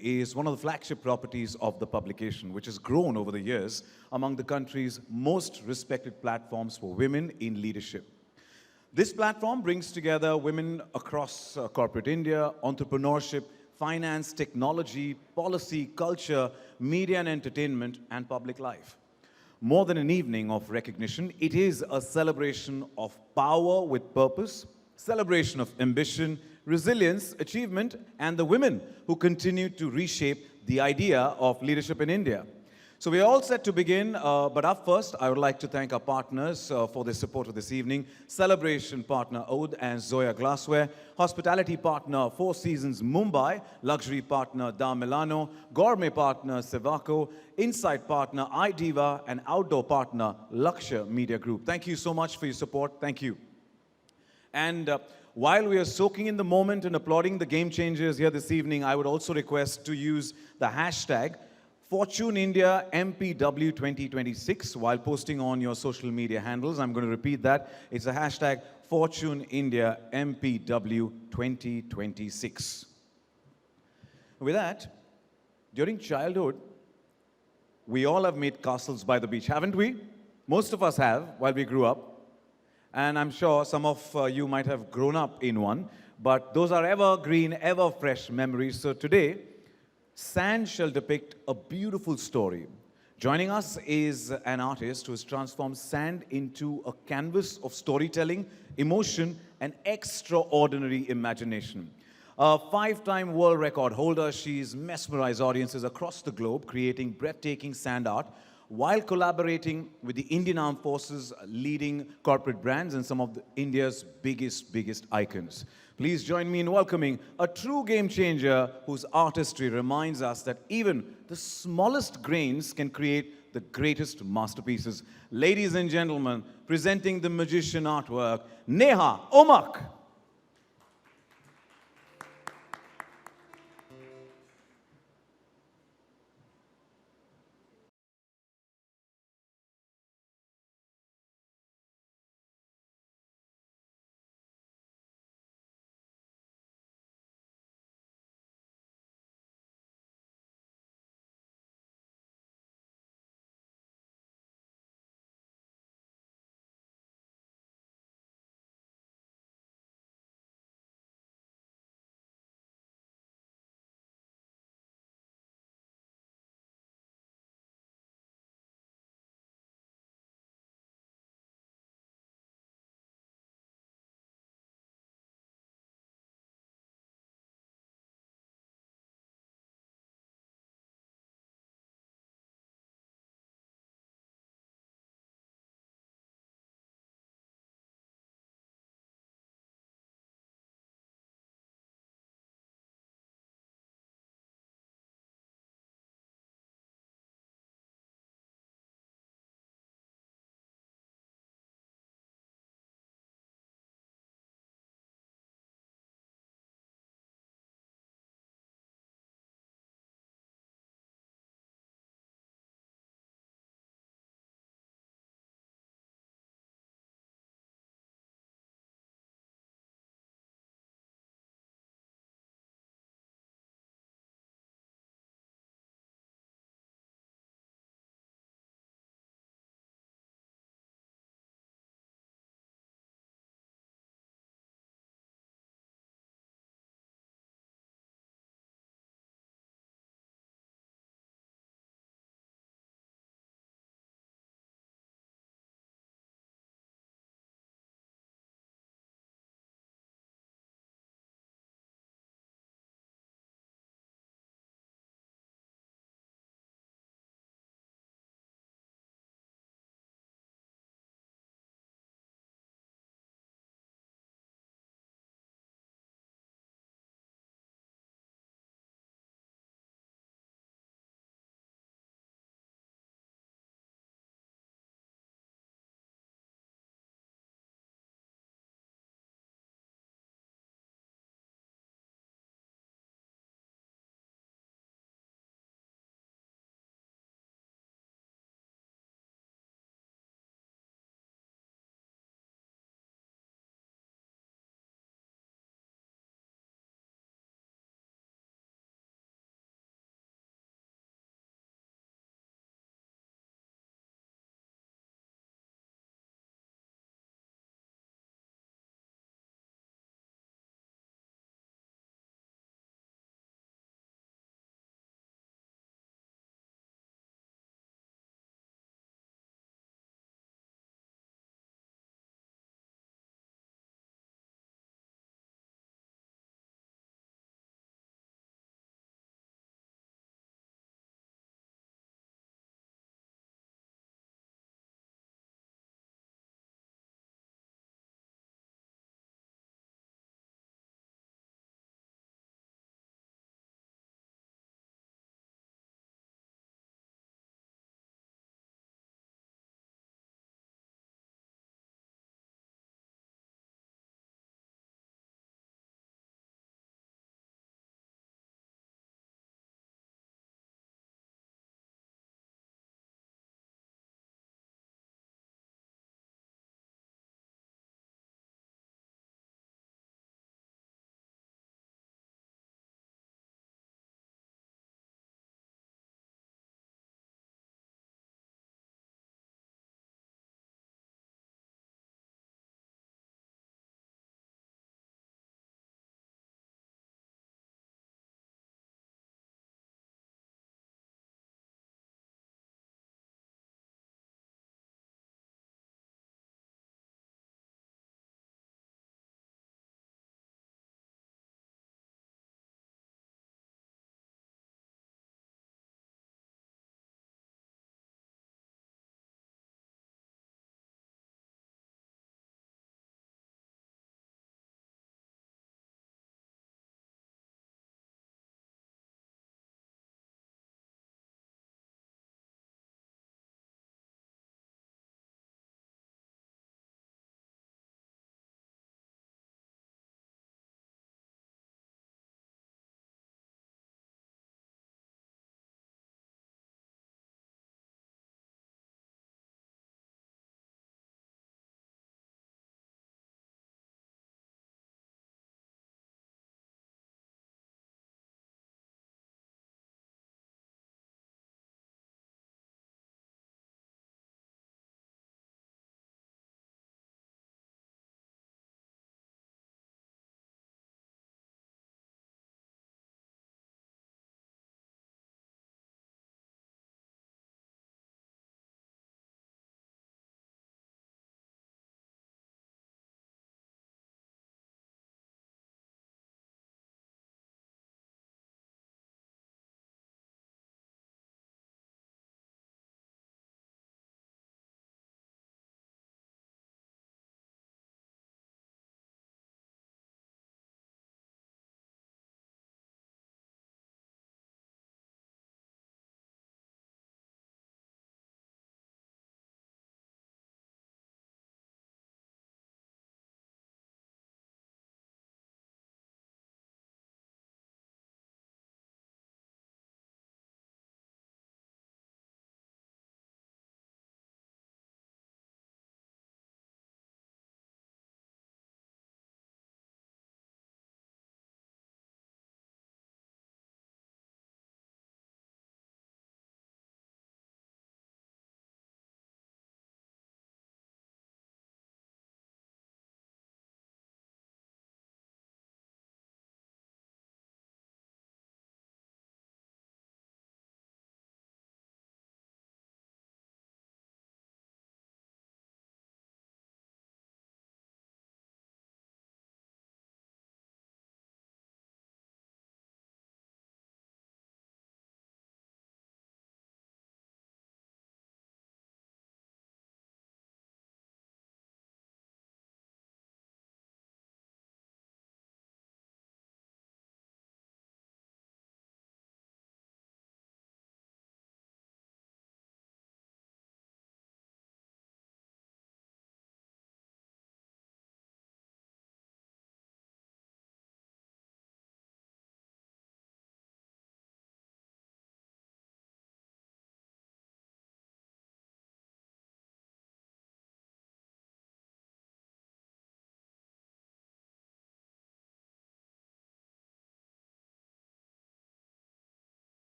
is one of the flagship properties of the publication, which has grown over the years among the country's most respected platforms for women in leadership. This platform brings together women across corporate India, entrepreneurship, finance, technology, policy, culture, media and entertainment, and public life. More than an evening of recognition, it is a celebration of power with purpose, celebration of ambition, resilience, achievement, and the women who continue to reshape the idea of leadership in India. So we're all set to begin, but up first, I would like to thank our partners for their support of this evening. Celebration partner Oud and Zoya Glassware, hospitality partner Four Seasons Mumbai, luxury partner Da Milano, gourmet partner Sevaco, insight partner iDiva, and outdoor partner Lakshya Media Group. Thank you so much for your support. Thank you. And while we are soaking in the moment and applauding the game changers here this evening, I would also request to use the hashtag Fortune India MPW 2026 while posting on your social media handles. I'm going to repeat that. It's a hashtag Fortune India MPW 2026. With that, during childhood, we all have made castles by the beach, haven't we? Most of us have while we grew up. And I'm sure some of you might have grown up in one. But those are evergreen, ever fresh memories. So today, sand shall depict a beautiful story. Joining us is an artist who has transformed sand into a canvas of storytelling, emotion, and extraordinary imagination. A five-time world record holder, she's mesmerized audiences across the globe, creating breathtaking sand art while collaborating with the Indian Armed Forces, leading corporate brands and some of India's biggest icons. Please join me in welcoming a true game changer whose artistry reminds us that even the smallest grains can create the greatest masterpieces. Ladies and gentlemen, presenting the magician artwork, Neha Omak.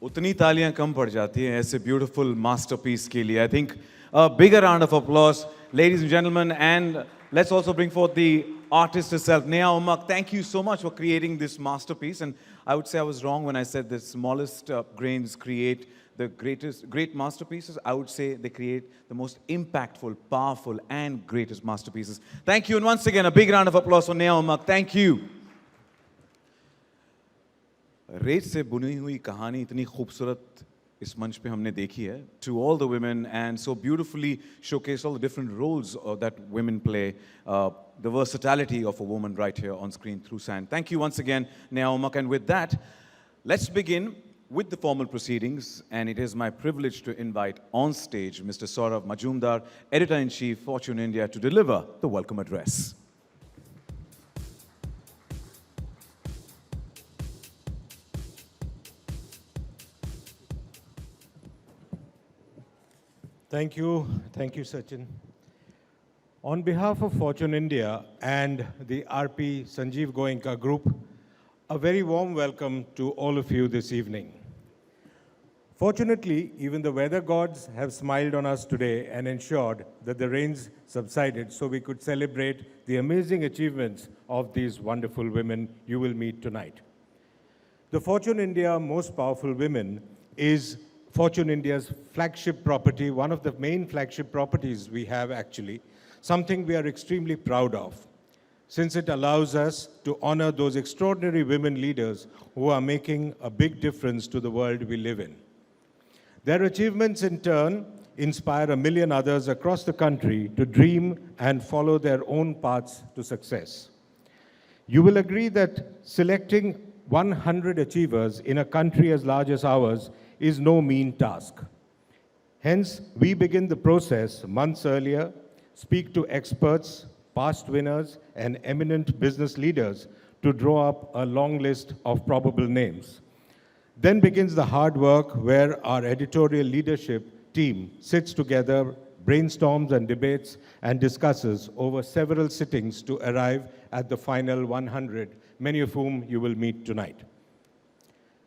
उतनी तालियां कम पड़ जाती हैं ऐसे beautiful masterpiece के लिए. I think a bigger round of applause, ladies and gentlemen, and let's also bring forth the artist herself, Neha Umak. Thank you so much for creating this masterpiece. And I would say I was wrong when I said the smallest grains create the great masterpieces. I would say they create the most impactful, powerful, and greatest masterpieces. Thank you, and once again, a big round of applause for Neha Umak. Thank you. रेत से बुनी हुई कहानी इतनी खूबसूरत इस मंच पे हमने देखी है. To all the women, and so beautifully showcase all the different roles that women play, the versatility of a woman right here on screen through sand. Thank you once again, Neha Umak. And with that, let's begin with the formal proceedings, and it is my privilege to invite on stage Mr. Saurav Majumdar, Editor-in-Chief, Fortune India, to deliver the welcome address. Thank you, Sachin. On behalf of Fortune India and the RP Sanjeev Goenka Group, a very warm welcome to all of you this evening. Fortunately, even the weather gods have smiled on us today and ensured that the rains subsided so we could celebrate the amazing achievements of these wonderful women you will meet tonight. The Fortune India Most Powerful Women is Fortune India's flagship property, one of the main flagship properties we have actually, something we are extremely proud of, since it allows us to honor those extraordinary women leaders who are making a big difference to the world we live in. Their achievements in turn inspire a million others across the country to dream and follow their own paths to success. You will agree that selecting 100 achievers in a country as large as ours is no mean task. Hence, we begin the process months earlier, speak to experts, past winners, and eminent business leaders to draw up a long list of probable names. Then begins the hard work where our editorial leadership team sits together, brainstorms and debates, and discusses over several sittings to arrive at the final 100, many of whom you will meet tonight.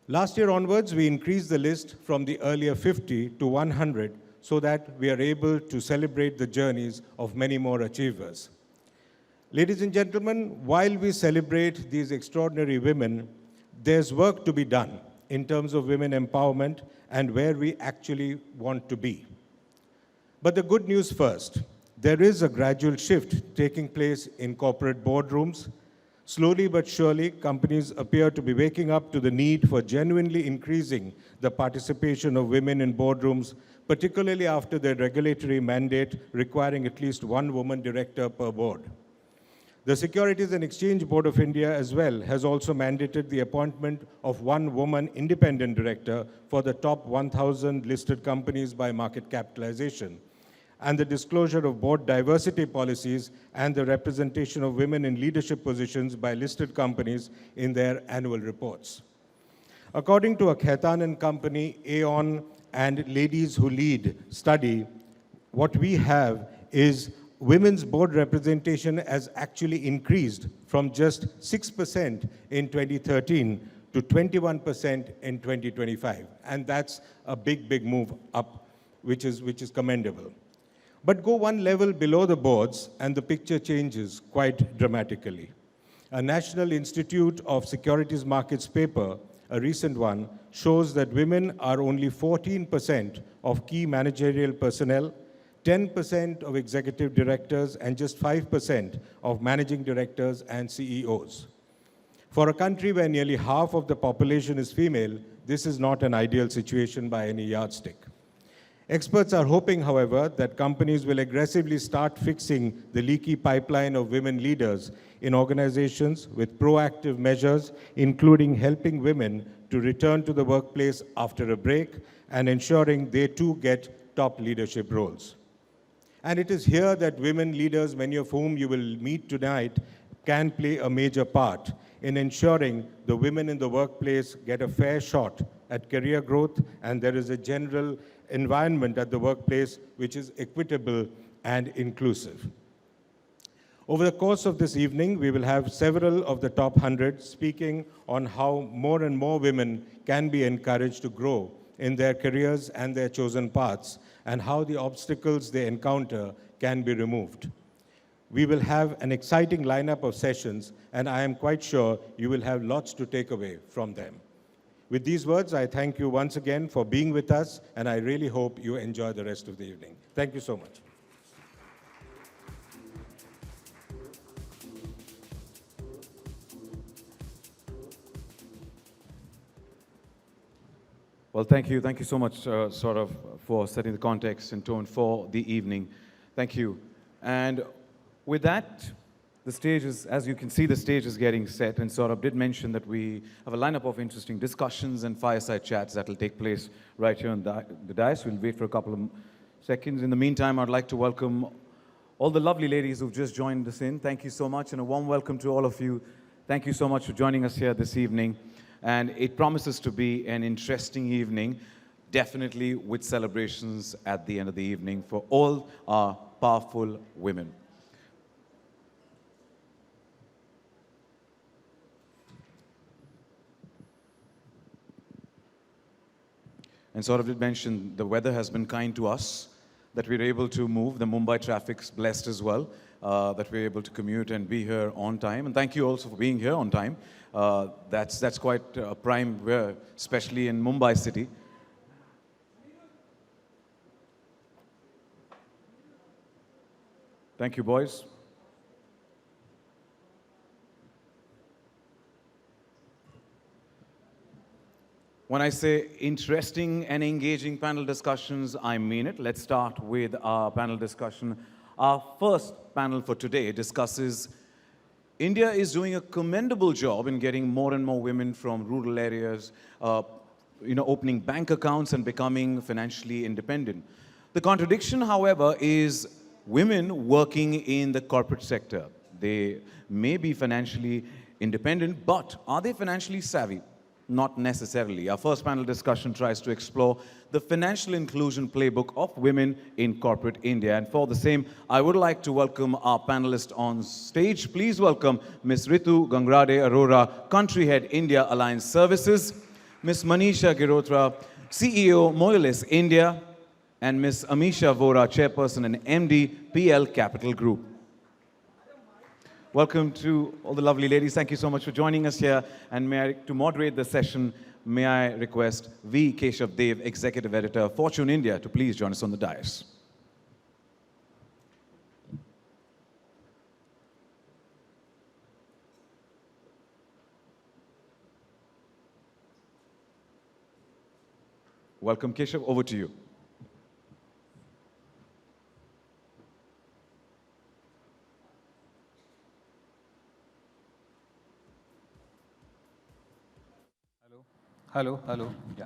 Last year onwards, we increased the list from the earlier 50 to 100 so that we are able to celebrate the journeys of many more achievers. Ladies and gentlemen, while we celebrate these extraordinary women, there's work to be done in terms of women empowerment and where we actually want to be. But the good news first, there is a gradual shift taking place in corporate boardrooms. Slowly but surely, companies appear to be waking up to the need for genuinely increasing the participation of women in boardrooms, particularly after the regulatory mandate requiring at least one woman director per board. The Securities and Exchange Board of India as well has also mandated the appointment of one woman independent director for the top 1,000 listed companies by market capitalization, and the disclosure of board diversity policies and the representation of women in leadership positions by listed companies in their annual reports. According to a Khaitan & Company, Aon, and Ladies Who Lead study, what we have is women's board representation has actually increased from just 6% in 2013 to 21% in 2025. And that's a big, big move up, which is commendable. But go one level below the boards and the picture changes quite dramatically. A National Institute of Securities Markets paper, a recent one, shows that women are only 14% of key managerial personnel, 10% of executive directors, and just 5% of managing directors and CEOs. For a country where nearly half of the population is female, this is not an ideal situation by any yardstick. Experts are hoping, however, that companies will aggressively start fixing the leaky pipeline of women leaders in organizations with proactive measures, including helping women to return to the workplace after a break and ensuring they too get top leadership roles. And it is here that women leaders, many of whom you will meet tonight, can play a major part in ensuring the women in the workplace get a fair shot at career growth and there is a general environment at the workplace which is equitable and inclusive. Over the course of this evening, we will have several of the top 100 speaking on how more and more women can be encouraged to grow in their careers and their chosen paths, and how the obstacles they encounter can be removed. We will have an exciting lineup of sessions, and I am quite sure you will have lots to take away from them. With these words, I thank you once again for being with us, and I really hope you enjoy the rest of the evening. Thank you so much. Well, thank you. Thank you so much, for setting the context and tone for the evening. Thank you. And with that, the stage is, as you can see, the stage is getting set. And Saurabh did mention that we have a lineup of interesting discussions and fireside chats that will take place right here on the dais. We'll wait for a couple of seconds. In the meantime, I'd like to welcome all the lovely ladies who've just joined us in. Thank you so much, and a warm welcome to all of you. Thank you so much for joining us here this evening. And it promises to be an interesting evening, definitely with celebrations at the end of the evening for all our powerful women. And Saurabh did mention the weather has been kind to us, that we're able to move. The Mumbai traffic's blessed as well, that we're able to commute and be here on time. And thank you also for being here on time. That's quite a prime, especially in Mumbai city. Thank you, boys. When I say interesting and engaging panel discussions, I mean it. Let's start with our panel discussion. Our first panel for today discusses India is doing a commendable job in getting more and more women from rural areas, opening bank accounts and becoming financially independent. The contradiction, however, is women working in the corporate sector. They may be financially independent, but are they financially savvy? Not necessarily. Our first panel discussion tries to explore the financial inclusion playbook of women in corporate India. And for the same, I would like to welcome our panelists on stage. Please welcome Ms. Ritu Gangrade Arora, Country Head India Alliance Services, Ms. Manisha Girotra, CEO Moelis India, and Ms. Amisha Vora, Chairperson and MD PL Capital Group. Welcome to all the lovely ladies. Thank you so much for joining us here. And to moderate the session, may I request V. Keshav Dev, Executive Editor, Fortune India, to please join us on the dais. Welcome, Keshav. Over to you. Hello. Yeah.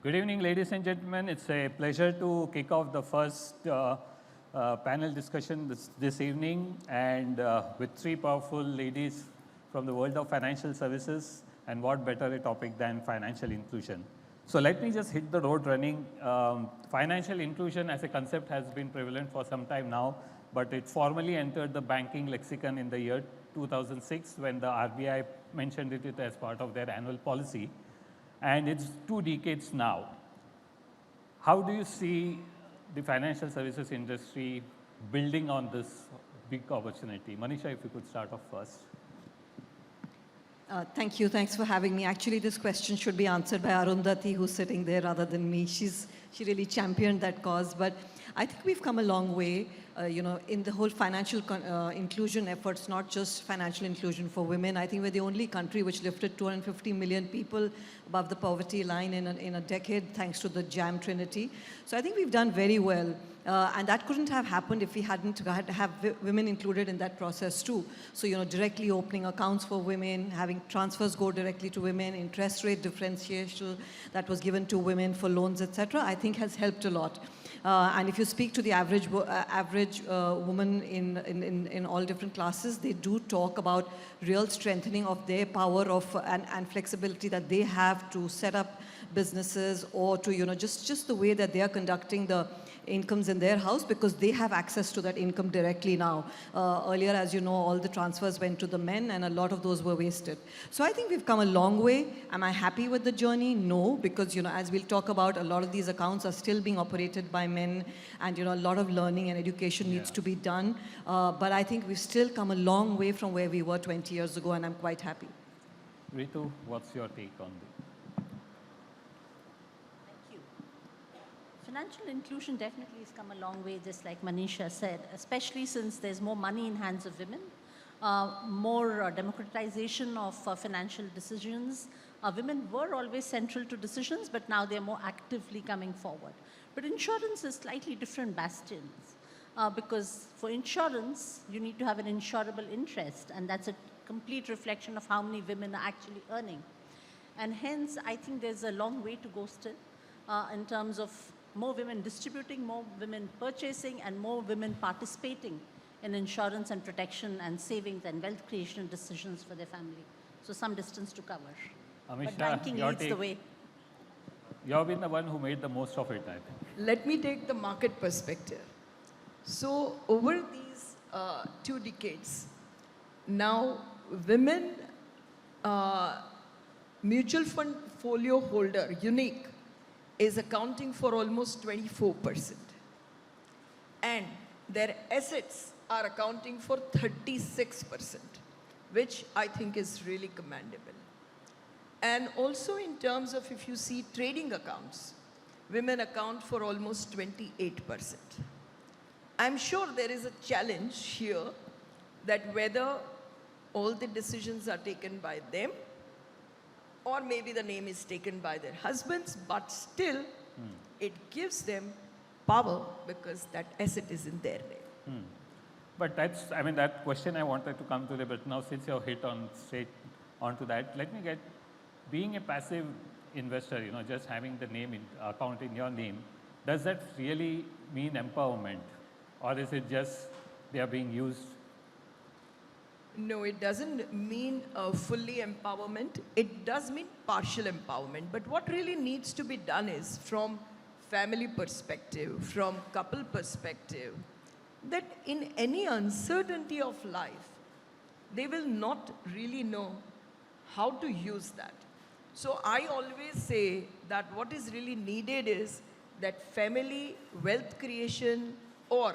Good evening, ladies and gentlemen. It's a pleasure to kick off the first panel discussion this evening, and with three powerful ladies from the world of financial services, and what better a topic than financial inclusion. So let me just hit the road running. Financial inclusion as a concept has been prevalent for some time now, but it formally entered the banking lexicon in the year 2006 when the RBI mentioned it as part of their annual policy. And it's 2 decades now. How do you see the financial services industry building on this big opportunity? Manisha, if you could start off first. Thank you. Thanks for having me. Actually, this question should be answered by Arundhati, who's sitting there, rather than me. She really championed that cause. But I think we've come a long way, in the whole financial inclusion efforts, not just financial inclusion for women. I think we're the only country which lifted 250 million people above the poverty line in a decade, thanks to the JAM Trinity. So I think we've done very well. And that couldn't have happened if we hadn't had to have women included in that process too. So, directly opening accounts for women, having transfers go directly to women, interest rate differentiation that was given to women for loans, etc., I think has helped a lot. And if you speak to the average woman in all different classes, they do talk about real strengthening of their power and flexibility that they have to set up businesses or to, just the way that they are conducting the incomes in their house, because they have access to that income directly now. Earlier, as you know, all the transfers went to the men and a lot of those were wasted. So I think we've come a long way. Am I happy with the journey? No, because, as we'll talk about, a lot of these accounts are still being operated by men, and, a lot of learning and education needs to be done. But I think we've still come a long way from where we were 20 years ago, and I'm quite happy. Ritu, what's your take on this? Thank you. Financial inclusion definitely has come a long way, just like Manisha said, especially since there's more money in hands of women, more democratization of financial decisions. Women were always central to decisions, but now they're more actively coming forward. But insurance is slightly different bastions, because for insurance, you need to have an insurable interest, and that's a complete reflection of how many women are actually earning. And hence, I think there's a long way to go still in terms of more women distributing, more women purchasing, and more women participating in insurance and protection and savings and wealth creation decisions for their family. So some distance to cover. But banking your leads the take. way. You've been the one who made the most of it, I think. Let me take the market perspective. So over these 2 decades, now women mutual fund folio holder, unique, is accounting for almost 24%. And their assets are accounting for 36%, which I think is really commendable. And also in terms of, if you see trading accounts, women account for almost 28%. I'm sure there is a challenge here that whether all the decisions are taken by them, or maybe the name is taken by their husbands, but still it gives them power because that asset is in their name. But that's, I mean, that question I wanted to come to, but now since you've hit on straight onto that, let me get, being a passive investor, just having the name account in your name, does that really mean empowerment? Or is it just they are being used? No, it doesn't mean fully empowerment. It does mean partial empowerment. But what really needs to be done is, from family perspective, from couple perspective, that in any uncertainty of life, they will not really know how to use that. So I always say that what is really needed is that family wealth creation or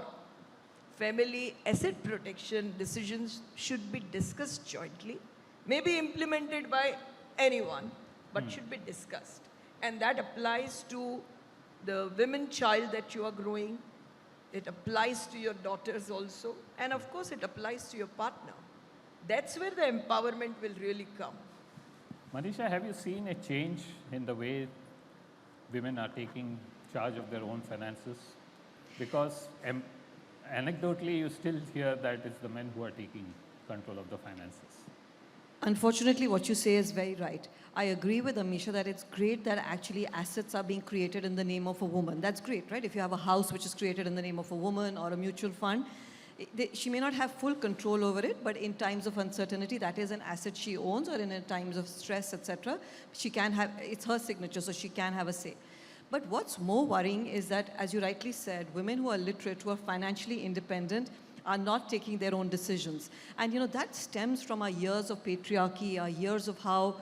family asset protection decisions should be discussed jointly, maybe implemented by anyone, but should be discussed. And that applies to the women child that you are growing. It applies to your daughters also. And of course, it applies to your partner. That's where the empowerment will really come. Manisha, have you seen a change in the way women are taking charge of their own finances? Because anecdotally, you still hear that it's the men who are taking control of the finances. Unfortunately, what you say is very right. I agree with Amisha that it's great that actually assets are being created in the name of a woman. That's great, right? If you have a house which is created in the name of a woman or a mutual fund, she may not have full control over it, but in times of uncertainty, that is an asset she owns, or in times of stress, etc., she can have, it's her signature, so she can have a say. But what's more worrying is that, as you rightly said, women who are literate, who are financially independent, are not taking their own decisions. And that stems from our years of patriarchy, our years of how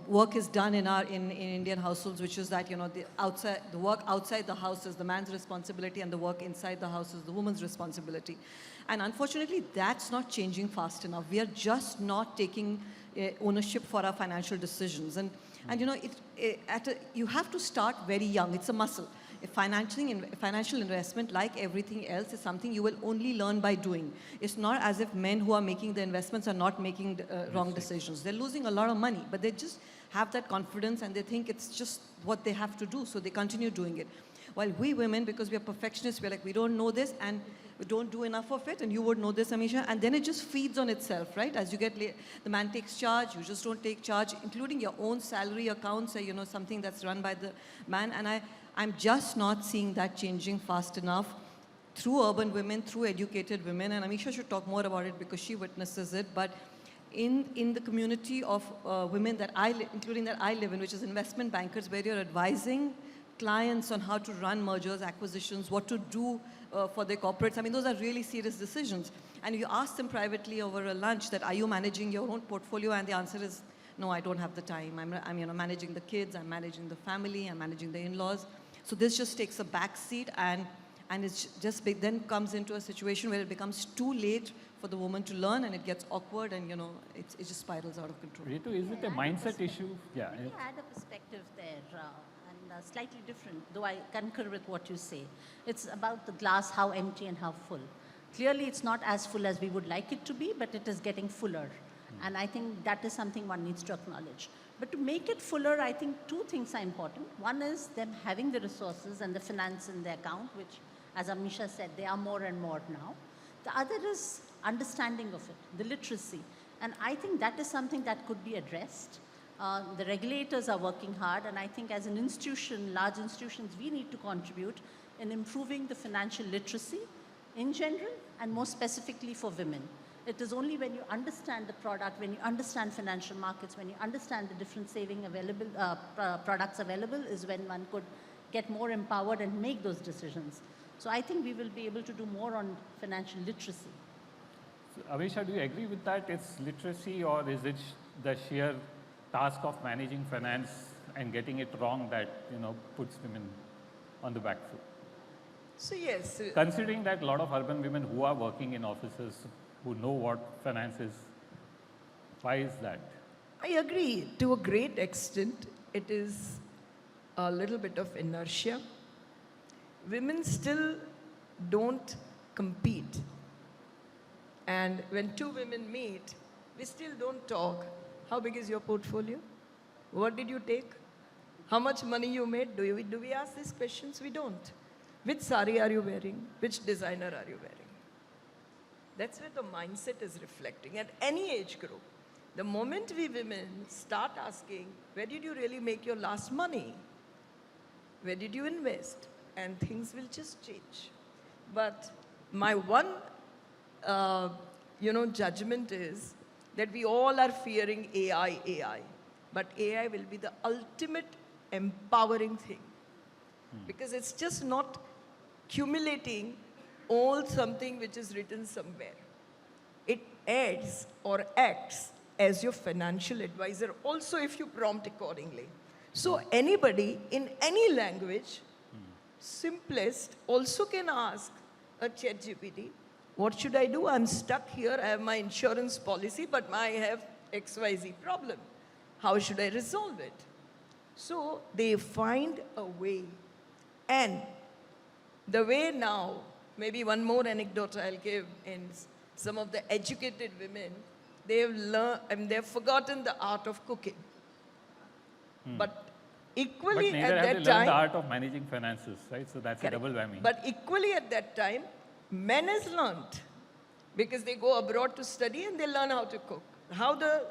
work is done in Indian households, which is that the work outside the house is the man's responsibility, and the work inside the house is the woman's responsibility. And unfortunately, that's not changing fast enough. We are just not taking ownership for our financial decisions. And you have to start very young. It's a muscle. Financial investment, like everything else, is something you will only learn by doing. It's not as if men who are making the investments are not making wrong decisions. They're losing a lot of money, but they just have that confidence and they think it's just what they have to do, so they continue doing it. While we women, because we are perfectionists, we're like, we don't know this and we don't do enough of it, and you would know this, Amisha, and then it just feeds on itself, right? As you get the man takes charge, you just don't take charge, including your own salary accounts, or, something that's run by the man. And I'm just not seeing that changing fast enough through urban women, through educated women. And Amisha should talk more about it because she witnesses it. But in the community of women that including that I live in, which is investment bankers, where you're advising clients on how to run mergers, acquisitions, what to do for their corporates. I mean, those are really serious decisions. And you ask them privately over a lunch that, are you managing your own portfolio? And the answer is, no, I don't have the time. I'm managing the kids, I'm managing the family, I'm managing the in-laws. So this just takes a back seat, and it's just then comes into a situation where it becomes too late for the woman to learn, and it gets awkward, and it just spirals out of control. Ritu, is it a mindset issue? Yeah. Let me add a perspective there, and slightly different, though I concur with what you say. It's about the glass, how empty and how full. Clearly, it's not as full as we would like it to be, but it is getting fuller. And I think that is something one needs to acknowledge. But to make it fuller, I think two things are important. One is them having the resources and the finance in their account, which, as Amisha said, they are more and more now. The other is understanding of it, the literacy. And I think that is something that could be addressed. The regulators are working hard, and I think as an institution, large institutions, we need to contribute in improving the financial literacy in general, and more specifically for women. It is only when you understand the product, when you understand financial markets, when you understand the different saving available, products available, is when one could get more empowered and make those decisions. So I think we will be able to do more on financial literacy. So, Avisha, do you agree with that? It's literacy, or is it the sheer task of managing finance and getting it wrong that puts women on the back foot? So yes. Considering that a lot of urban women who are working in offices, who know what finance is, why is that? I agree. To a great extent, it is a little bit of inertia. Women still don't compete. And when two women meet, we still don't talk. How big is your portfolio? What did you take? How much money you made? Do we ask these questions? We don't. Which sari are you wearing? Which designer are you wearing? That's where the mindset is reflecting at any age group. The moment we women start asking, where did you really make your last money? Where did you invest? And things will just change. But my one, judgment is that we all are fearing AI. But AI will be the ultimate empowering thing. Because it's just not accumulating all something which is written somewhere. It adds or acts as your financial advisor, also if you prompt accordingly. So anybody in any language, simplest, also can ask a ChatGPT, what should I do? I'm stuck here, I have my insurance policy, but I have XYZ problem. How should I resolve it? So they find a way. And the way now, maybe one more anecdote I'll give, in some of the educated women, they've forgotten the art of cooking. But equally But at neither have that to learn time, the art of managing finances, right? So that's correct. a double whammy. But equally at that time, men has learned, because they go abroad to study and they learn how to cook. How the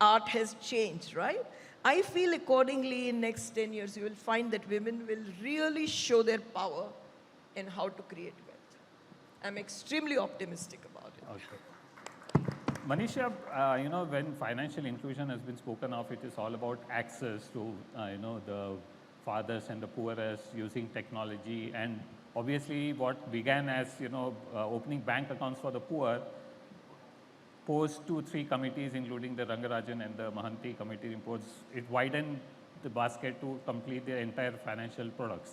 art has changed, right? I feel accordingly in next 10 years, you will find that women will really show their power in how to create wealth. I'm extremely optimistic about it. Okay. Manisha, when financial inclusion has been spoken of, it is all about access to, the fathers and the poorest using technology. And obviously what began as, opening bank accounts for the poor, post 2-3 committees, including the Rangarajan and the Mahanti committee reports, it widened the basket to complete the entire financial products.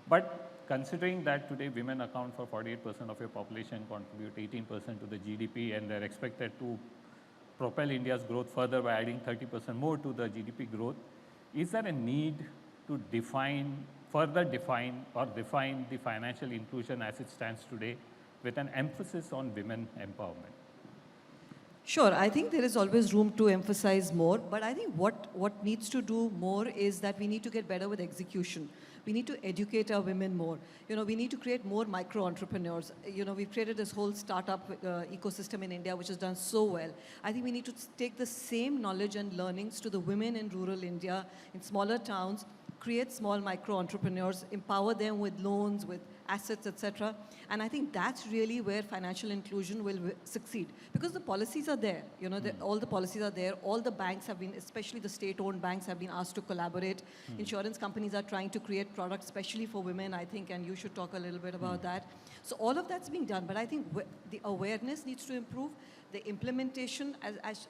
But considering that today women account for 48% of your population, contribute 18% to the GDP, and they're expected to propel India's growth further by adding 30% more to the GDP growth, is there a need to further define the financial inclusion as it stands today with an emphasis on women empowerment? Sure, I think there is always room to emphasize more, but I think what needs to do more is that we need to get better with execution. We need to educate our women more. We need to create more micro-entrepreneurs. We've created this whole startup ecosystem in India, which has done so well. I think we need to take the same knowledge and learnings to the women in rural India, in smaller towns, create small micro-entrepreneurs, empower them with loans, with assets, etc. And I think that's really where financial inclusion will succeed, because the policies are there. You know, all the policies are there. All the banks have been, especially the state-owned banks, have been asked to collaborate. Insurance companies are trying to create products, especially for women, I think, and you should talk a little bit about that. So all of that's being done, but I think the awareness needs to improve. The implementation, as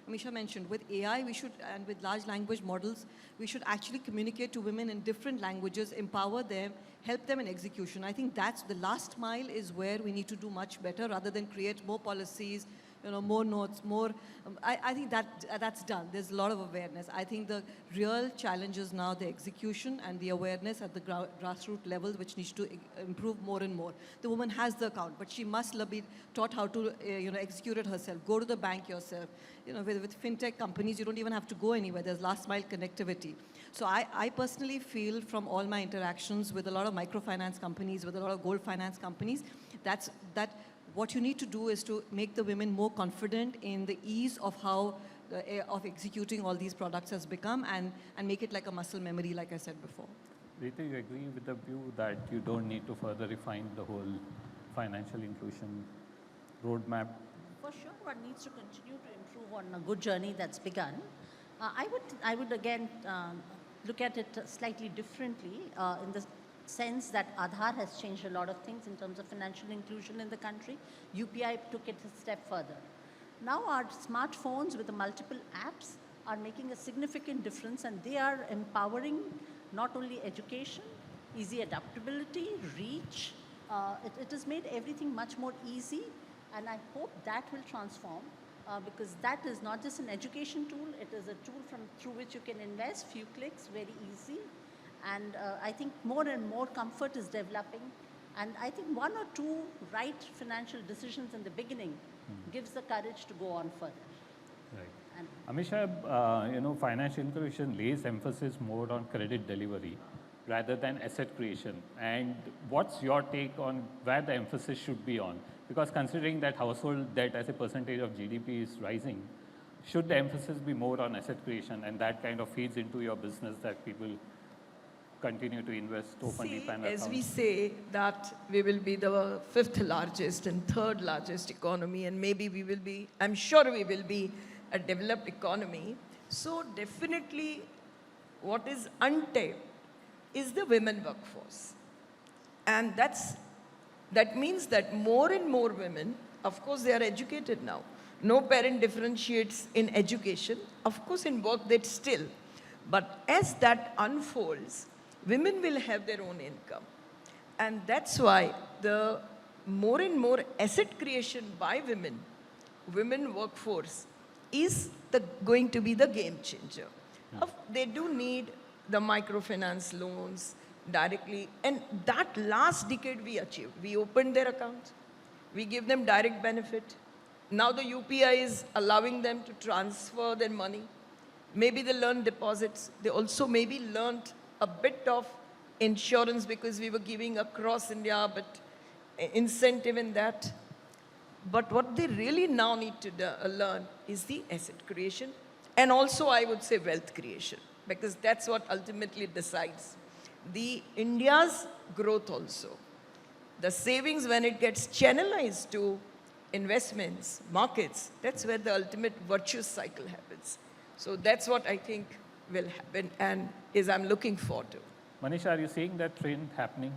Amisha mentioned, with AI, we should, and with large language models, we should actually communicate to women in different languages, empower them, help them in execution. I think that's the last mile is where we need to do much better, rather than create more policies, you know, more notes, more. I think that's done. There's a lot of awareness. I think the real challenge is now the execution and the awareness at the grassroots level, which needs to improve more and more. The woman has the account, but she must be taught how to, execute it herself. Go to the bank yourself. You know, with fintech companies, you don't even have to go anywhere. There's last mile connectivity. So I personally feel from all my interactions with a lot of microfinance companies, with a lot of gold finance companies, that what you need to do is to make the women more confident in the ease of how of executing all these products has become, and make it like a muscle memory, like I said before. Rita, you agree with the view that you don't need to further refine the whole financial inclusion roadmap? For sure, one needs to continue to improve on a good journey that's begun. I would again look at it slightly differently in the sense that Aadhaar has changed a lot of things in terms of financial inclusion in the country. UPI took it a step further. Now our smartphones with the multiple apps are making a significant difference, and they are empowering not only education, easy adaptability, reach. It has made everything much more easy, and I hope that will transform because that is not just an education tool, it is a tool through which you can invest, few clicks, very easy. And I think more and more comfort is developing. And I think one or two right financial decisions in the beginning gives the courage to go on further. Right. And Amisha, financial inclusion lays emphasis more on credit delivery rather than asset creation. And what's your take on where the emphasis should be on? Because considering that household debt as a percentage of GDP is rising, should the emphasis be more on asset creation, and that kind of feeds into your business that people continue to invest, open deep accounts? As we say that we will be the 5th largest and 3rd largest economy, and maybe we will be, I'm sure we will be a developed economy. So definitely what is untapped is the women workforce. And that means that more and more women, of course they are educated now. No parent differentiates in education. Of course in work they still. But as that unfolds, women will have their own income. And that's why the more and more asset creation by women workforce is going to be the game changer. They do need the microfinance loans directly. And that last decade we achieved. We opened their accounts. We give them direct benefit. Now the UPI is allowing them to transfer their money. Maybe they learned deposits. They also maybe learned a bit of insurance because we were giving across India, but incentive in that. But what they really now need to learn is the asset creation, and also I would say wealth creation, because that's what ultimately decides the India's growth also. The savings, when it gets channelized to investments, markets, that's where the ultimate virtuous cycle happens. So that's what I think will happen and I'm looking forward to. Manisha, are you seeing that trend happening?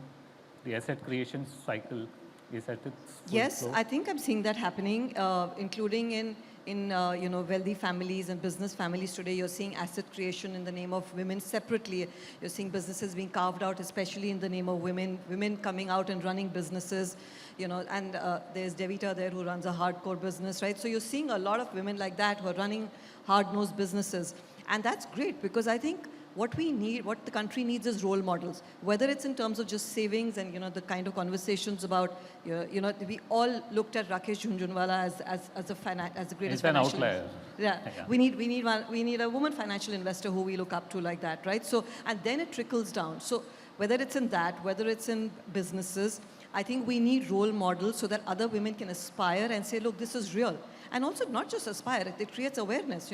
The asset creation cycle is at its full Yes, flow? I think I'm seeing that happening, including in wealthy families and business families today. You're seeing asset creation in the name of women separately. You're seeing businesses being carved out, especially in the name of women coming out and running businesses, and there's Devita there who runs a hardcore business, right? So you're seeing a lot of women like that who are running hard-nosed businesses. And that's great, because I think what the country needs is role models, whether it's in terms of just savings and, the kind of conversations about, we all looked at Rakesh Jhunjhunwala as the greatest He's an financial outlier. Yeah. Yeah. We need a woman financial investor who we look up to like that, right? So, and then it trickles down. So whether it's in that, whether it's in businesses, I think we need role models so that other women can aspire and say, look, this is real. and also not just aspire, it creates awareness.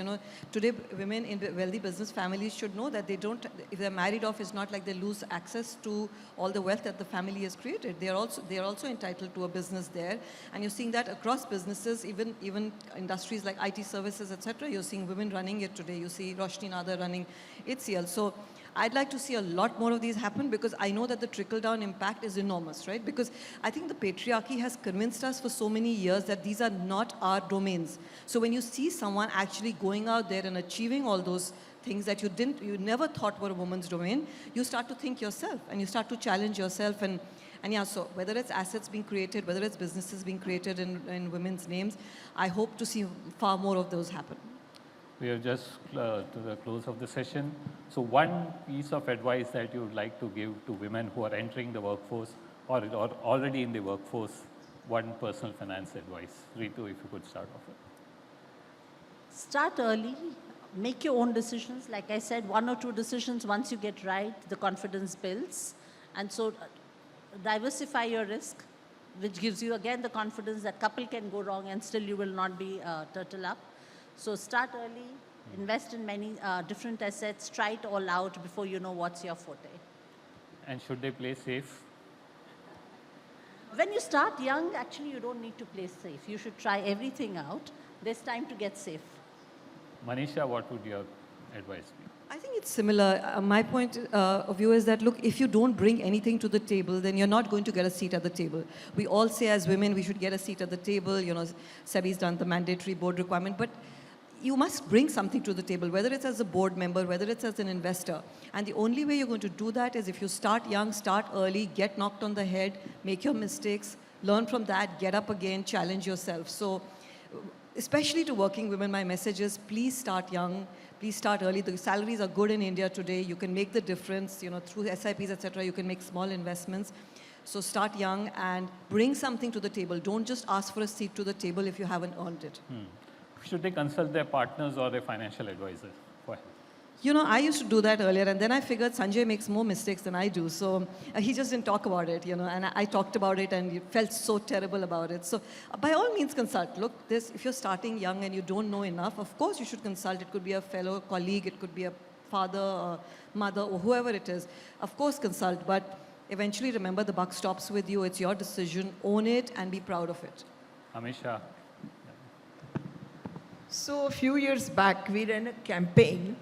Today women in wealthy business families should know that they don't, if they're married off, it's not like they lose access to all the wealth that the family has created. They are also entitled to a business there, and you're seeing that across businesses, even industries like IT services, etc. You're seeing women running it today. You see Roshni Nadar running HCL. So I'd like to see a lot more of these happen, because I know that the trickle-down impact is enormous, right? Because I think the patriarchy has convinced us for so many years that these are not our domains. So when you see someone actually going out there and achieving all those things that you never thought were a woman's domain, you start to think yourself, and you start to challenge yourself. And yeah, so whether it's assets being created, whether it's businesses being created in women's names, I hope to see far more of those happen. We are just to the close of the session. So one piece of advice that you would like to give to women who are entering the workforce or already in the workforce, one personal finance advice. Ritu, if you could start off with. Start early, make your own decisions. Like I said, 1 or 2 decisions, once you get right, the confidence builds. And so diversify your risk, which gives you again the confidence that couple can go wrong and still you will not be turtle up. So start early, invest in many different assets, try it all out before you know what's your forte. And should they play safe? When you start young, actually you don't need to play safe. You should try everything out. There's time to get safe. Manisha, what would your advice be? I think it's similar. My point of view is that, look, if you don't bring anything to the table, then you're not going to get a seat at the table. We all say as women, we should get a seat at the table. SEBI's done the mandatory board requirement, but you must bring something to the table, whether it's as a board member, whether it's as an investor. And the only way you're going to do that is if you start young, start early, get knocked on the head, make your mistakes, learn from that, get up again, challenge yourself. So especially to working women, my message is please start young, please start early. The salaries are good in India today. You can make the difference, through SIPs, etc. You can make small investments. So start young and bring something to the table. Don't just ask for a seat to the table if you haven't earned it. Should they consult their partners or their financial advisors? Why? I used to do that earlier, and then I figured Sanjay makes more mistakes than I do. So he just didn't talk about it, and I talked about it and felt so terrible about it. So by all means, consult. Look, if you're starting young and you don't know enough, of course you should consult. It could be a fellow colleague, it could be a father, or mother, or whoever it is. Of course, consult, but eventually remember the buck stops with you. It's your decision. Own it and be proud of it. Amisha. So a few years back, we ran a campaign,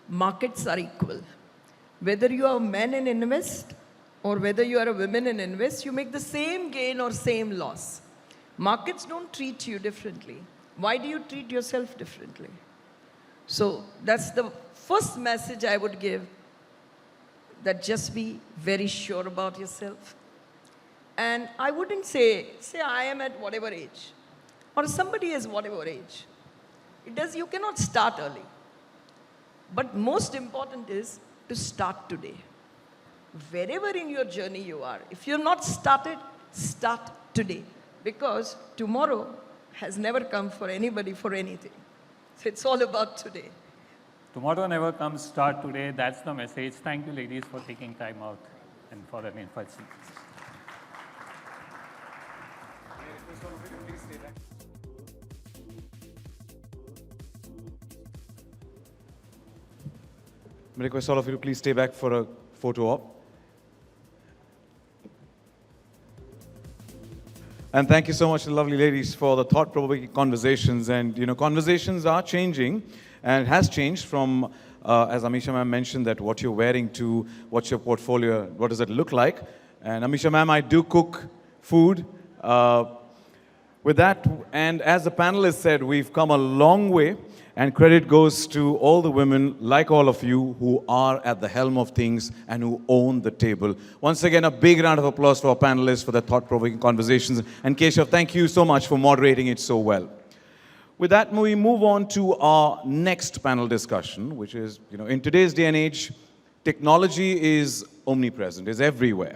markets are equal. Whether you are a man and invest or whether you are a woman and invest, you make the same gain or same loss. Markets don't treat you differently. Why do you treat yourself differently? So that's the first message I would give, that just be very sure about yourself. And I wouldn't say I am at whatever age or somebody is whatever age. You cannot start early. But most important is to start today. Wherever in your journey you are, if you're not started, start today. Because tomorrow has never come for anybody for anything. So it's all about today. Tomorrow never comes, start today. That's the message. Thank you, ladies, for taking time out and for an insightful. I request all of you to please stay back for a photo op. And thank you so much, lovely ladies, for the thought-provoking conversations. And, conversations are changing, and it has changed from, as Amisha ma'am mentioned, that what you're wearing to what's your portfolio, what does it look like. And Amisha ma'am, I do cook food. With that, and as the panelists said, we've come a long way. And credit goes to all the women, like all of you, who are at the helm of things and who own the table. Once again, a big round of applause for our panelists for their thought-provoking conversations. And Keshav, thank you so much for moderating it so well. With that, we move on to our next panel discussion, which is, in today's day and age, technology is omnipresent, is everywhere.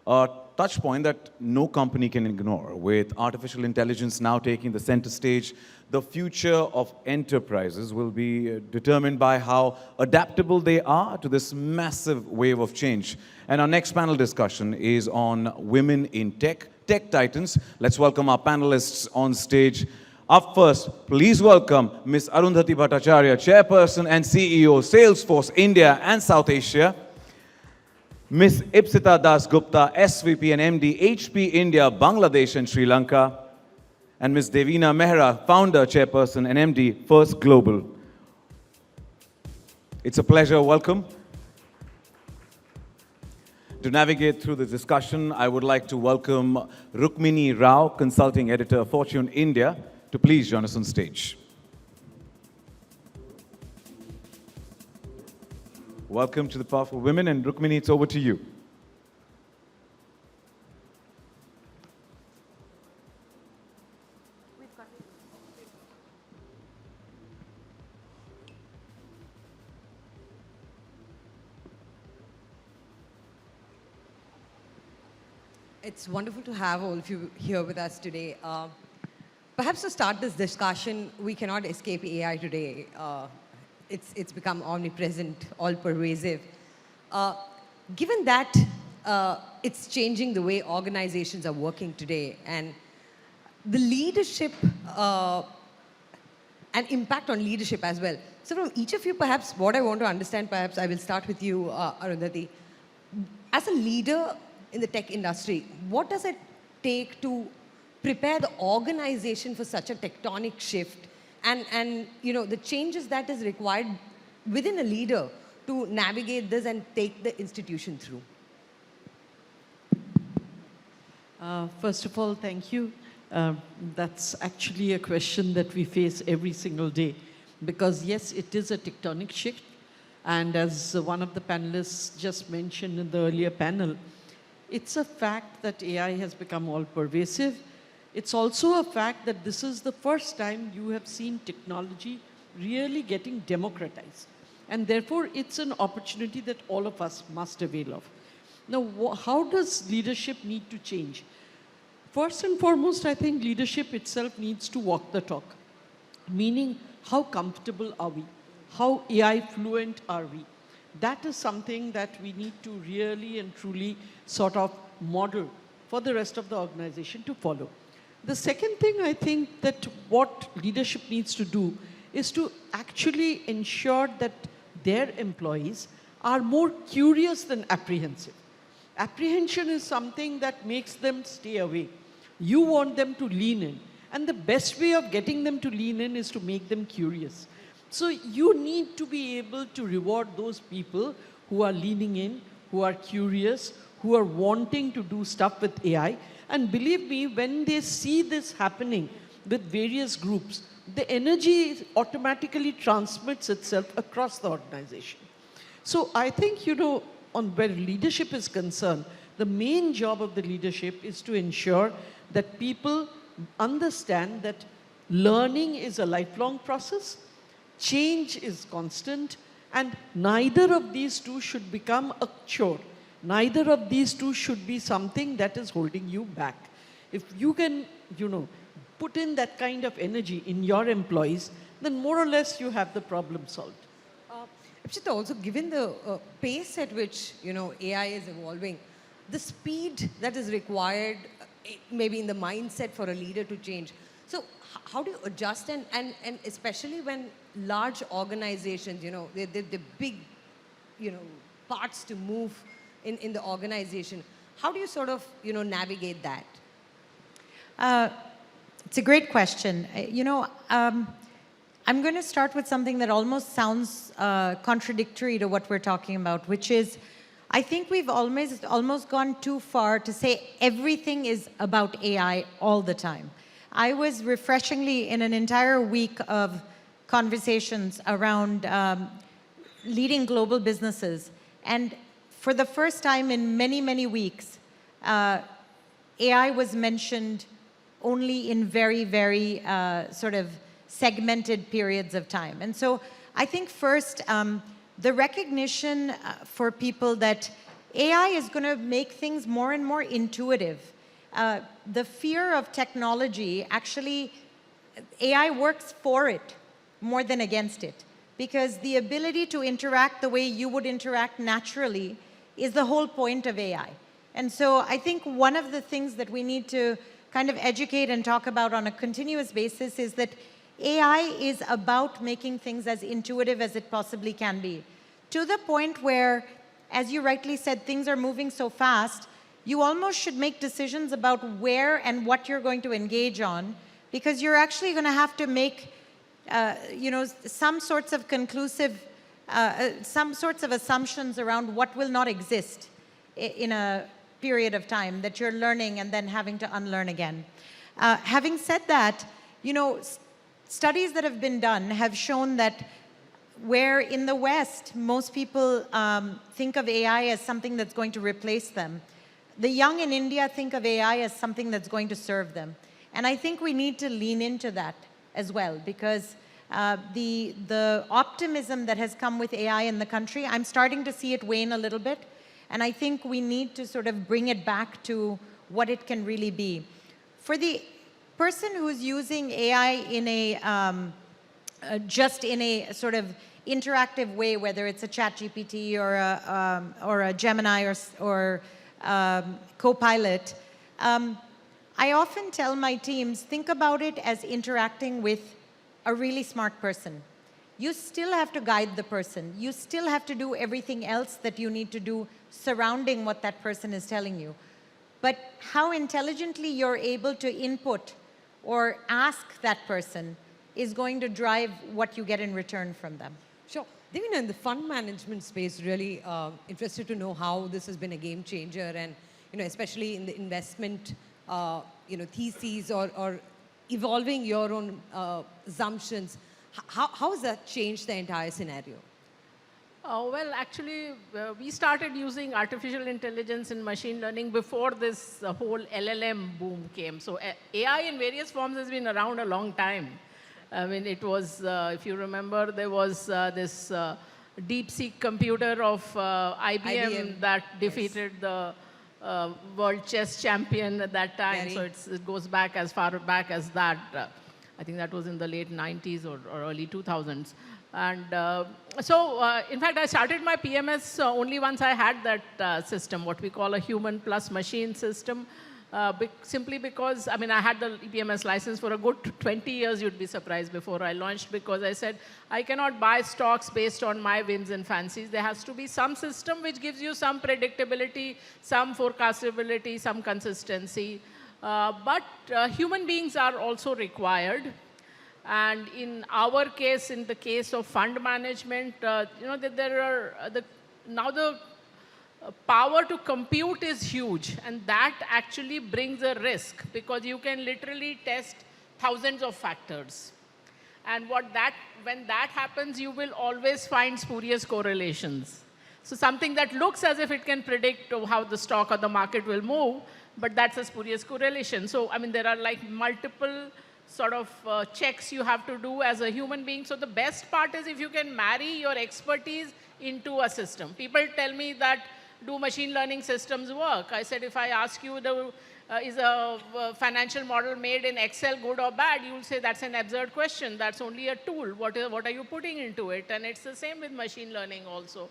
A touch point that no company can ignore. With artificial intelligence now taking the center stage, the future of enterprises will be determined by how adaptable they are to this massive wave of change. And our next panel discussion is on women in tech, tech titans. Let's welcome our panelists on stage. Up first, please welcome Ms. Arundhati Bhattacharya, Chairperson and CEO, Salesforce India and South Asia. Ms. Ipsita Das Gupta, SVP and MD, HP India, Bangladesh and Sri Lanka. And Ms. Devina Mehra, Founder, Chairperson and MD, First Global. It's a pleasure. Welcome. To navigate through the discussion, I would like to welcome Rukmini Rao, Consulting Editor, Fortune India, to please join us on stage. Welcome to the Powerful Women, and Rukmini, it's over to you. It's wonderful to have all of you here with us today. Perhaps to start this discussion, we cannot escape AI today. It's become omnipresent, all-pervasive. Given that it's changing the way organizations are working today, and the leadership and impact on leadership as well. So from each of you, perhaps what I want to understand, perhaps I will start with you, Arundhati. As a leader in the tech industry, what does it take to prepare the organization for such a tectonic shift and you know, the changes that is required within a leader to navigate this and take the institution through? First of all, thank you. That's actually a question that we face every single day because yes, it is a tectonic shift. And as one of the panelists just mentioned in the earlier panel, it's a fact that AI has become all pervasive. It's also a fact that this is the first time you have seen technology really getting democratized. And therefore, it's an opportunity that all of us must avail of. Now, how does leadership need to change? First and foremost, I think leadership itself needs to walk the talk. Meaning, how comfortable are we? How AI fluent are we? That is something that we need to really and truly sort of model for the rest of the organization to follow. The second thing I think that what leadership needs to do is to actually ensure that their employees are more curious than apprehensive. Apprehension is something that makes them stay away. You want them to lean in. And the best way of getting them to lean in is to make them curious. So you need to be able to reward those people who are leaning in, who are curious, who are wanting to do stuff with AI. And believe me, when they see this happening with various groups, the energy automatically transmits itself across the organization. So I think, you know, on where leadership is concerned, the main job of the leadership is to ensure that people understand that learning is a lifelong process, change is constant, and neither of these two should become a chore. Neither of these two should be something that is holding you back. If you can, you know, put in that kind of energy in your employees, then more or less you have the problem solved. Ipsita, also given the pace at which, you know, AI is evolving, the speed that is required maybe in the mindset for a leader to change. So how do you adjust and especially when large organizations, you know, they're big, you know, parts to move in the organization. How do you sort of, you know, navigate that? It's a great question. You know, I'm going to start with something that almost sounds contradictory to what we're talking about, which is, I think we've almost gone too far to say everything is about AI all the time. I was refreshingly in an entire week of conversations around leading global businesses. And for the first time in many, many weeks, AI was mentioned only in very, very sort of segmented periods of time. And so I think first, the recognition for people that AI is going to make things more and more intuitive. The fear of technology, actually, AI works for it more than against it. Because the ability to interact the way you would interact naturally is the whole point of AI. And so I think one of the things that we need to kind of educate and talk about on a continuous basis is that AI is about making things as intuitive as it possibly can be. To the point where, as you rightly said, things are moving so fast, you almost should make decisions about where and what you're going to engage on, because you're actually going to have to make some sorts of some sorts of assumptions around what will not exist in a period of time that you're learning and then having to unlearn again. Having said that, studies that have been done have shown that where in the West, most people think of AI as something that's going to replace them, the young in India think of AI as something that's going to serve them. And I think we need to lean into that as well, because the optimism that has come with AI in the country, I'm starting to see it wane a little bit. And I think we need to sort of bring it back to what it can really be. For the person who's using AI in just in a sort of interactive way, whether it's a ChatGPT or a Gemini or Copilot, I often tell my teams, think about it as interacting with a really smart person. You still have to guide the person. You still have to do everything else that you need to do surrounding what that person is telling you. But how intelligently you're able to input or ask that person is going to drive what you get in return from them. Sure. Devina, in the fund management space, really interested to know how this has been a game changer, and especially in the investment theses or evolving your own assumptions. How has that changed the entire scenario? Well, actually, we started using artificial intelligence and machine learning before this whole LLM boom came. So AI in various forms has been around a long time. I mean, it was, if you remember, there was this DeepSeek computer of IBM that defeated the world chess champion at that time. So it goes back as far back as that. I think that was in the late 90s or early 2000s. And in fact, I started my PMS only once I had that system, what we call a human plus machine system, simply because, I mean, I had the PMS license for a good 20 years, you'd be surprised, before I launched, because I said, I cannot buy stocks based on my whims and fancies. There has to be some system which gives you some predictability, some forecastability, some consistency. But human beings are also required. And in our case, in the case of fund management, there are now the power to compute is huge, and that actually brings a risk, because you can literally test thousands of factors. And when that happens, you will always find spurious correlations. So something that looks as if it can predict how the stock or the market will move, but that's a spurious correlation. So, I mean, there are like multiple sort of checks you have to do as a human being. So the best part is if you can marry your expertise into a system. People tell me that, do machine learning systems work? I said, if I ask you, is a financial model made in Excel good or bad? You will say, that's an absurd question. That's only a tool. What are you putting into it? And it's the same with machine learning also.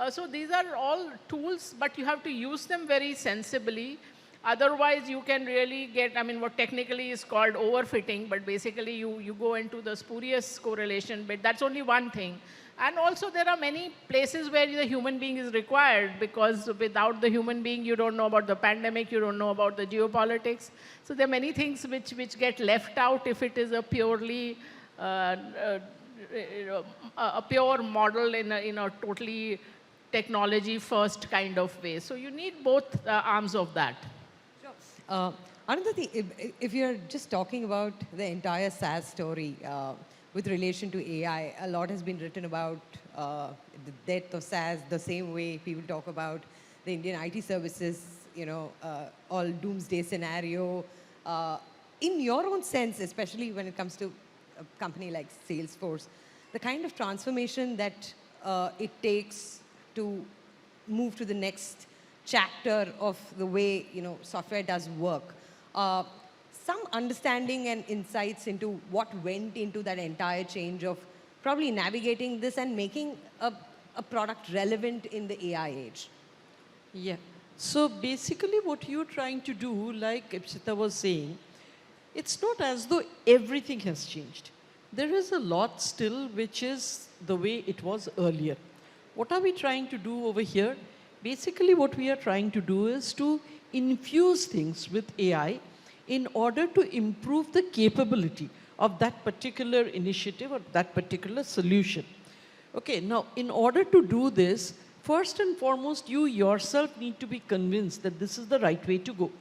So these are all tools, but you have to use them very sensibly. Otherwise, you can really get, I mean, what technically is called overfitting, but basically you go into the spurious correlation bit. That's only one thing. And also, there are many places where the human being is required, because without the human being, you don't know about the pandemic, you don't know about the geopolitics. So there are many things which get left out if it is a purely a pure model in a totally technology-first kind of way. So you need both arms of that. Arundhati, if you're just talking about the entire SaaS story with relation to AI, a lot has been written about the death of SaaS, the same way people talk about the Indian IT services, all doomsday scenario. In your own sense, especially when it comes to a company like Salesforce, the kind of transformation that it takes to move to the next chapter of the way software does work. Some understanding and insights into what went into that entire change of probably navigating this and making a product relevant in the AI age. Yeah. So basically what you're trying to do, like Ipsita was saying, it's not as though everything has changed. There is a lot still which is the way it was earlier. What are we trying to do over here? Basically what we are trying to do is to infuse things with AI in order to improve the capability of that particular initiative or that particular solution. Okay, now in order to do this, first and foremost, you yourself need to be convinced that this is the right way to go.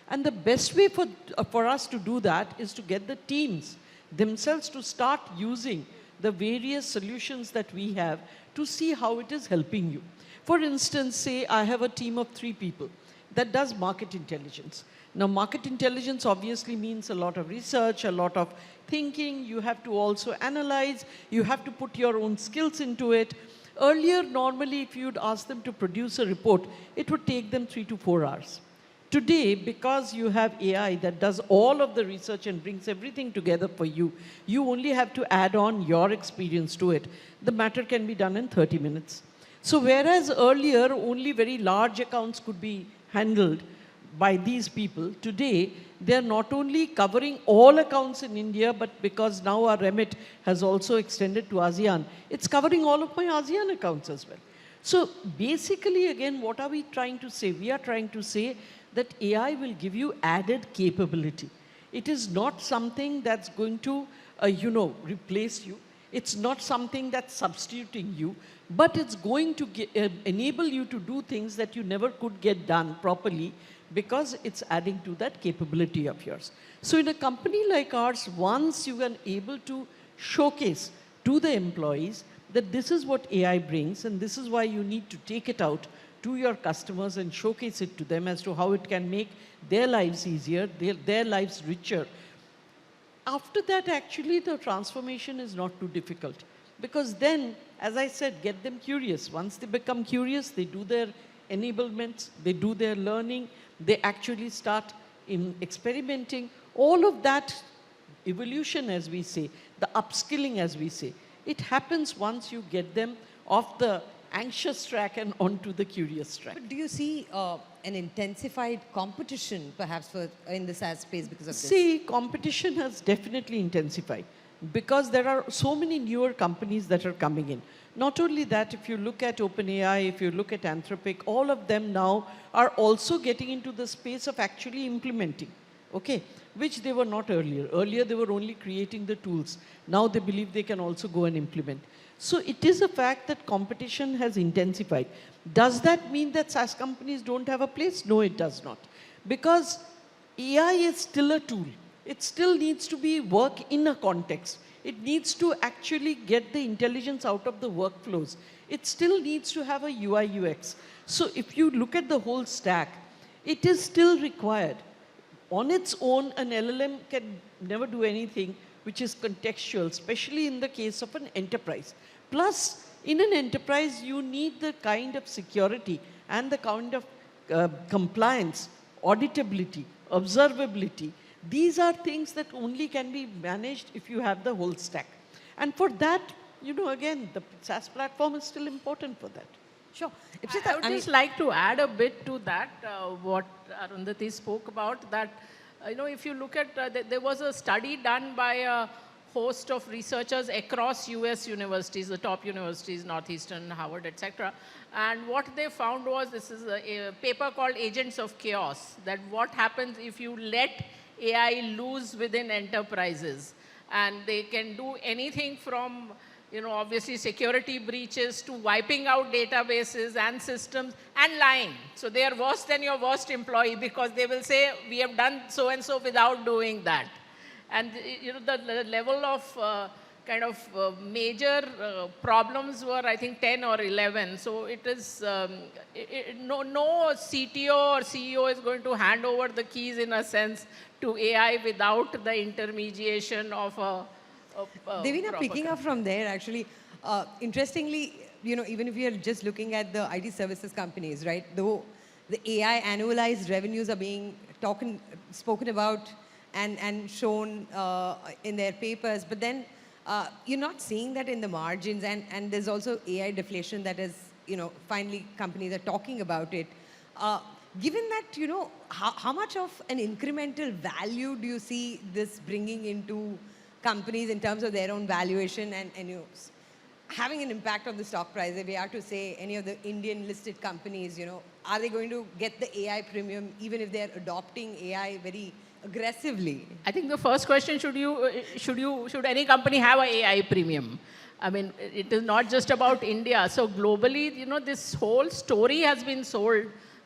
And the best way for us to do that is to get the teams themselves to start using the various solutions that we have to see how it is helping you. For instance, say I have a team of 3 people that does market intelligence. Now, market intelligence obviously means a lot of research, a lot of thinking. You have to also analyze. You have to put your own skills into it. Earlier, normally, if you'd ask them to produce a report, it would take them 3 to 4 hours. Today, because you have AI that does all of the research and brings everything together for you, you only have to add on your experience to it. The matter can be done in 30 minutes. So whereas earlier, only very large accounts could be handled by these people, today, they're not only covering all accounts in India, but because now our remit has also extended to ASEAN, it's covering all of my ASEAN accounts as well. So basically, again, what are we trying to say? We are trying to say that AI will give you added capability. It is not something that's going to, replace you. It's not something that's substituting you, but it's going to enable you to do things that you never could get done properly because it's adding to that capability of yours. So in a company like ours, once you are able to showcase to the employees that this is what AI brings and this is why you need to take it out to your customers and showcase it to them as to how it can make their lives easier, their lives richer. After that, actually, the transformation is not too difficult. Because then, as I said, get them curious. Once they become curious, they do their enablements, they do their learning, they actually start in experimenting. All of that evolution, as we say, the upskilling, as we say, it happens once you get them off the anxious track and onto the curious track. But do you see an intensified competition, perhaps, in the SaaS space because of this? See, competition has definitely intensified because there are so many newer companies that are coming in. Not only that, if you look at OpenAI, if you look at Anthropic, all of them now are also getting into the space of actually implementing, okay, which they were not earlier. Earlier, they were only creating the tools. Now they believe they can also go and implement. So it is a fact that competition has intensified. Does that mean that SaaS companies don't have a place? No, it does not. Because AI is still a tool. It still needs to be work in a context. It needs to actually get the intelligence out of the workflows. It still needs to have a UI UX. So if you look at the whole stack, it is still required. On its own, an LLM can never do anything which is contextual, especially in the case of an enterprise. Plus, in an enterprise, you need the kind of security and the kind of compliance, auditability, observability. These are things that only can be managed if you have the whole stack. And for that, again, the SaaS platform is still important for that. Sure. I would just like to add a bit to that, what Arundhati spoke about, that if you look at, there was a study done by a host of researchers across US universities, the top universities, Northeastern, Harvard, etc. And what they found was, this is a paper called Agents of Chaos, that what happens if you let AI loose within enterprises. And they can do anything from, obviously security breaches to wiping out databases and systems and lying. So they are worse than your worst employee because they will say, we have done so-and-so without doing that. And the level of major problems were, I think, 10 or 11. So it is, no CTO or CEO is going to hand over the keys, in a sense, to AI without the intermediation of a Devina, picking up from there, actually, interestingly, even if we are just looking at the IT services companies, right, though the AI annualized revenues are being spoken about and shown in their papers, but then you're not seeing that in the margins, and there's also AI deflation that is, finally companies are talking about it. Given that, how much of an incremental value do you see this bringing into companies in terms of their own valuation and having an impact on the stock price? If we have to say any of the Indian listed companies, are they going to get the AI premium even if they're adopting AI very aggressively? I think the first question, should any company have an AI premium? I mean, it is not just about India. So globally, this whole story has been sold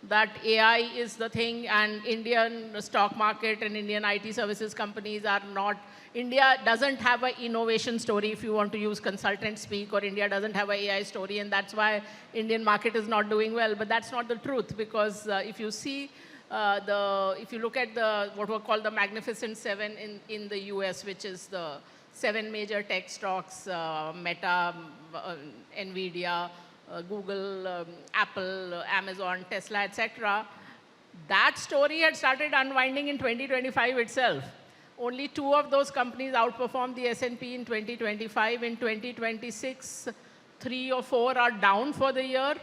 that AI is the thing, and Indian stock market and Indian IT services companies are not. India doesn't have an innovation story, if you want to use consultant speak, or India doesn't have an AI story, and that's why Indian market is not doing well. But that's not the truth, because if you see, if you look at what were called the Magnificent Seven in the US, which is the 7 major tech stocks, Meta, NVIDIA, Google, Apple, Amazon, Tesla, etc. That story had started unwinding in 2025 itself. Only 2 of those companies outperformed the S&P in 2025. In 2026, 3 or 4 are down for the year.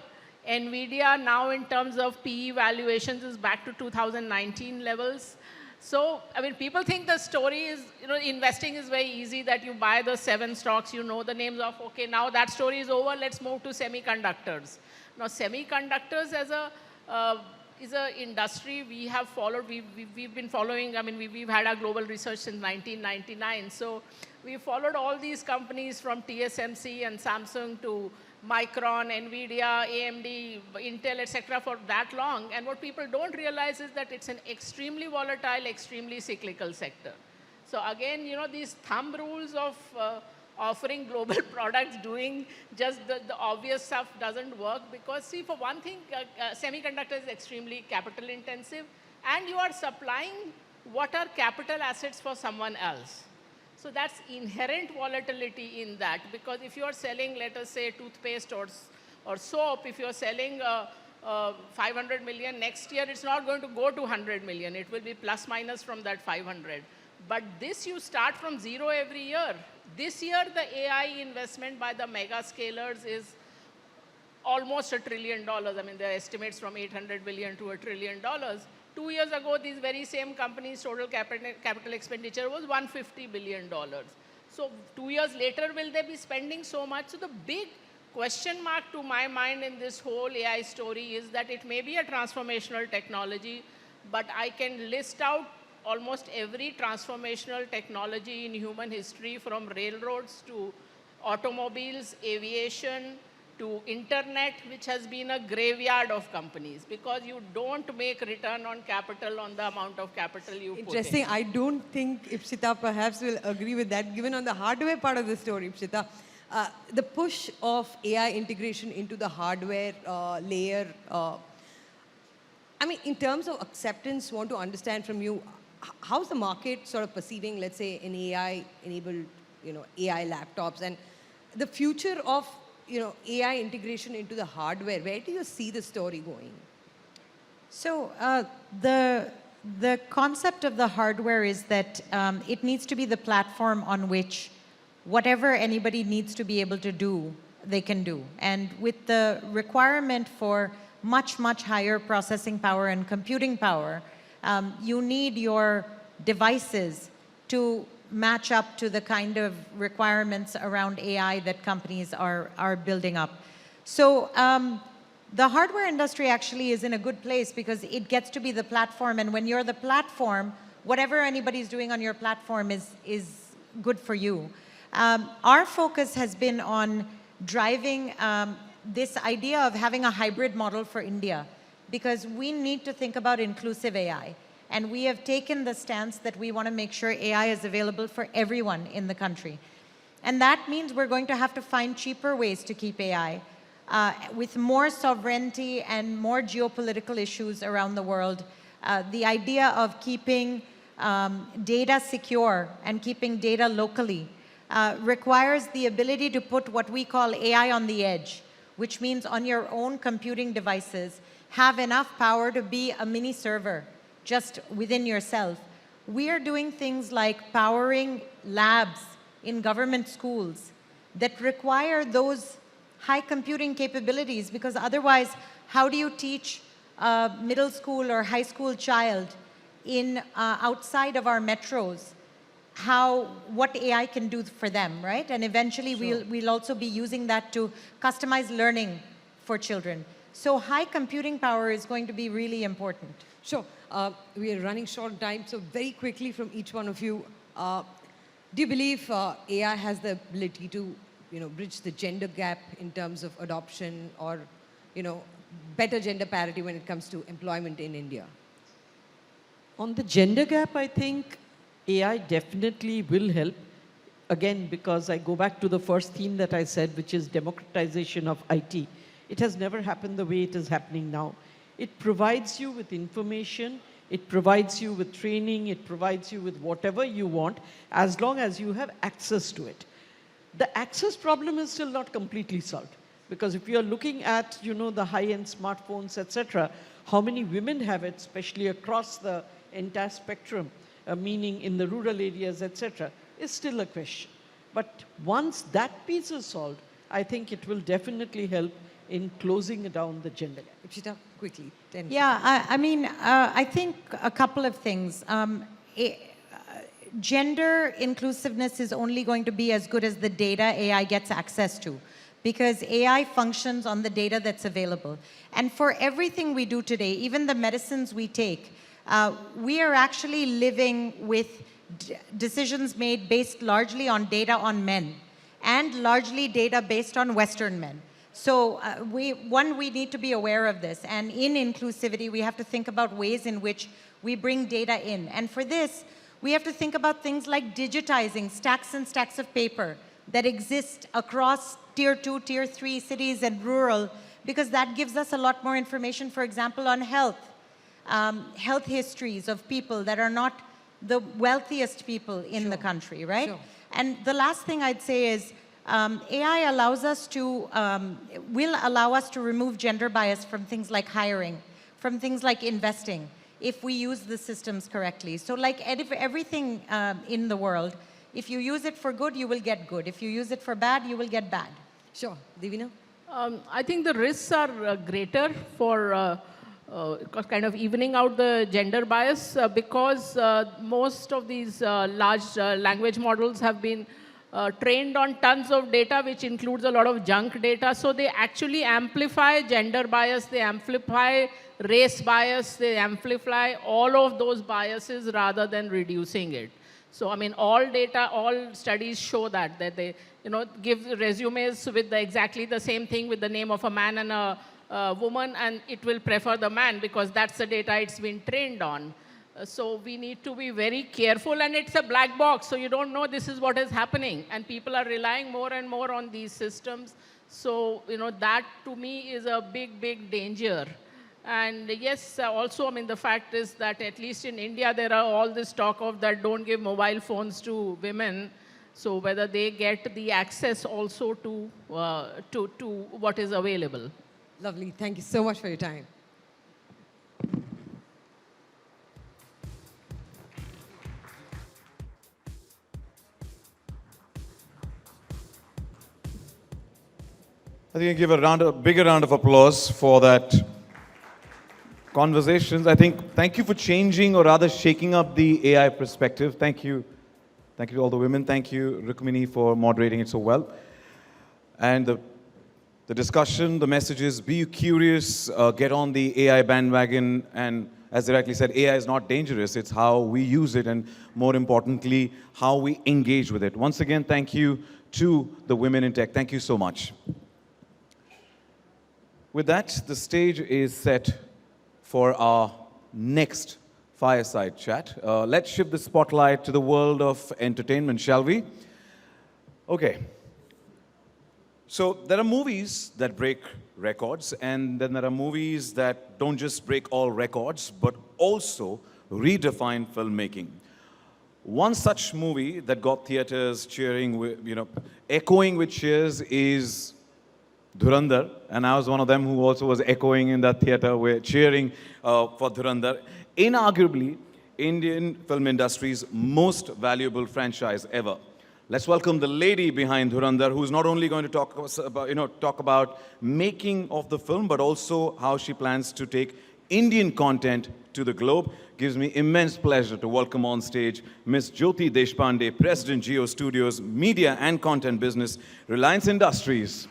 NVIDIA now in terms of PE valuations is back to 2019 levels. So, I mean, people think the story is, investing is very easy, that you buy the 7 stocks, you know the names of, okay, now that story is over, let's move to semiconductors. Now, semiconductors is an industry we have followed, we've been following, I mean, we've had our global research since 1999. So we followed all these companies from TSMC and Samsung to Micron, NVIDIA, AMD, Intel, etc. for that long. And what people don't realize is that it's an extremely volatile, extremely cyclical sector. So again, these thumb rules of offering global products, doing just the obvious stuff doesn't work, because see, for one thing, semiconductor is extremely capital intensive, and you are supplying what are capital assets for someone else. So that's inherent volatility in that, because if you are selling, let us say, toothpaste or soap, if you are selling 500 million next year, it's not going to go to 100 million. It will be plus minus from that 500. But this you start from zero every year. This year, the AI investment by the mega scalers is almost $1 trillion. I mean, there are estimates from 800 billion to $1 trillion. 2 years ago, these very same companies' total capital expenditure was $150 billion. So 2 years later, will they be spending so much? So the big question mark to my mind in this whole AI story is that it may be a transformational technology, but I can list out almost every transformational technology in human history, from railroads to automobiles, aviation, to internet, which has been a graveyard of companies, because you don't make return on capital on the amount of capital you put in. Interesting. I don't think Ipshita perhaps will agree with that, given on the hardware part of the story, Ipshita. The push of AI integration into the hardware layer, I mean, in terms of acceptance, want to understand from you, how's the market sort of perceiving, let's say, an AI-enabled, AI laptops, and the future of, AI integration into the hardware? Where do you see the story going? So the concept of the hardware is that it needs to be the platform on which whatever anybody needs to be able to do, they can do. And with the requirement for much, much higher processing power and computing power, you need your devices to match up to the kind of requirements around AI that companies are building up. So the hardware industry actually is in a good place, because it gets to be the platform, and when you're the platform, whatever anybody's doing on your platform is good for you. Our focus has been on driving this idea of having a hybrid model for India, because we need to think about inclusive AI. And we have taken the stance that we want to make sure AI is available for everyone in the country. And that means we're going to have to find cheaper ways to keep AI. With more sovereignty and more geopolitical issues around the world, the idea of keeping data secure and keeping data locally requires the ability to put what we call AI on the edge, which means on your own computing devices, have enough power to be a mini server just within yourself. We are doing things like powering labs in government schools that require those high computing capabilities, because otherwise, how do you teach a middle school or high school child in outside of our metros what AI can do for them, right? And eventually we'll also be using that to customize learning for children. So high computing power is going to be really important. Sure. We are running short on time, so very quickly from each one of you, do you believe AI has the ability to, bridge the gender gap in terms of adoption or, better gender parity when it comes to employment in India? On the gender gap, I think AI definitely will help. Again, because I go back to the first theme that I said, which is democratization of IT. It has never happened the way it is happening now. It provides you with information, it provides you with training, it provides you with whatever you want, as long as you have access to it. The access problem is still not completely solved. Because if you're looking at, the high-end smartphones, etc., how many women have it, especially across the entire spectrum, meaning in the rural areas, etc., is still a question. But once that piece is solved, I think it will definitely help in closing down the gender gap. Ipshita, quickly. 10 Yeah, I think a couple of things. Gender inclusiveness is only going to be as good as the data AI gets access to, because AI functions on the data that's available. And for everything we do today, even the medicines we take, we are actually living with decisions made based largely on data on men and largely data based on Western men. So we need to be aware of this. And in inclusivity, we have to think about ways in which we bring data in. And for this, we have to think about things like digitizing stacks and stacks of paper that exist across tier 2, tier 3 cities and rural, because that gives us a lot more information, for example, on health. Health histories of people that are not the wealthiest people in the country, right? Sure. And the last thing I'd say is AI allows us to, will allow us to remove gender bias from things like hiring, from things like investing, if we use the systems correctly. So like everything in the world, if you use it for good, you will get good. If you use it for bad, you will get bad. Sure. Divina? I think the risks are greater for kind of evening out the gender bias because most of these large language models have been trained on tons of data, which includes a lot of junk data. So they actually amplify gender bias, they amplify race bias, they amplify all of those biases rather than reducing it. So, I mean, all data, all studies show that they, give resumes with exactly the same thing with the name of a man and a woman, and it will prefer the man because that's the data it's been trained on. So we need to be very careful, and it's a black box, so you don't know this is what is happening, and people are relying more and more on these systems. So, that to me is a big, big danger. And yes, also, I mean, the fact is that at least in India, there are all this talk of that don't give mobile phones to women. So whether they get the access also to what is available. Lovely. Thank you so much for your time. I think I give a bigger round of applause for that conversations. I think, thank you for changing or rather shaking up the AI perspective. Thank you. Thank you to all the women. Thank you, Rukmini, for moderating it so well. And the discussion, the messages, be curious, get on the AI bandwagon, and as they rightly said, AI is not dangerous. It's how we use it, and more importantly, how we engage with it. Once again, thank you to the women in tech. Thank you so much. With that, the stage is set for our next fireside chat. Let's shift the spotlight to the world of entertainment, shall we? Okay. So there are movies that break records, and then there are movies that don't just break all records, but also redefine filmmaking. One such movie that got theaters cheering, echoing with cheers is Dhurandhar, and I was one of them who also was echoing in that theater, cheering for Dhurandhar. Inarguably, Indian film industry's most valuable franchise ever. Let's welcome the lady behind Dhurandhar, who's not only going to talk about making of the film, but also how she plans to take Indian content to the globe. Gives me immense pleasure to welcome on stage Ms. Jyoti Deshpande, President Geo Studios, Media and Content Business, Reliance Industries.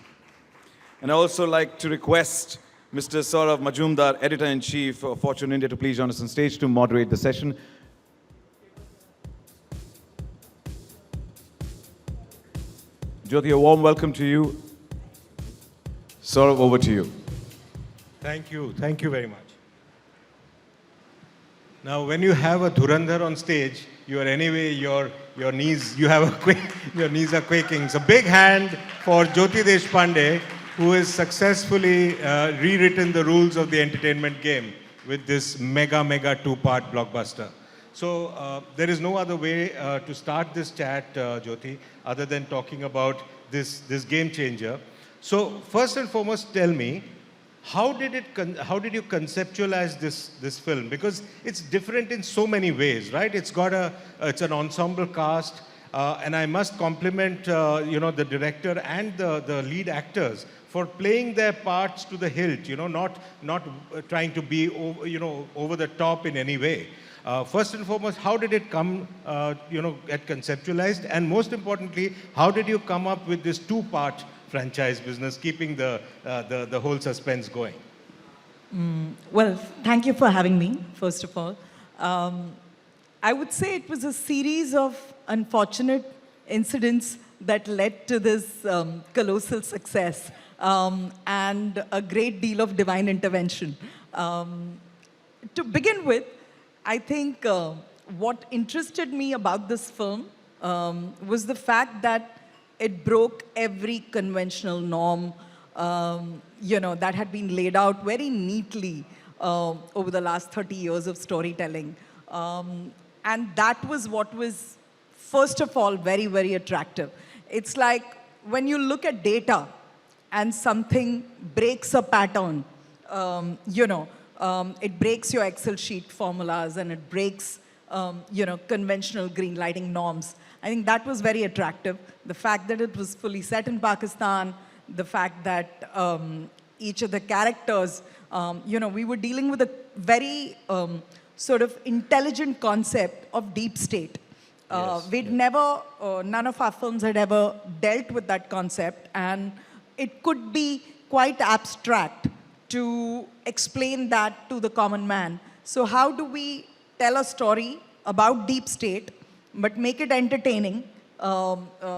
And I also like to request Mr. Saurav Majumdar, Editor-in-Chief of Fortune India, to please join us on stage to moderate the session. Jyoti, a warm welcome to you. Saurav, over to you. Thank you. Thank you very much. Now, when you have a Dhurandhar on stage, you are anyway, your knees, you have your knees are quaking. So big hand for Jyoti Deshpande, who has successfully rewritten the rules of the entertainment game with this mega two-part blockbuster. So there is no other way to start this chat, Jyoti, other than talking about this game changer. So first and foremost, tell me, how did you conceptualize this film? Because it's different in so many ways, right? It's an ensemble cast, and I must compliment the director and the lead actors for playing their parts to the hilt. Not trying to be over the top in any way. First and foremost, how did it come get conceptualized, and most importantly, how did you come up with this two-part franchise business, keeping the whole suspense going? Well, thank you for having me, first of all. I would say it was a series of unfortunate incidents that led to this colossal success, and a great deal of divine intervention. To begin with, I think what interested me about this film was the fact that it broke every conventional norm, that had been laid out very neatly over the last 30 years of storytelling. And that was what was, first of all, very attractive. It's like when you look at data and something breaks a pattern, it breaks your Excel sheet formulas and it breaks, conventional green lighting norms. I think that was very attractive. The fact that it was fully set in Pakistan, the fact that each of the characters, we were dealing with a very sort of intelligent concept of deep state. None of our films had ever dealt with that concept, and it could be quite abstract to explain that to the common man. So how do we tell a story about deep state but make it entertaining? So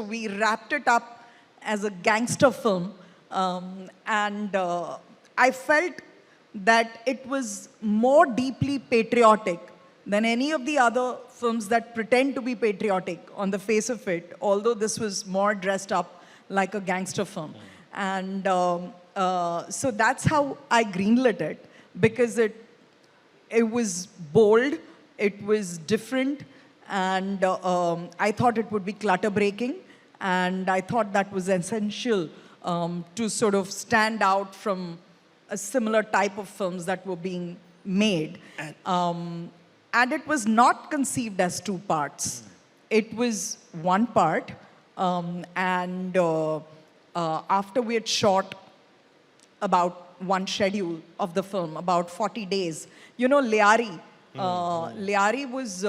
we wrapped it up as a gangster film, and I felt that it was more deeply patriotic than any of the other films that pretend to be patriotic on the face of it, although this was more dressed up like a gangster film. And so that's how I greenlit it, because it was bold, it was different, and I thought it would be clutter-breaking, and I thought that was essential to sort of stand out from a similar type of films that were being made. And it was not conceived as two parts. It was one part, and after we had shot about one schedule of the film, about 40 days, Liari, Liari was,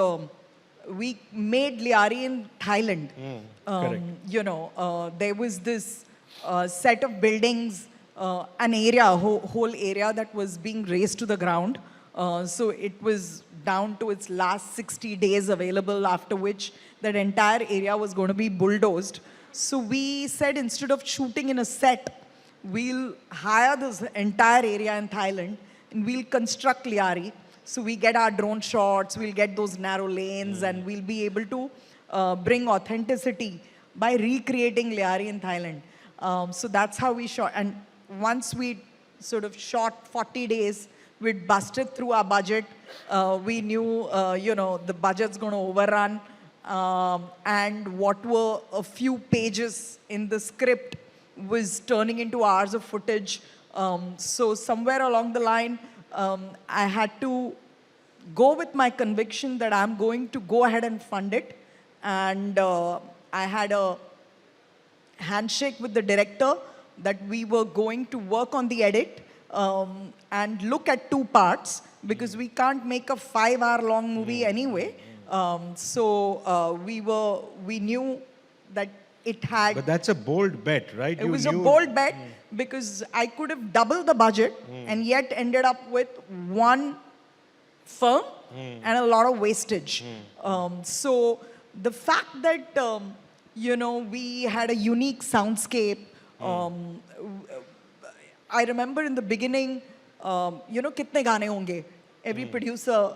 we made Liari in Thailand. There was this set of buildings, an area, whole area that was being razed to the ground. So it was down to its last 60 days available, after which that entire area was going to be bulldozed. So we said, instead of shooting in a set, we'll hire this entire area in Thailand and we'll construct Liari. So we get our drone shots, we'll get those narrow lanes, and we'll be able to bring authenticity by recreating Liari in Thailand. So that's how we shot. And once we sort of shot 40 days, we'd busted through our budget. We knew, the budget's going to overrun. And what were a few pages in the script was turning into hours of footage. So somewhere along the line, I had to go with my conviction that I'm going to go ahead and fund it. And I had a handshake with the director that we were going to work on the edit, and look at two parts because we can't make a 5-hour-long movie anyway. We knew that it had. But that's a bold bet, right? It was a bold bet because I could have doubled the budget and yet ended up with one film and a lot of wastage. So the fact that, we had a unique soundscape. I remember in the beginning, kitne gaane honge? Every producer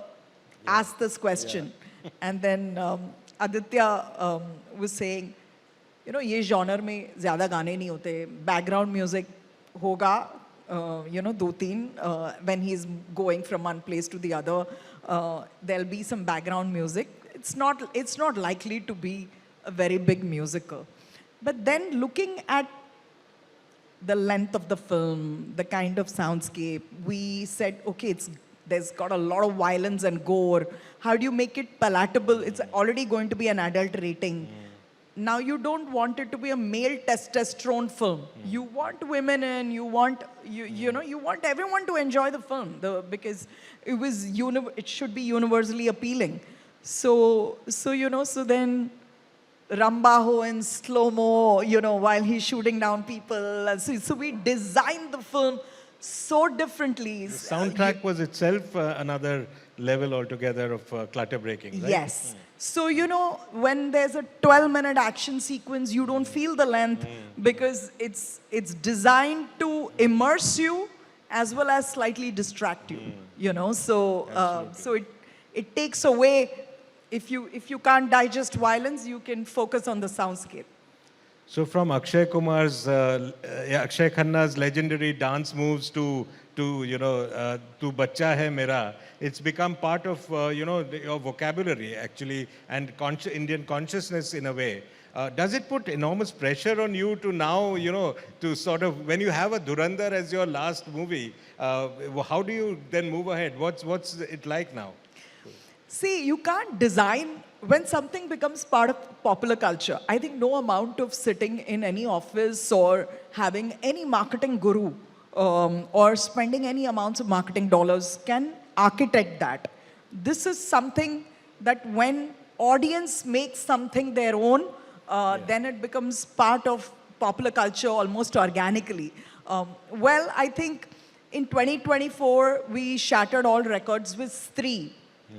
asked this question. And then Aditya was saying, ये genre में ज़्यादा गाने नहीं होते. Background music होगा, 2-3 when he's going from one place to the other. There'll be some background music. It's not likely to be a very big musical. But then looking at the length of the film, the kind of soundscape, we said, okay, there's got a lot of violence and gore. How do you make it palatable? It's already going to be an adult rating. Now you don't want it to be a male testosterone film. You want women in, you want everyone to enjoy the film because it should be universally appealing. So then Rambaho in slow-mo, while he's shooting down people. So we designed the film so differently. The soundtrack was itself another level altogether of clutter breaking, right? Yes. So, when there's a 12-minute action sequence, you don't feel the length because it's designed to immerse you as well as slightly distract you, So it takes away, if you can't digest violence, you can focus on the soundscape. So from Akshay Khanna's legendary dance moves to Tu Bachcha Hai Mera, it's become part of your vocabulary actually and Indian consciousness in a way. Does it put enormous pressure on you to now, to sort of, when you have a Dhurandhar as your last movie, how do you then move ahead? What's it like now? See, you can't design when something becomes part of popular culture. I think no amount of sitting in any office or having any marketing guru or spending any amounts of marketing dollars can architect that. This is something that when audience makes something their own, then it becomes part of popular culture almost organically. I think in 2024, we shattered all records with Stree.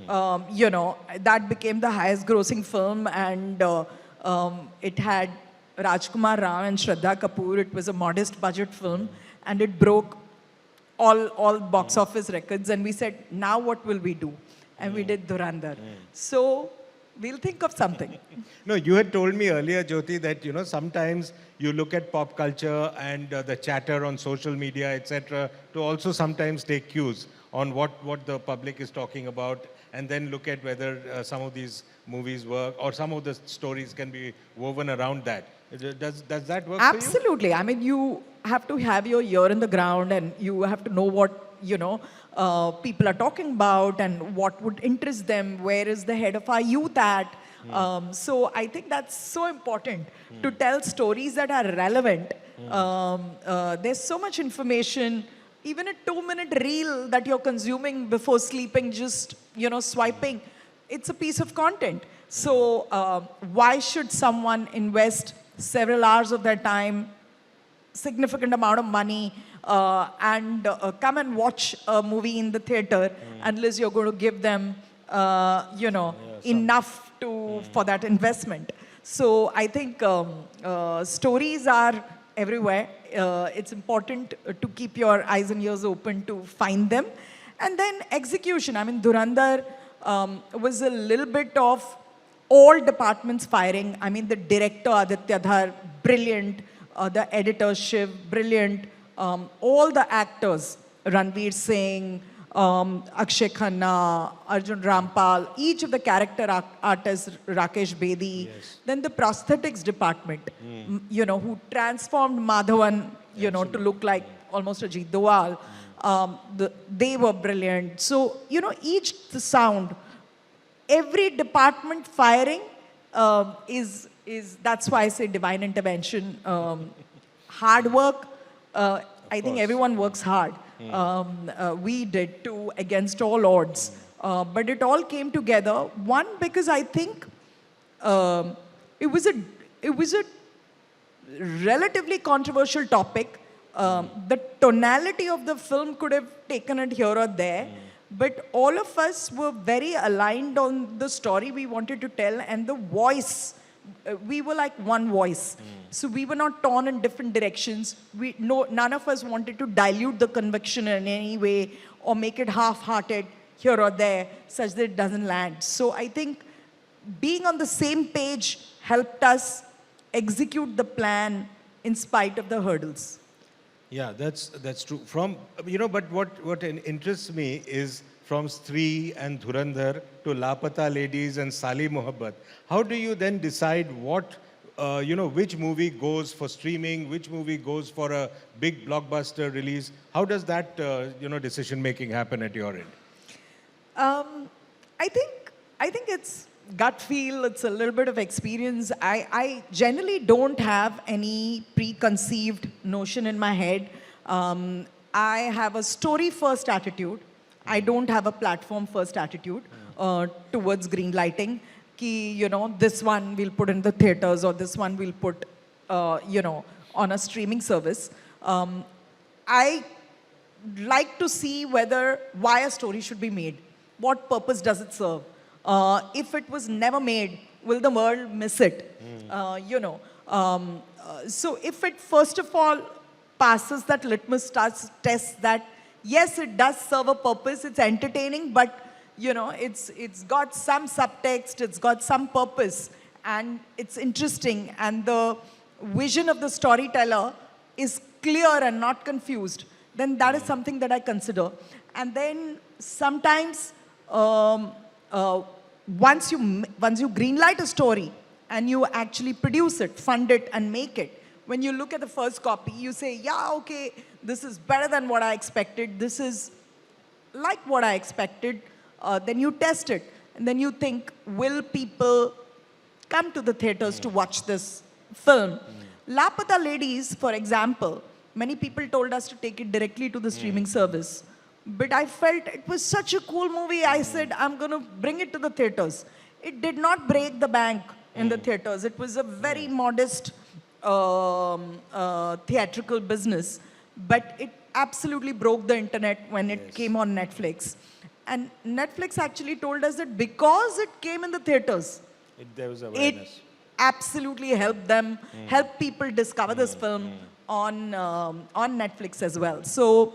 That became the highest grossing film and it had Rajkumar Rao and Shraddha Kapoor. It was a modest budget film and it broke all box office records and we said, now what will we do? And we did Dhurandhar. So we'll think of something. No, you had told me earlier, Jyoti, that sometimes you look at pop culture and the chatter on social media, etc., to also sometimes take cues on what the public is talking about and then look at whether some of these movies work or some of the stories can be woven around that. Does that work Absolutely. for you? I mean, you have to have your ear in the ground and you have to know what, people are talking about and what would interest them, where is the head of our youth at. So I think that's so important to tell stories that are relevant. There's so much information. Even a 2-minute reel that you're consuming before sleeping, just, swiping, it's a piece of content. So why should someone invest several hours of their time, significant amount of money, and come and watch a movie in the theater unless you're going to give them, enough for that investment. So I think stories are everywhere. It's important to keep your eyes and ears open to find them. And then execution. I mean, Dhurandhar was a little bit of all departments firing. I mean, the director, Aditya Dhar, brilliant. The editor, Shiv, brilliant. All the actors, Ranveer Singh, Akshay Khanna, Arjun Rampal, each of the character artists, Rakesh Bedi. Yes. Then the prosthetics department, who transformed Madhavan, to look like almost Ajit Doval. They were brilliant. So, the sound, every department firing is that's why I say divine intervention. Hard work, I think everyone works hard. We did too, against all odds. But it all came together. One, because I think it was a relatively controversial topic. The tonality of the film could have taken it here or there, but all of us were very aligned on the story we wanted to tell and the voice. We were like one voice. So we were not torn in different directions. None of us wanted to dilute the conviction in any way or make it half-hearted here or there such that it doesn't land. So I think being on the same page helped us execute the plan in spite of the hurdles. Yeah, that's true. But what interests me is from Stree and Dhurandhar to Lapata Ladies and Sali Mohabbat. How do you then decide which movie goes for streaming, which movie goes for a big blockbuster release? How does that, decision making happen at your end? I think it's gut feel, it's a little bit of experience. I generally don't have any preconceived notion in my head. I have a story-first attitude. I don't have a platform-first attitude towards green lighting. This one we'll put in the theaters or this one we'll put, on a streaming service. I like to see why a story should be made. What purpose does it serve? If it was never made, will the world miss it? So if it first of all passes that litmus test that yes, it does serve a purpose, it's entertaining, but it's got some subtext, it's got some purpose, and it's interesting, and the vision of the storyteller is clear and not confused, then that is something that I consider. And then sometimes once you greenlight a story and you actually produce it, fund it, and make it, when you look at the first copy, you say, yeah, okay, this is better than what I expected. This is like what I expected. Then you test it. And then you think, will people come to the theaters to watch this film? Lapata Ladies, for example, many people told us to take it directly to the streaming service. But I felt it was such a cool movie, I said, I'm going to bring it to the theaters. It did not break the bank in the theaters. It was a very modest theatrical business, but it absolutely broke the internet when it came on Netflix. And Netflix actually told us that because it came in the theaters, there was awareness. It absolutely helped them, help people discover this film on Netflix as well. So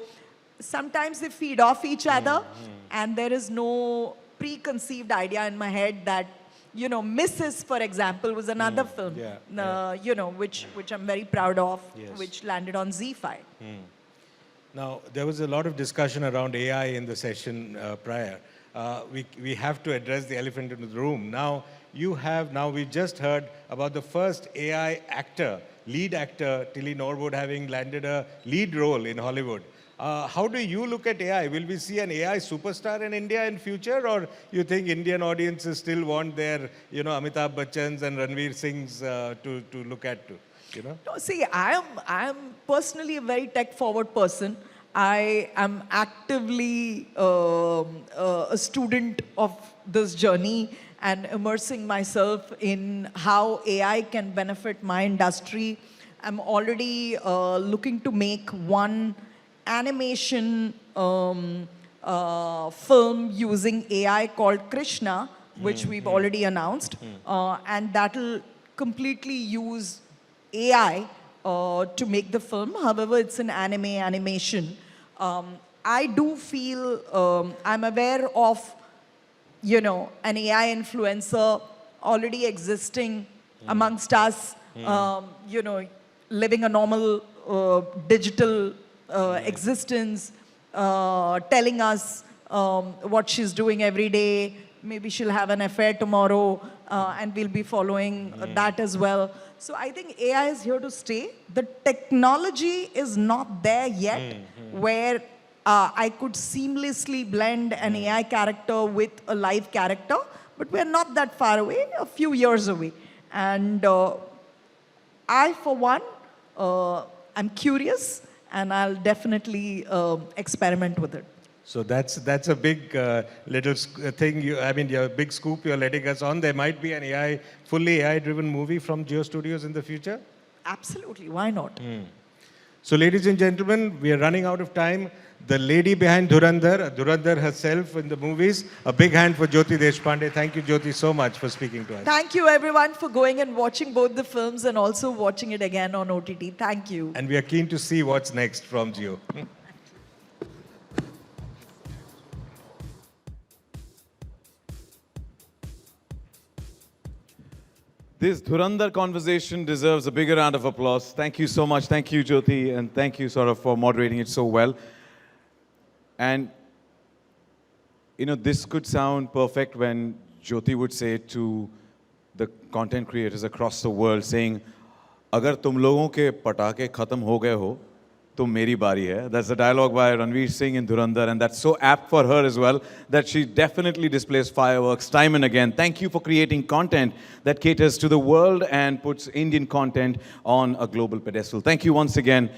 sometimes they feed off each other, and there is no preconceived idea in my head that, Mrs., for example, was another film, which I'm very proud of, which landed on Z5. Now, there was a lot of discussion around AI in the session prior. We have to address the elephant in the room. Now, we just heard about the first AI actor, lead actor, Tilly Norwood, having landed a lead role in Hollywood. How do you look at AI? Will we see an AI superstar in India in future, or you think Indian audiences still want their, Amitabh Bachchans and Ranveer Singhs to look at too? No, see, I am personally a very tech-forward person. I am actively a student of this journey and immersing myself in how AI can benefit my industry. I'm already looking to make one animation film using AI called Krishna, which we've already announced, and that'll completely use AI to make the film. However, it's an animation. I do feel I'm aware of, an AI influencer already existing amongst us, living a normal digital existence, telling us what she's doing every day. Maybe she'll have an affair tomorrow, and we'll be following that as well. So I think AI is here to stay. The technology is not there yet, where I could seamlessly blend an AI character with a live character, but we're not that far away, a few years away. And I, for one, I'm curious, and I'll definitely experiment with it. So that's a big little thing. I mean, your big scoop you're letting us on. There might be an fully AI-driven movie from Geo Studios in the future. Absolutely, why not? So, ladies and gentlemen, we are running out of time. The lady behind Dhurandhar herself in the movies. A big hand for Jyoti Deshpande. Thank you, Jyoti, so much for speaking to us. Thank you, everyone, for going and watching both the films and also watching it again on OTT. Thank you. And we are keen to see what's next from Geo. This Dhurandhar conversation deserves a bigger round of applause. Thank you so much. Thank you, Jyoti, and thank you for moderating it so well. And, this could sound perfect when Jyoti would say to the content creators across the world, saying, "Agar tum logon ke patake khatam ho gaye ho, to meri bari hai." That's a dialogue by Ranveer Singh in Dhurandhar, and that's so apt for her as well, that she definitely displays fireworks time and again. Thank you for creating content that caters to the world and puts Indian content on a global pedestal. Thank you once again.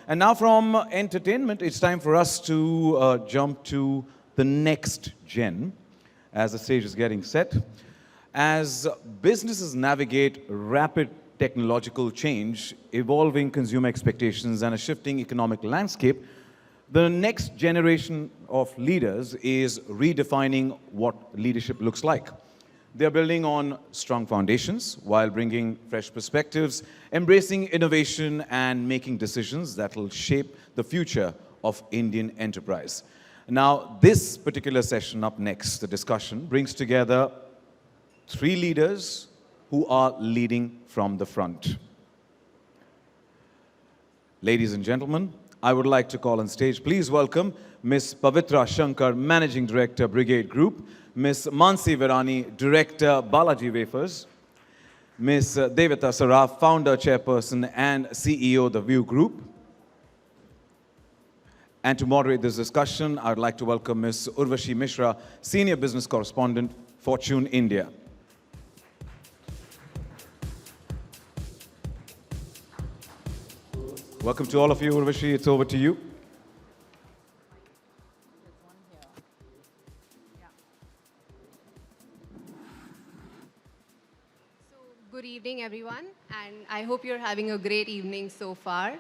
And now from entertainment, it's time for us to jump to the next gen as the stage is getting set. As businesses navigate rapid technological change, evolving consumer expectations, and a shifting economic landscape, the next generation of leaders is redefining what leadership looks like. They're building on strong foundations while bringing fresh perspectives, embracing innovation, and making decisions that will shape the future of Indian enterprise. Now, this particular session up next, the discussion, brings together 3 leaders who are leading from the front. Ladies and gentlemen, I would like to call on stage, please welcome Ms. Pavitra Shankar, Managing Director, Brigade Group, Ms. Mansi Virani, Director, Balaji Wafers, Ms. Devata Saraf, Founder, Chairperson, and CEO, The View Group. And to moderate this discussion, I would like to welcome Ms. Urvashi Mishra, Senior Business Correspondent, Fortune India. Welcome to all of you, Urvashi. It's over to you. Good evening, everyone, and I hope you're having a great evening so far.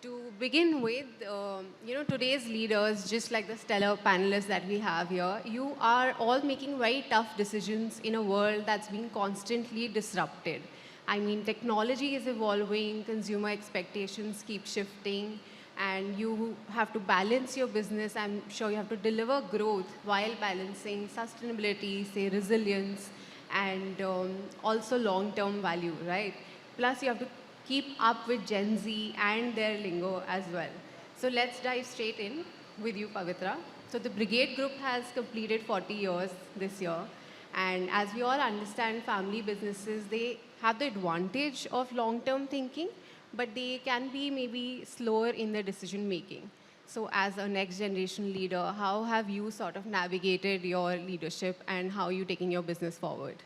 To begin with, today's leaders, just like the stellar panelists that we have here, you are all making very tough decisions in a world that's being constantly disrupted. I mean, technology is evolving, consumer expectations keep shifting, and you have to balance your business. I'm sure you have to deliver growth while balancing sustainability, say resilience, and also long-term value, right? Plus, you have to keep up with Gen Z and their lingo as well. So let's dive straight in with you, Pavitra. So the Brigade Group has completed 40 years this year. And as we all understand, family businesses, they have the advantage of long-term thinking, but they can be maybe slower in their decision-making. So as a next-generation leader, how have you sort of navigated your leadership and how are you taking your business forward?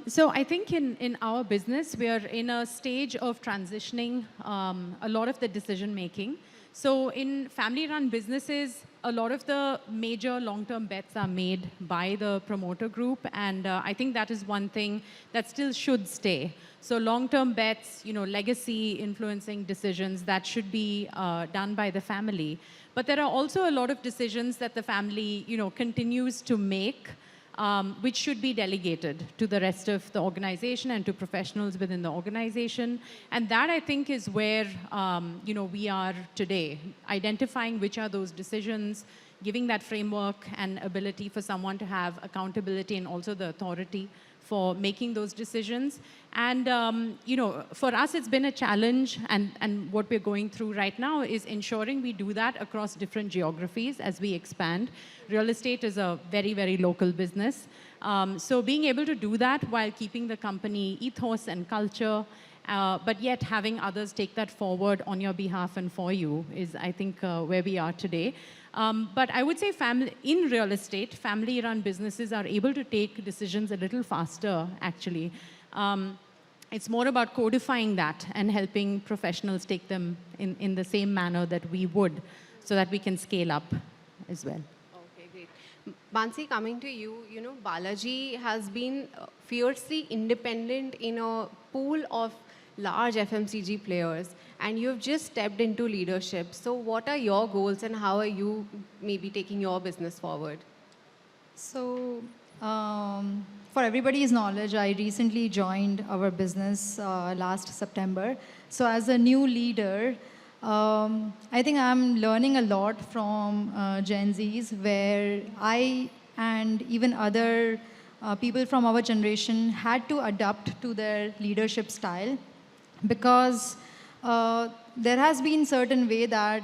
So I think in our business, we are in a stage of transitioning a lot of the decision-making. So in family-run businesses, a lot of the major long-term bets are made by the promoter group, and I think that is one thing that still should stay. So long-term bets, legacy influencing decisions, that should be done by the family. But there are also a lot of decisions that the family, continues to make, which should be delegated to the rest of the organization and to professionals within the organization. And that, I think, is where we are today, identifying which are those decisions, giving that framework and ability for someone to have accountability and also the authority for making those decisions. And, for us, it's been a challenge, and what we're going through right now is ensuring we do that across different geographies as we expand. Real estate is a very, very local business. So being able to do that while keeping the company ethos and culture, but yet having others take that forward on your behalf and for you is, I think, where we are today. But I would say in real estate, family-run businesses are able to take decisions a little faster, actually. It's more about codifying that and helping professionals take them in the same manner that we would, so that we can scale up as well. Okay, great. Bansi, coming to you, you know, Balaji has been fiercely independent in a pool of large FMCG players, and you've just stepped into leadership. So what are your goals and how are you maybe taking your business forward? So, for everybody's knowledge, I recently joined our business last September. So, as a new leader, I think I'm learning a lot from Gen Zs, where I and even other people from our generation had to adapt to their leadership style, because there has been certain way that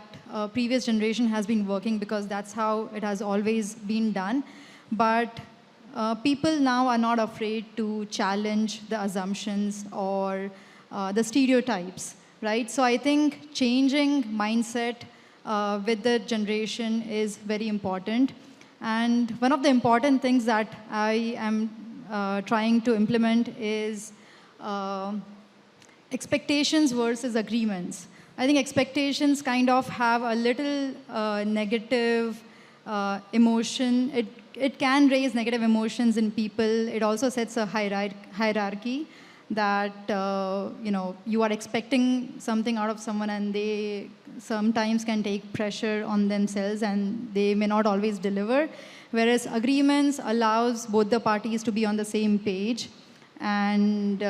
previous generation has been working, because that's how it has always been done. But people now are not afraid to challenge the assumptions or the stereotypes, right? So I think changing mindset with the generation is very important. And one of the important things that I am trying to implement is expectations versus agreements. I think expectations kind of have a little negative emotion. It can raise negative emotions in people. It also sets a hierarchy that you are expecting something out of someone, and they sometimes can take pressure on themselves and they may not always deliver. Whereas agreements allows both the parties to be on the same page, and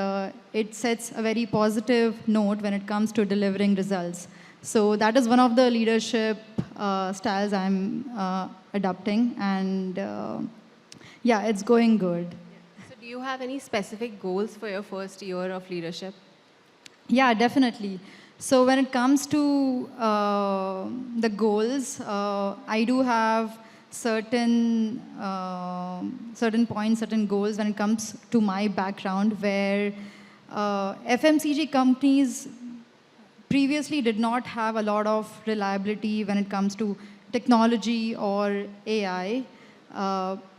it sets a very positive note when it comes to delivering results. So that is one of the leadership styles I'm adopting, and yeah, it's going good. So do you have any specific goals for your first year of leadership? Yeah, definitely. So when it comes to the goals, I do have certain points, certain goals when it comes to my background, where FMCG companies previously did not have a lot of reliability when it comes to technology or AI,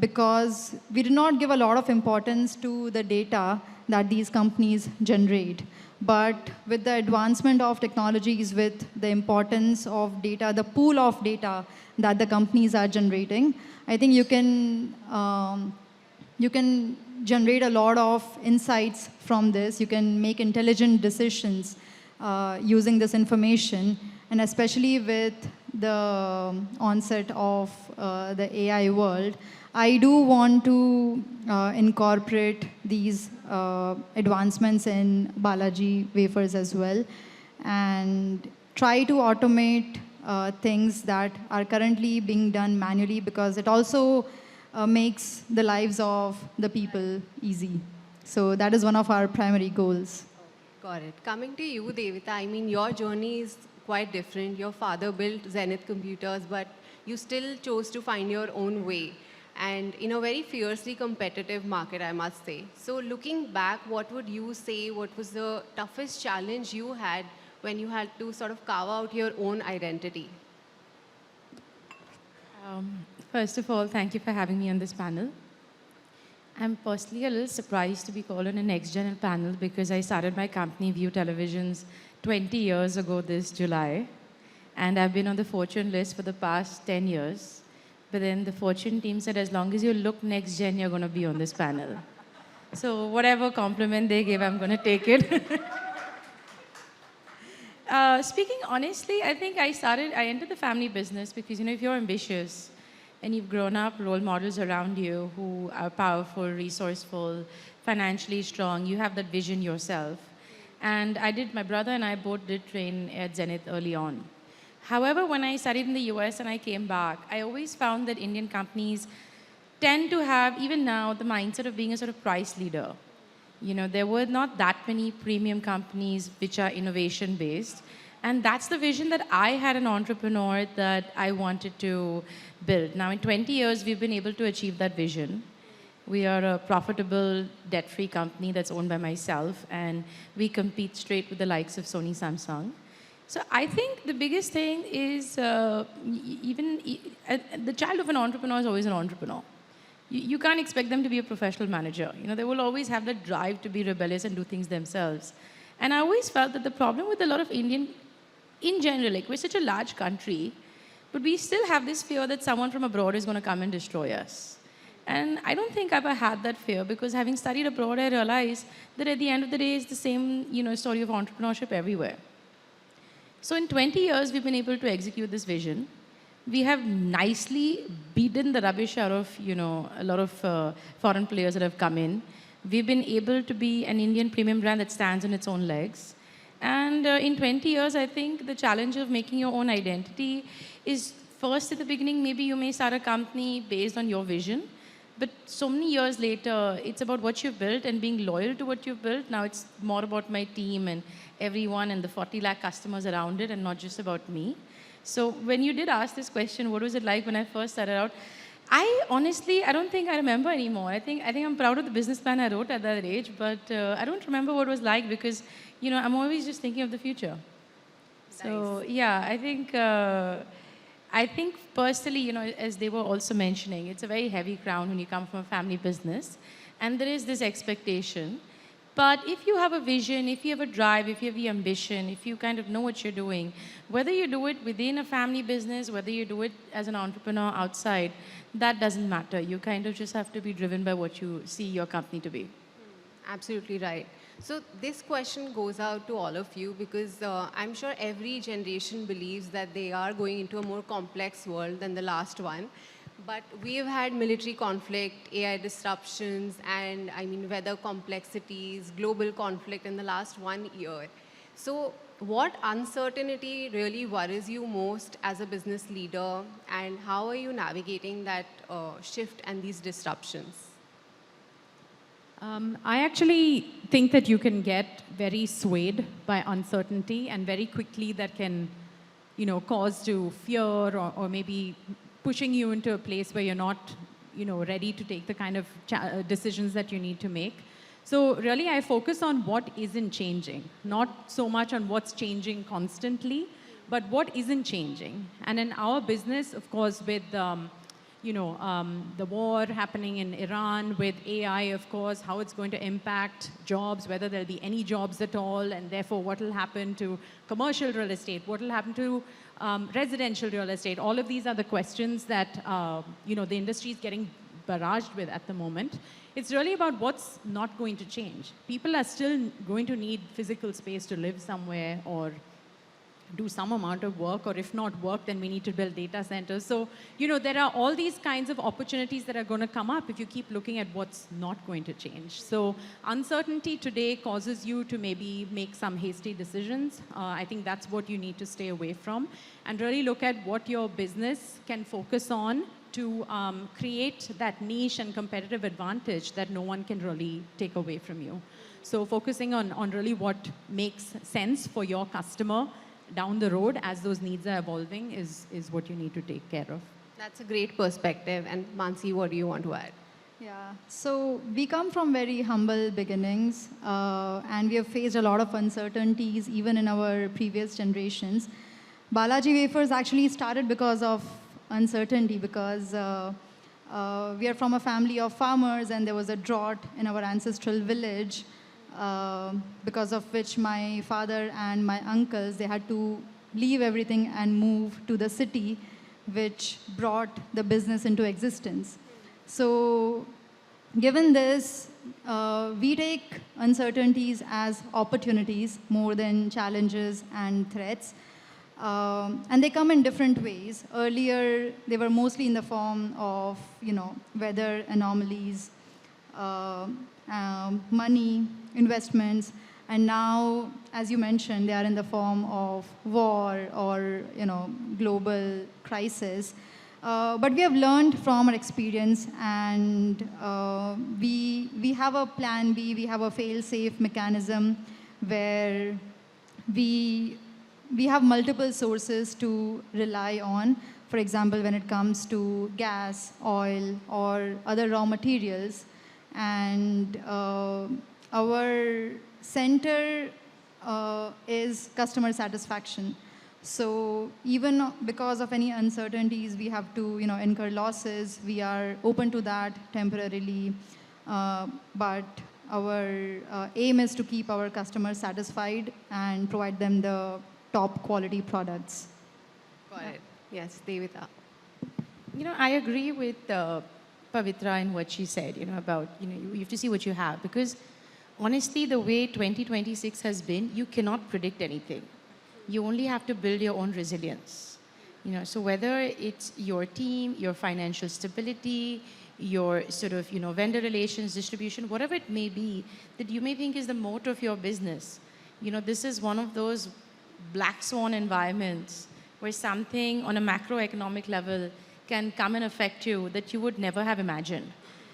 because we did not give a lot of importance to the data that these companies generate. But with the advancement of technologies, with the importance of data, the pool of data that the companies are generating, I think you can generate a lot of insights from this. You can make intelligent decisions using this information, and especially with the onset of the AI world, I do want to incorporate these advancements in Balaji wafers as well, and try to automate things that are currently being done manually, because it also makes the lives of the people easy. So that is one of our primary goals. Got it. Coming to you, Devita, I mean, your journey is quite different. Your father built Zenith Computers, but you still chose to find your own way, and in a very fiercely competitive market, I must say. So looking back, what would you say, what was the toughest challenge you had when you had to sort of carve out your own identity? First of all, thank you for having me on this panel. I'm personally a little surprised to be called on a next-gen panel, because I started my company, View Televisions, 20 years ago this July. And I've been on the Fortune list for the past 10 years. But then the Fortune team said, as long as you look next-gen, you're going to be on this panel. So whatever compliment they gave, I'm going to take it. Speaking honestly, I think I entered the family business because, if you're ambitious and you've grown up role models around you who are powerful, resourceful, financially strong, you have that vision yourself. And my brother and I both did train at Zenith early on. However, when I studied in the US and I came back, I always found that Indian companies tend to have, even now, the mindset of being a sort of price leader. There were not that many premium companies which are innovation-based. And that's the vision that I had an entrepreneur that I wanted to build. Now, in 20 years, we've been able to achieve that vision. We are a profitable, debt-free company that's owned by myself, and we compete straight with the likes of Sony, Samsung. So I think the biggest thing is the child of an entrepreneur is always an entrepreneur. you can't expect them to be a professional manager. You know, they will always have the drive to be rebellious and do things themselves. And I always felt that the problem with a lot of Indian, in general, like we're such a large country, but we still have this fear that someone from abroad is going to come and destroy us. And I don't think I've ever had that fear, because having studied abroad, I realized that at the end of the day, it's the same, story of entrepreneurship everywhere. So in 20 years, we've been able to execute this vision. We have nicely beaten the rubbish out of, a lot of foreign players that have come in. We've been able to be an Indian premium brand that stands on its own legs. And in 20 years, I think the challenge of making your own identity is, first at the beginning, maybe you may start a company based on your vision. But so many years later, it's about what you've built and being loyal to what you've built. Now it's more about my team and everyone and the 40 lakh customers around it, and not just about me. So when you did ask this question, what was it like when I first started out? I don't think I remember anymore. I think I'm proud of the business plan I wrote at that age, but I don't remember what it was like, because, I'm always just thinking of the future. Nice. So yeah, I think personally, as they were also mentioning, it's a very heavy crown when you come from a family business, and there is this expectation. But if you have a vision, if you have a drive, if you have the ambition, if you kind of know what you're doing, whether you do it within a family business, whether you do it as an entrepreneur outside, that doesn't matter. You kind of just have to be driven by what you see your company to be. Absolutely right. So this question goes out to all of you, because I'm sure every generation believes that they are going into a more complex world than the last one. But we've had military conflict, AI disruptions, and weather complexities, global conflict in the last 1 year. So what uncertainty really worries you most as a business leader, and how are you navigating that shift and these disruptions? I actually think that you can get very swayed by uncertainty, and very quickly that can, cause to fear, or maybe pushing you into a place where you're not, ready to take the kind of decisions that you need to make. So really, I focus on what isn't changing, not so much on what's changing constantly, but what isn't changing. And in our business, of course, with the war happening in Iran, with AI, of course, how it's going to impact jobs, whether there'll be any jobs at all, and therefore what will happen to commercial real estate, what will happen to residential real estate. All of these are the questions that the industry is getting barraged with at the moment. It's really about what's not going to change. People are still going to need physical space to live somewhere or do some amount of work, or if not work, then we need to build data centers. So, there are all these kinds of opportunities that are going to come up if you keep looking at what's not going to change. So uncertainty today causes you to maybe make some hasty decisions. I think that's what you need to stay away from, and really look at what your business can focus on to create that niche and competitive advantage that no one can really take away from you. So focusing on really what makes sense for your customer down the road as those needs are evolving is what you need to take care of. That's a great perspective. And Mansi, what do you want to add? Yeah, so we come from very humble beginnings, and we have faced a lot of uncertainties even in our previous generations. Balaji Wafers actually started because of uncertainty, because we are from a family of farmers, and there was a drought in our ancestral village, because of which my father and my uncles, they had to leave everything and move to the city, which brought the business into existence. So given this, we take uncertainties as opportunities more than challenges and threats. And they come in different ways. Earlier, they were mostly in the form of, weather anomalies, money, investments, and now, as you mentioned, they are in the form of war or, global crisis. But we have learned from our experience, and we have a plan B, we have a fail-safe mechanism where we have multiple sources to rely on. For example, when it comes to gas, oil, or other raw materials. And our center is customer satisfaction. So even because of any uncertainties, we have to, incur losses. We are open to that temporarily, but our aim is to keep our customers satisfied and provide them the top quality products. Got it. Yes, Devita. I agree with Pavitra in what she said, about, you have to see what you have. Because honestly, the way 2026 has been, you cannot predict anything. You only have to build your own resilience. So whether it's your team, your financial stability, your sort of, vendor relations, distribution, whatever it may be, that you may think is the moat of your business. This is one of those black swan environments where something on a macroeconomic level can come and affect you that you would never have imagined.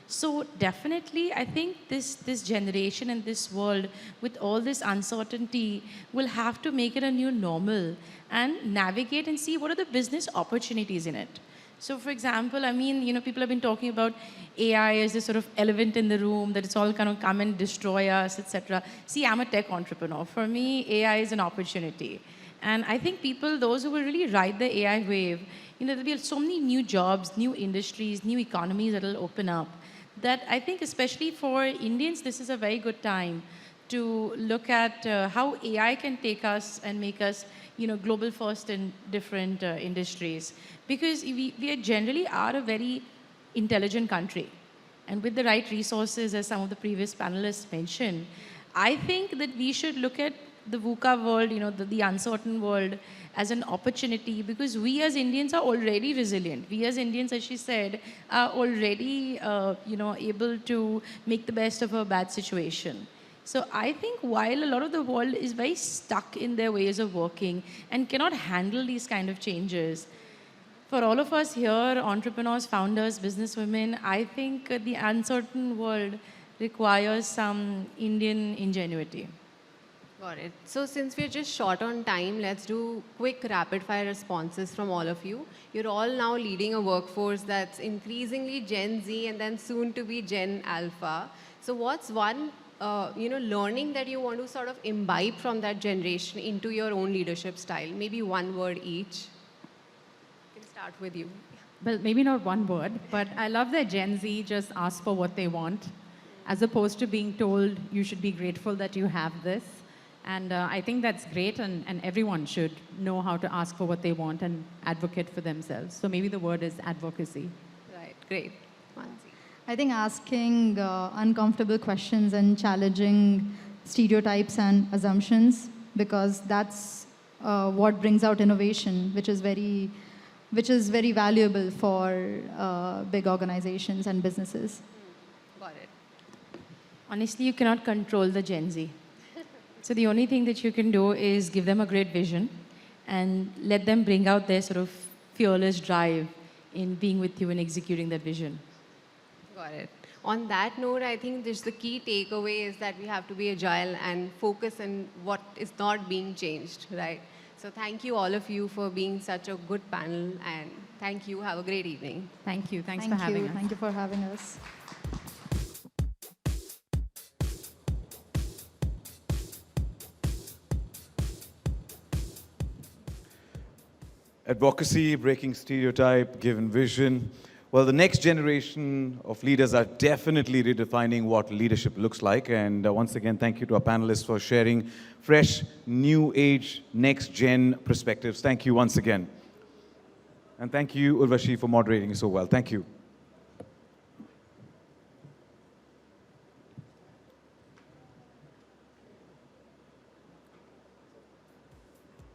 So definitely, I think this generation and this world, with all this uncertainty, will have to make it a new normal and navigate and see what are the business opportunities in it. So for example, people have been talking about AI as this sort of elephant in the room, that it's all going to come and destroy us, etc. See, I'm a tech entrepreneur. For me, AI is an opportunity. And I think those who will really ride the AI wave, there'll be so many new jobs, new industries, new economies that will open up, that I think especially for Indians, this is a very good time to look at how AI can take us and make us, global first in different industries. Because we generally are a very intelligent country. And with the right resources, as some of the previous panelists mentioned, I think that we should look at the VUCA world, the uncertain world, as an opportunity, because we as Indians are already resilient. We as Indians, as she said, are already, able to make the best of a bad situation. So I think while a lot of the world is very stuck in their ways of working and cannot handle these kind of changes, for all of us here, entrepreneurs, founders, businesswomen, I think the uncertain world requires some Indian ingenuity. Got it. So since we're just short on time, let's do quick rapid fire responses from all of you. You're all now leading a workforce that's increasingly Gen Z and then soon to be Gen Alpha. So what's one learning that you want to sort of imbibe from that generation into your own leadership style? Maybe one word each. I can start with you. Well, maybe not one word, but I love that Gen Z just asks for what they want, as opposed to being told you should be grateful that you have this. And I think that's great, and everyone should know how to ask for what they want and advocate for themselves. So maybe the word is advocacy. Right, great. Mansi. I think asking uncomfortable questions and challenging stereotypes and assumptions, because that's what brings out innovation, which is very valuable for big organizations and businesses. Got it. Honestly, you cannot control the Gen Z. So the only thing that you can do is give them a great vision and let them bring out their sort of fearless drive in being with you and executing that vision. Got it. On that note, I think the key takeaway is that we have to be agile and focus on what is not being changed, right? So thank you all of you for being such a good panel, and thank you. Have a great evening. Thank you. Thanks for having us. Thank you for having us. Advocacy, breaking stereotype, given vision. Well, the next generation of leaders are definitely redefining what leadership looks like. And once again, thank you to our panelists for sharing fresh, new age, next gen perspectives. Thank you once again. And thank you, Urvashi, for moderating so well. Thank you.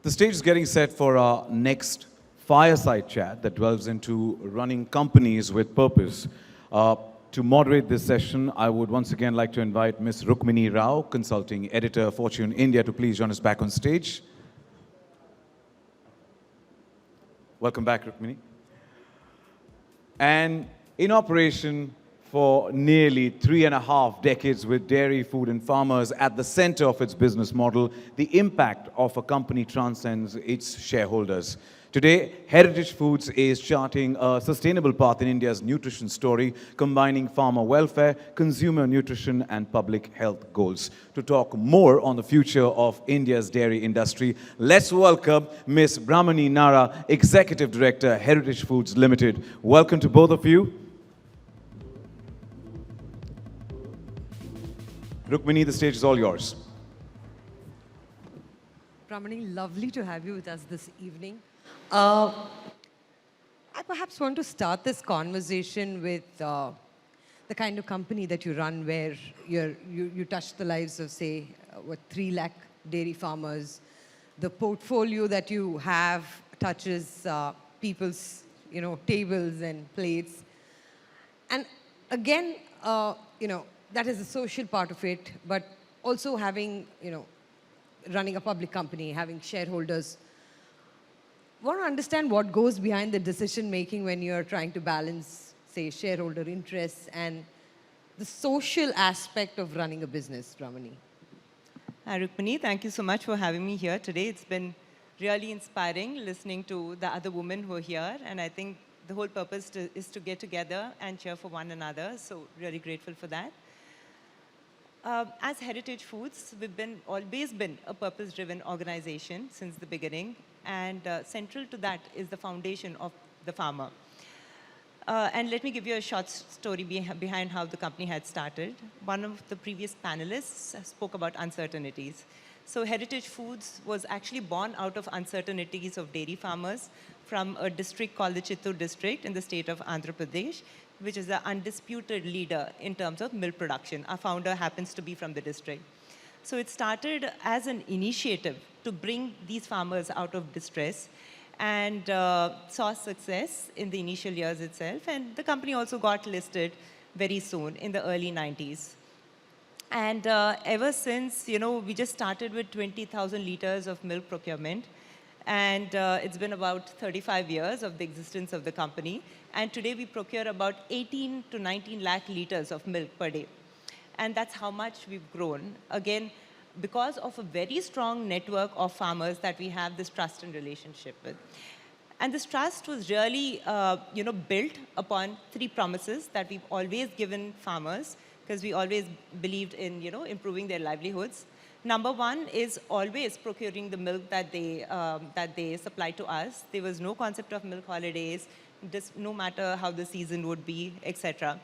The stage is getting set for our next fireside chat that delves into running companies with purpose. To moderate this session, I would once again like to invite Ms. Rukmini Rao, Consulting Editor, Fortune India, to please join us back on stage. Welcome back, Rukmini. And in operation for nearly 3.5 decades with dairy, food, and farmers at the center of its business model, the impact of a company transcends its shareholders. Today, Heritage Foods is charting a sustainable path in India's nutrition story, combining farmer welfare, consumer nutrition, and public health goals. To talk more on the future of India's dairy industry, let's welcome Ms. Brahmani Nara, Executive Director, Heritage Foods Limited. Welcome to both of you. Rukmini, the stage is all yours. Brahmani, lovely to have you with us this evening. I perhaps want to start this conversation with the kind of company that you run where you touch the lives of, say, 3 lakh dairy farmers. The portfolio that you have touches people's, tables and plates. And again, that is the social part of it, but also having, running a public company, having shareholders. Want to understand what goes behind the decision making when you're trying to balance, say, shareholder interests and the social aspect of running a business, Brahmani. Hi, Rukmini. Thank you so much for having me here today. It's been really inspiring listening to the other women who are here, and I think the whole purpose is to get together and cheer for one another, so really grateful for that. As Heritage Foods, we've always been a purpose-driven organization since the beginning, and central to that is the foundation of the farmer. And let me give you a short story behind how the company had started. One of the previous panelists spoke about uncertainties. So Heritage Foods was actually born out of uncertainties of dairy farmers from a district called the Chittoor district in the state of Andhra Pradesh, which is the undisputed leader in terms of milk production. Our founder happens to be from the district. So it started as an initiative to bring these farmers out of distress and saw success in the initial years itself. And the company also got listed very soon in the early 90s. And ever since, we just started with 20,000 liters of milk procurement. And it's been about 35 years of the existence of the company. And today we procure about 18 to 19 lakh liters of milk per day. And that's how much we've grown. Again, because of a very strong network of farmers that we have this trust and relationship with. And this trust was really, built upon 3 promises that we've always given farmers, because we always believed in, improving their livelihoods. Number 1 is always procuring the milk that they supply to us. There was no concept of milk holidays, just no matter how the season would be, etc.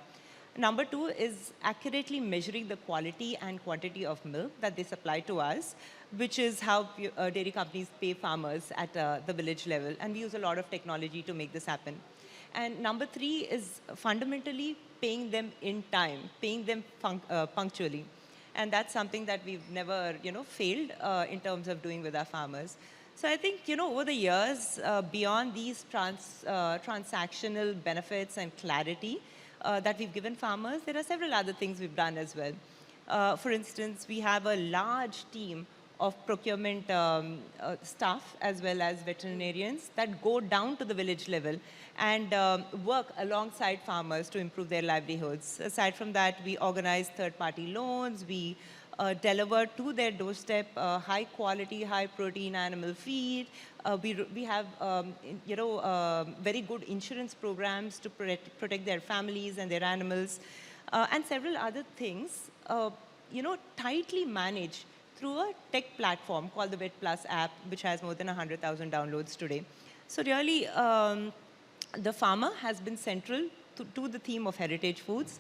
Number 2 is accurately measuring the quality and quantity of milk that they supply to us, which is how dairy companies pay farmers at the village level. And we use a lot of technology to make this happen. And number 3 is fundamentally paying them in time, paying them punctually. And that's something that we've never, failed in terms of doing with our farmers. So I think, over the years, beyond these transactional benefits and clarity that we've given farmers, there are several other things we've done as well. For instance, we have a large team of procurement staff as well as veterinarians that go down to the village level and work alongside farmers to improve their livelihoods. Aside from that, we organize third-party loans. We deliver to their doorstep high-quality, high-protein animal feed. We have, very good insurance programs to protect their families and their animals, and several other things, tightly managed through a tech platform called the Vet Plus app, which has more than 100,000 downloads today. So really, the farmer has been central to the theme of Heritage Foods,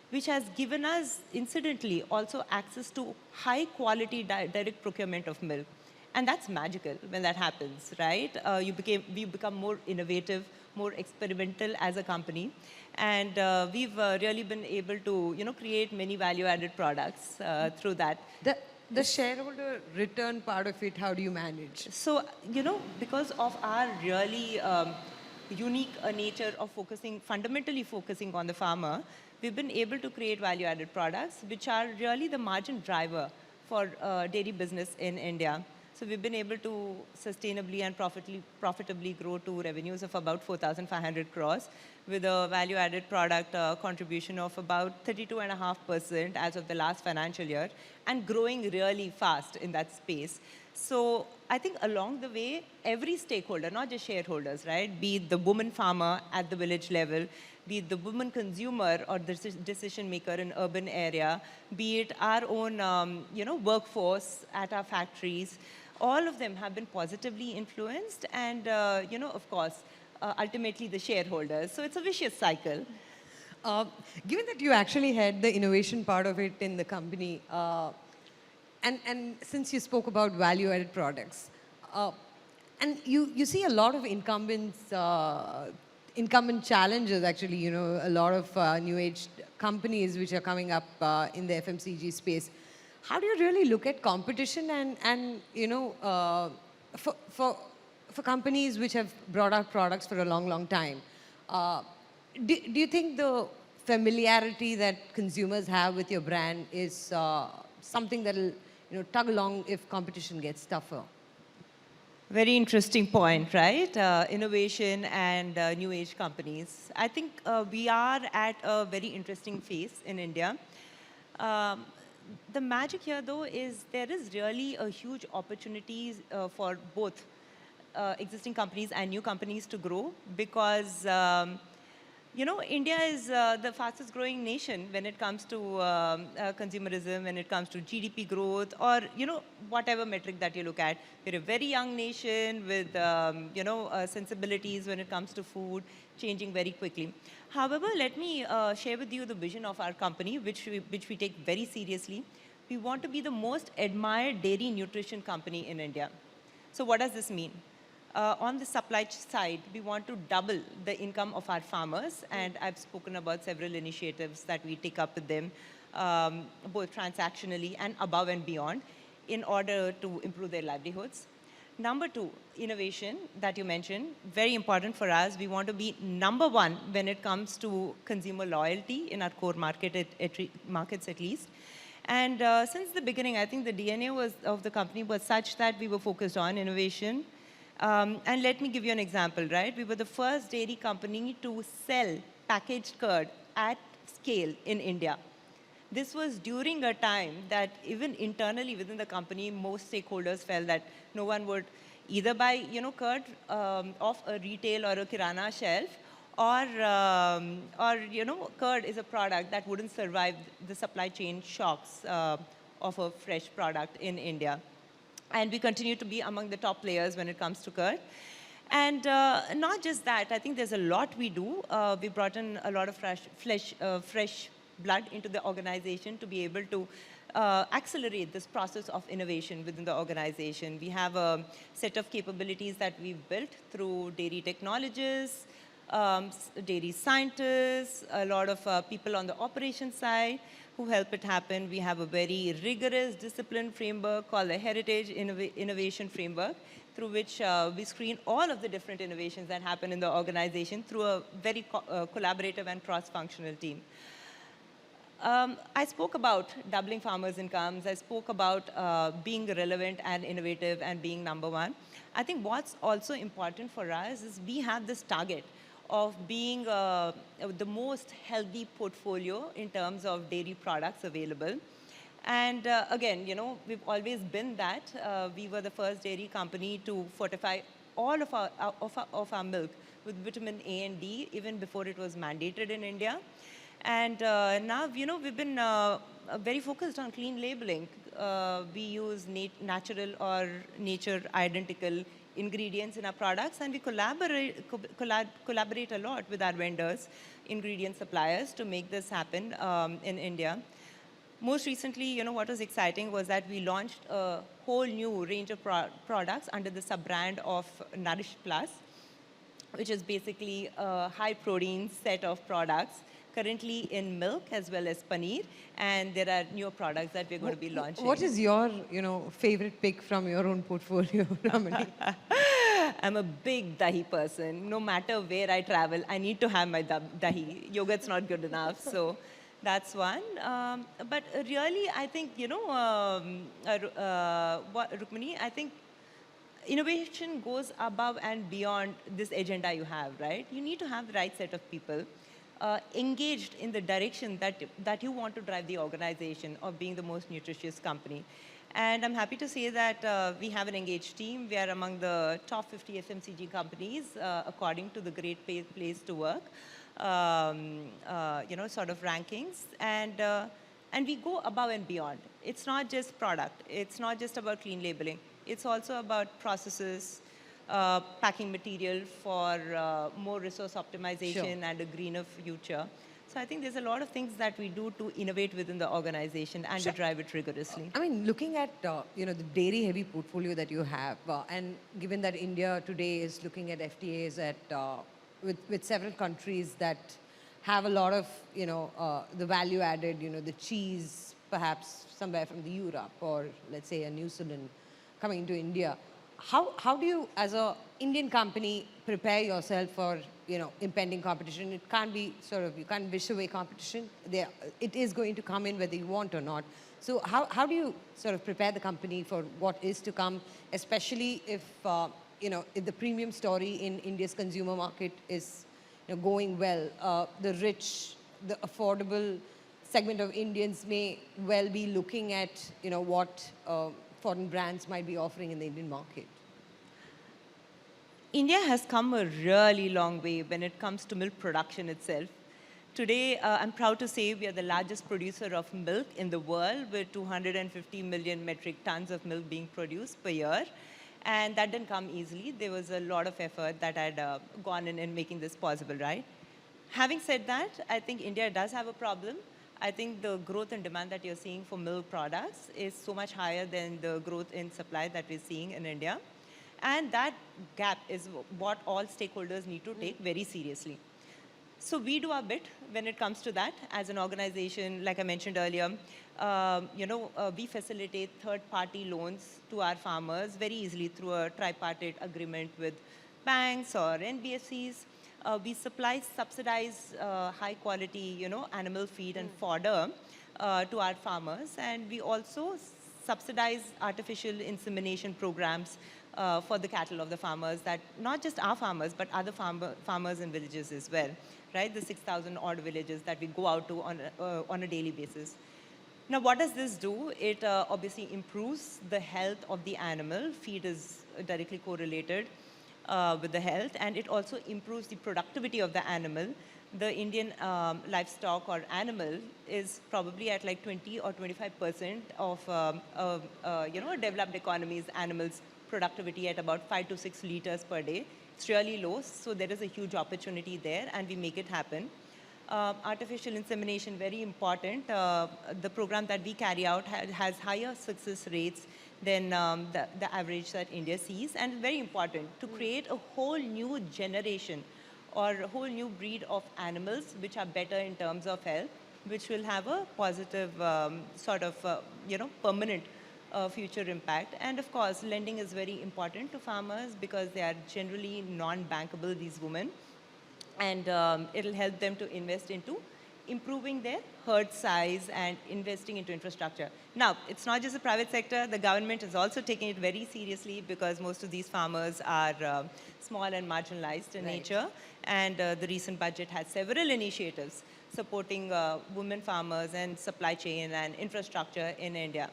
which has given us, incidentally, also access to high-quality direct procurement of milk. And that's magical when that happens, right? We become more innovative, more experimental as a company. And we've really been able to, create many value-added products through that. The shareholder return part of it, how do you manage? So, because of our really unique nature of fundamentally focusing on the farmer, we've been able to create value-added products, which are really the margin driver for dairy business in India. So we've been able to sustainably and profitably grow to revenues of about 4,500 crores with a value-added product contribution of about 32.5% as of the last financial year, and growing really fast in that space. So I think along the way, every stakeholder, not just shareholders, right? Be it the woman farmer at the village level, be it the woman consumer or the decision maker in urban area, be it our own, workforce at our factories, all of them have been positively influenced, and of course, ultimately the shareholders. So it's a vicious cycle. Given that you actually had the innovation part of it in the company, and since you spoke about value-added products, and you see a lot of incumbent challenges, actually, a lot of new age companies which are coming up in the FMCG space. How do you really look at competition and for companies which have brought out products for a long, long time? Do you think the familiarity that consumers have with your brand is something that will tug along if competition gets tougher? Very interesting point, right? Innovation and new age companies. I think we are at a very interesting phase in India. The magic here, though, is there is really a huge opportunity for both existing companies and new companies to grow, because India is the fastest growing nation when it comes to consumerism, when it comes to GDP growth, or whatever metric that you look at. We're a very young nation with sensibilities when it comes to food, changing very quickly. However, let me share with you the vision of our company, which we take very seriously. We want to be the most admired dairy nutrition company in India. So what does this mean? On the supply side, we want to double the income of our farmers, and I've spoken about several initiatives that we take up with them, both transactionally and above and beyond, in order to improve their livelihoods. Number two, innovation that you mentioned, very important for us. We want to be number one when it comes to consumer loyalty in our core markets at least. And since the beginning, I think the DNA of the company was such that we were focused on innovation. And let me give you an example, right? We were the first dairy company to sell packaged curd at scale in India. This was during a time that even internally within the company, most stakeholders felt that no one would either buy, curd off a retail or a kirana shelf, or curd is a product that wouldn't survive the supply chain shocks of a fresh product in India. And we continue to be among the top players when it comes to curd. And not just that, I think there's a lot we do. We brought in a lot of fresh blood into the organization to be able to accelerate this process of innovation within the organization. We have a set of capabilities that we've built through dairy technologists, dairy scientists, a lot of people on the operations side who help it happen. We have a very rigorous discipline framework called the Heritage Innovation Framework, through which we screen all of the different innovations that happen in the organization through a very collaborative and cross-functional team. I spoke about doubling farmers' incomes. I spoke about being relevant and innovative and being number one. I think what's also important for us is we have this target of being the most healthy portfolio in terms of dairy products available. And again, we've always been that. We were the first dairy company to fortify all of our milk with vitamin A and D, even before it was mandated in India. And now, we've been very focused on clean labeling. We use natural or nature identical ingredients in our products, and we collaborate a lot with our vendors, ingredient suppliers, to make this happen in India. Most recently, what was exciting was that we launched a whole new range of products under the sub-brand of Nourish Plus, which is basically a high-protein set of products, currently in milk as well as paneer, and there are newer products that we're going to be launching. What is your, favorite pick from your own portfolio, Ramani? I'm a big dahi person. No matter where I travel, I need to have my dahi. Yogurt's not good enough, so that's one. But really, I think, Rukmini, I think innovation goes above and beyond this agenda you have, right? You need to have the right set of people engaged in the direction that you want to drive the organization of being the most nutritious company. And I'm happy to say that we have an engaged team. We are among the top 50 FMCG companies, according to the Great Place to Work, sort of rankings. And we go above and beyond. It's not just product. It's not just about clean labeling. It's also about processes, packing material for more resource optimization and a greener future. So I think there's a lot of things that we do to innovate within the organization and to drive it rigorously. I mean, looking at the dairy-heavy portfolio that you have, and given that India today is looking at FTAs with several countries that have a lot of the value added, the cheese perhaps somewhere from the Europe or let's say a New Zealand coming into India. How do you, as a Indian company, prepare yourself for impending competition? It can't be you can't wish away competition. It is going to come in whether you want or not. So how do you sort of prepare the company for what is to come, especially if if the premium story in India's consumer market is going well? The rich, the affordable segment of Indians may well be looking at what foreign brands might be offering in the Indian market. India has come a really long way when it comes to milk production itself. Today, I'm proud to say we are the largest producer of milk in the world, with 250 million metric tons of milk being produced per year. And that didn't come easily. There was a lot of effort that had gone in making this possible, right? Having said that, I think India does have a problem. I think the growth and demand that you're seeing for milk products is so much higher than the growth in supply that we're seeing in India. And that gap is what all stakeholders need to take very seriously. So we do our bit when it comes to that. As an organization, like I mentioned earlier, we facilitate third-party loans to our farmers very easily through a tripartite agreement with banks or NBFCs. We supply subsidized high-quality, animal feed and fodder to our farmers, and we also subsidize artificial insemination programs for the cattle of the farmers, that not just our farmers, but other farmers in villages as well, right? The 6,000 odd villages that we go out to on a daily basis. Now, what does this do? It obviously improves the health of the animal. Feed is directly correlated with the health, and it also improves the productivity of the animal. The Indian livestock or animal is probably at like 20 or 25% of developed economies' animals' productivity at about 5 to 6 liters per day. It's really low, so there is a huge opportunity there, and we make it happen. Artificial insemination, very important. The program that we carry out has higher success rates than the average that India sees, and very important to create a whole new generation or a whole new breed of animals which are better in terms of health, which will have a positive permanent future impact. And of course, lending is very important to farmers because they are generally non-bankable, these women. And it'll help them to invest into improving their herd size and investing into infrastructure. Now, it's not just the private sector. The government is also taking it very seriously because most of these farmers are small and marginalized in nature. And the recent budget has several initiatives supporting women farmers and supply chain and infrastructure in India.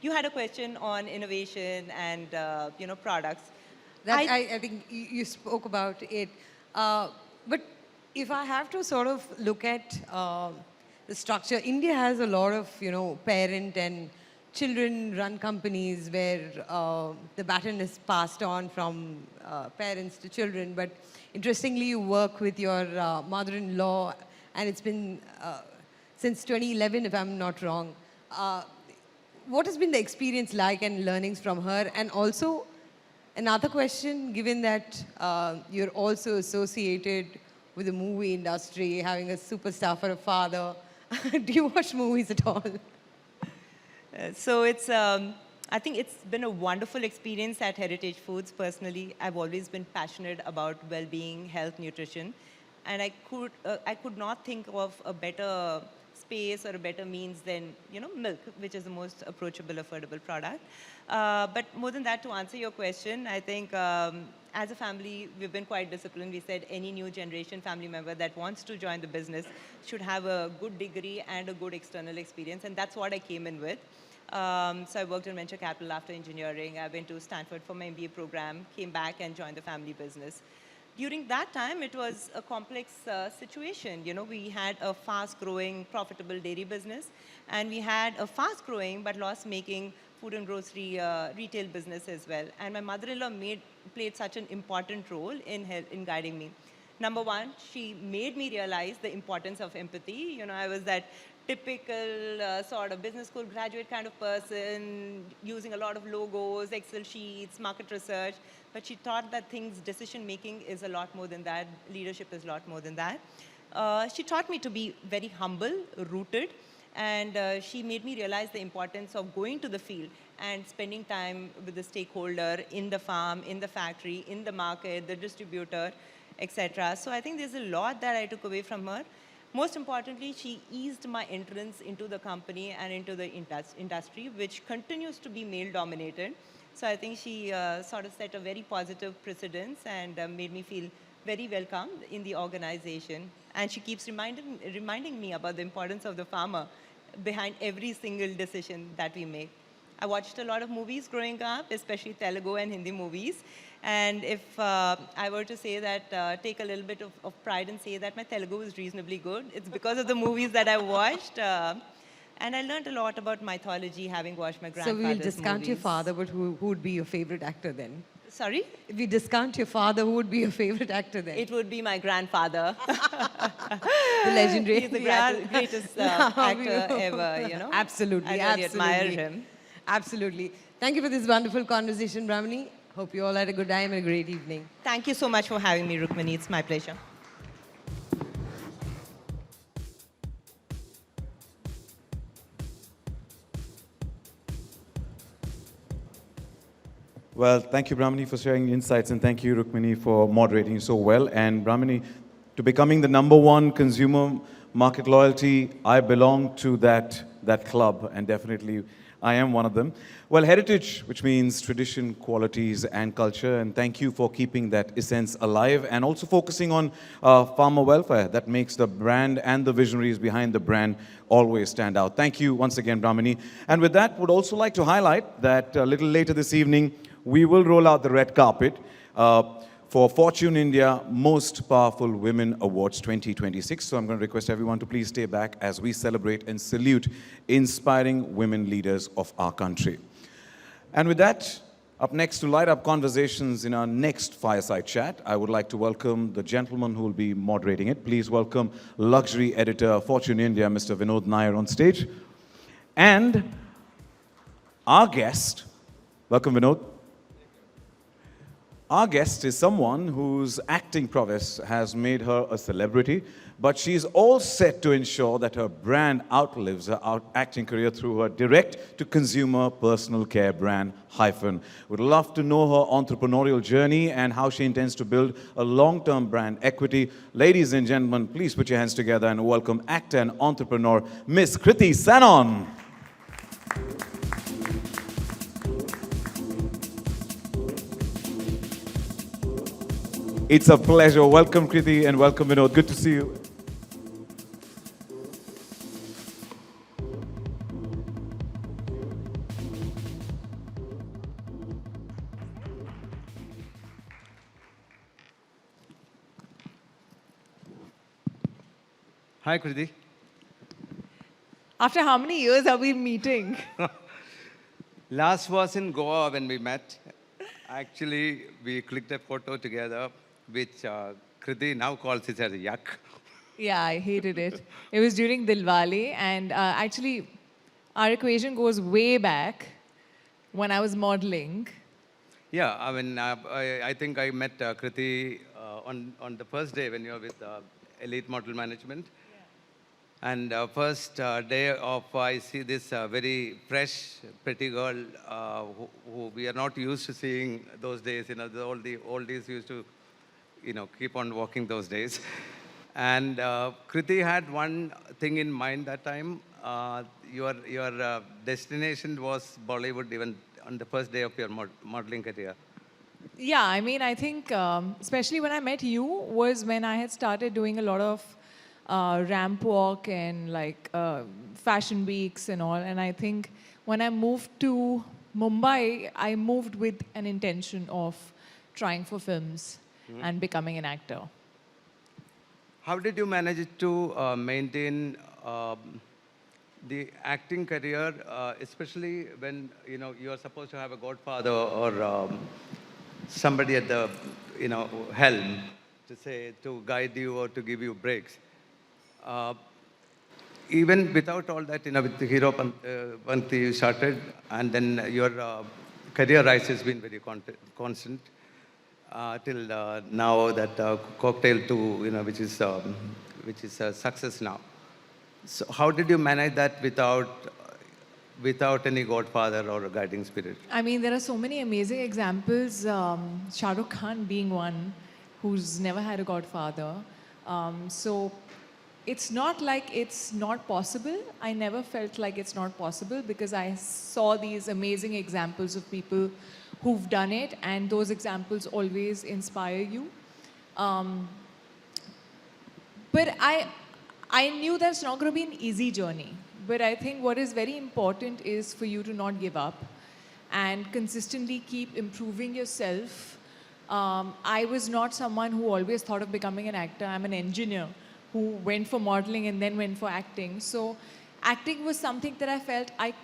You had a question on innovation and products. I think you spoke about it. But if I have to sort of look at the structure, India has a lot of, parent and children-run companies where the baton is passed on from parents to children. But interestingly, you work with your mother-in-law, and it's been since 2011, if I'm not wrong. What has been the experience like and learnings from her? And also, another question, given that you're also associated with the movie industry, having a superstar for a father, do you watch movies at all? So I think it's been a wonderful experience at Heritage Foods. Personally, I've always been passionate about well-being, health, nutrition, and I could not think of a better space or a better means than milk, which is the most approachable, affordable product. But more than that, to answer your question, I think as a family, we've been quite disciplined. We said any new generation family member that wants to join the business should have a good degree and a good external experience, and that's what I came in with. So I worked in venture capital after engineering. I went to Stanford for my MBA program, came back and joined the family business. During that time, it was a complex situation. You know, we had a fast-growing, profitable dairy business, and we had a fast-growing but loss-making food and grocery retail business as well. And my mother-in-law played such an important role in guiding me. Number one, she made me realize the importance of empathy. You know, I was that typical sort of business school graduate kind of person, using a lot of logos, Excel sheets, market research. But she taught that decision making is a lot more than that. Leadership is a lot more than that. She taught me to be very humble, rooted, and she made me realize the importance of going to the field and spending time with the stakeholder in the farm, in the factory, in the market, the distributor, etc. So I think there's a lot that I took away from her. Most importantly, she eased my entrance into the company and into the industry, which continues to be male-dominated. So I think she sort of set a very positive precedence and made me feel very welcome in the organization. And she keeps reminding me about the importance of the farmer behind every single decision that we make. I watched a lot of movies growing up, especially Telugu and Hindi movies. And if I were to say that, take a little bit of pride and say that my Telugu is reasonably good, it's because of the movies that I watched. And I learned a lot about mythology having watched my grandfather's So we'll discount your movies. father, but who would be your favorite actor then? Sorry? If we discount your father, who would be your favorite actor then? It would be my grandfather. The legendary. He's the greatest actor ever, you know. Absolutely. I really absolutely. admire him. Absolutely. Thank you for this wonderful conversation, Brahmani. Hope you all had a good time and a great evening. Thank you so much for having me, Rukmini. It's my pleasure. Well, thank you, Brahmani, for sharing insights, and thank you, Rukmini, for moderating so well. And Brahmani, to becoming the #1 consumer market loyalty, I belong to that club, and definitely I am one of them. Well, heritage, which means tradition, qualities, and culture, and thank you for keeping that essence alive and also focusing on farmer welfare. That makes the brand and the visionaries behind the brand always stand out. Thank you once again, Brahmani. And with that, would also like to highlight that a little later this evening, we will roll out the red carpet for Fortune India Most Powerful Women Awards 2026. So I'm going to request everyone to please stay back as we celebrate and salute inspiring women leaders of our country. And with that, up next to light up conversations in our next fireside chat, I would like to welcome the gentleman who will be moderating it. Please welcome luxury editor Fortune India, Mr. Vinod Nair, on stage. And our guest, welcome Vinod. Our guest is someone whose acting prowess has made her a celebrity, but she's all set to ensure that her brand outlives her acting career through her direct-to-consumer personal care brand, Hyphen. Would love to know her entrepreneurial journey and how she intends to build a long-term brand equity. Ladies and gentlemen, please put your hands together and welcome actor and entrepreneur, Miss Kriti Sanon. It's a pleasure. Welcome, Kriti, and welcome, Vinod. Good to see you. Hi, Kriti. After how many years are we meeting? Last was in Goa when we met. Actually, we clicked a photo together, which Kriti now calls it as a yuck. Yeah, I hated it. It was during Dilwale, and actually, our equation goes way back when I was modeling. Yeah, I mean, I think I met Kriti on the first day when you were with Elite Model Management. Yeah. And first day of, I see this very fresh, pretty girl who we are not used to seeing those days. You know, all the oldies used to, you know, keep on walking those days. And Kriti had one thing in mind that time. Your destination was Bollywood even on the first day of your modeling career. Yeah, I mean, I think, especially when I met you, was when I had started doing a lot of ramp walk and like fashion weeks and all. And I think when I moved to Mumbai, I moved with an intention of trying for films and becoming an actor. How did you manage to maintain the acting career, especially when you are supposed to have a godfather or somebody at the helm to guide you or to give you breaks? Even without all that, with the Hero Panthi you started, and then your career rise has been very constant till now that Cocktail 2, which is a success now. So how did you manage that without any godfather or a guiding spirit? I mean, there are so many amazing examples. Shah Rukh Khan being one who's never had a godfather. So it's not like it's not possible. I never felt like it's not possible because I saw these amazing examples of people who've done it, and those examples always inspire you. But I knew that's not going to be an easy journey. But I think what is very important is for you to not give up and consistently keep improving yourself. I was not someone who always thought of becoming an actor. I'm an engineer who went for modeling and then went for acting. So acting was something that I felt I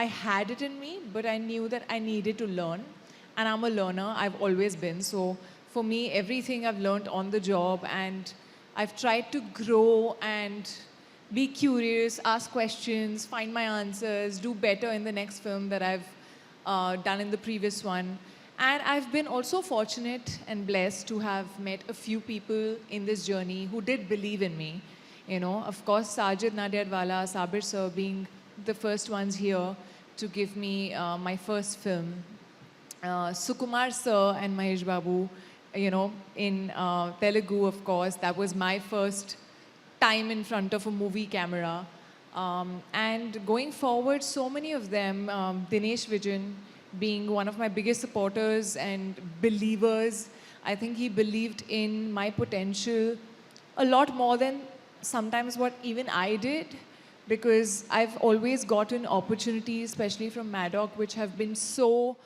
had it in me, but I knew that I needed to learn. And I'm a learner. I've always been. So for me, everything I've learned on the job, and I've tried to grow and be curious, ask questions, find my answers, do better in the next film that I've done in the previous one. And I've been also fortunate and blessed to have met a few people in this journey who did believe in me. Of course, Sajid Nadiadwala, Sabir sir being the first ones here to give me my first film. Sukumar sir and Mahesh Babu, in Telugu, of course, that was my first time in front of a movie camera. And going forward, so many of them, Dinesh Vijan being one of my biggest supporters and believers. I think he believed in my potential a lot more than sometimes what even I did, because I've always gotten opportunities, especially from Maddock, which have been so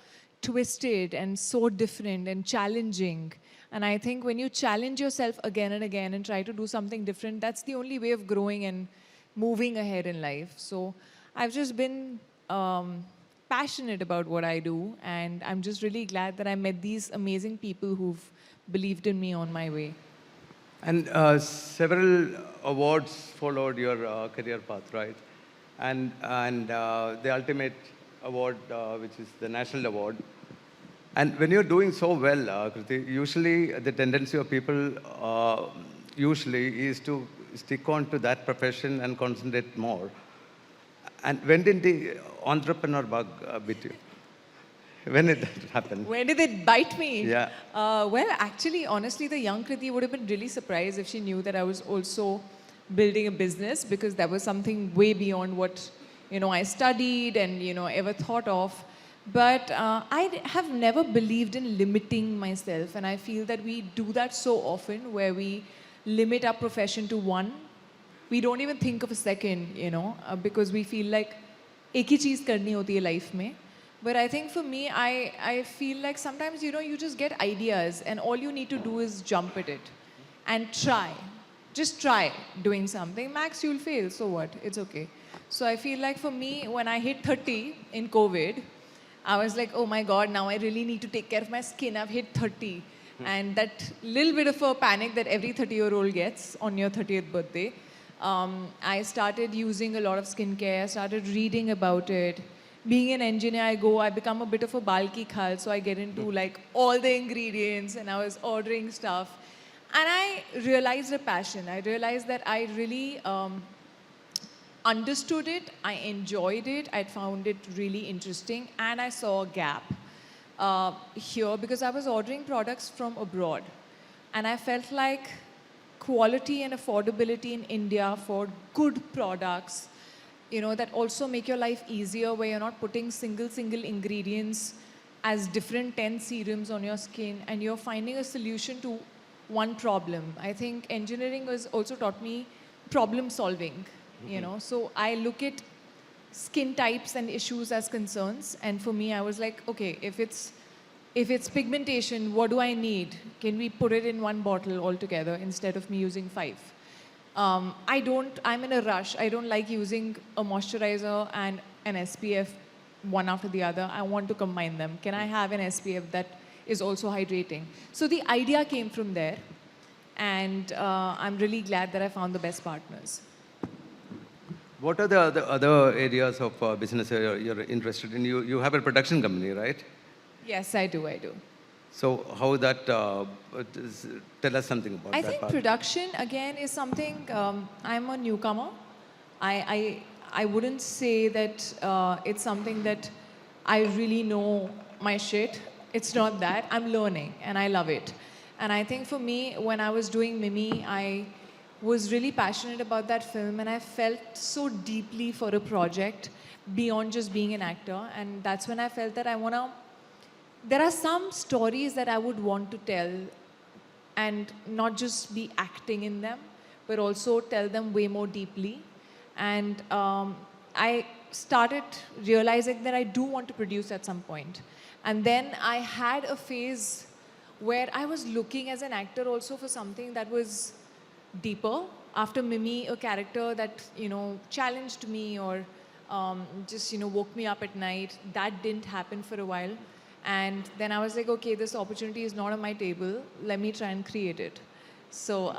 twisted and so different and challenging. And I think when you challenge yourself again and again and try to do something different, that's the only way of growing and moving ahead in life. So I've just been passionate about what I do, and I'm just really glad that I met these amazing people who've believed in me on my way. And several awards followed your career path, right? And the ultimate award, which is the national award. And when you're doing so well, Kriti, usually the tendency of people usually is to stick on to that profession and concentrate more. And when did the entrepreneur bug bit you? When did that happen? When did it bite me? Yeah. Well, actually, honestly, the young Kriti would have been really surprised if she knew that I was also building a business, because that was something way beyond what I studied and ever thought of. But I have never believed in limiting myself, and I feel that we do that so often, where we limit our profession to one. We don't even think of a second, because we feel like एक ही चीज़ करनी होती है life में. But I think for me, I feel like sometimes, you just get ideas and all you need to do is jump at it and try. Just try doing something. Max, you'll fail, so what? It's okay. So I feel like for me, when I hit 30 in COVID, I was like, oh my God, now I really need to take care of my skin. I've hit 30. And that little bit of a panic that every 30-year-old gets on your 30th birthday, I started using a lot of skincare, started reading about it. Being an engineer, I become a bit of a balki khal, so I get into like all the ingredients, and I was ordering stuff. And I realized a passion. I realized that I really understood it, I enjoyed it, I found it really interesting, and I saw a gap here because I was ordering products from abroad. And I felt like quality and affordability in India for good products, that also make your life easier, where you're not putting single ingredients as different 10 serums on your skin, and you're finding a solution to one problem. I think engineering has also taught me problem solving, you know. So I look at skin types and issues as concerns. And for me, I was like, okay, if it's pigmentation, what do I need? Can we put it in one bottle altogether instead of me using 5? I'm in a rush. I don't like using a moisturizer and an SPF one after the other. I want to combine them. Can I have an SPF that is also hydrating? So the idea came from there. And I'm really glad that I found the best partners. What are the other areas of business you're interested in? You have a production company, right? Yes, I do. So how that, tell us something about I that think part. production, again, is something, I'm a newcomer. I wouldn't say that it's something that I really know my shit. It's not that. I'm learning, and I love it. And I think for me, when I was doing Mimi, I was really passionate about that film, and I felt so deeply for a project beyond just being an actor. And that's when I felt that there are some stories that I would want to tell, and not just be acting in them, but also tell them way more deeply. And I started realizing that I do want to produce at some point. And then I had a phase where I was looking as an actor also for something that was deeper. After Mimi, a character that, challenged me or just, woke me up at night. That didn't happen for a while. And then I was like, okay, this opportunity is not on my table. Let me try and create it. So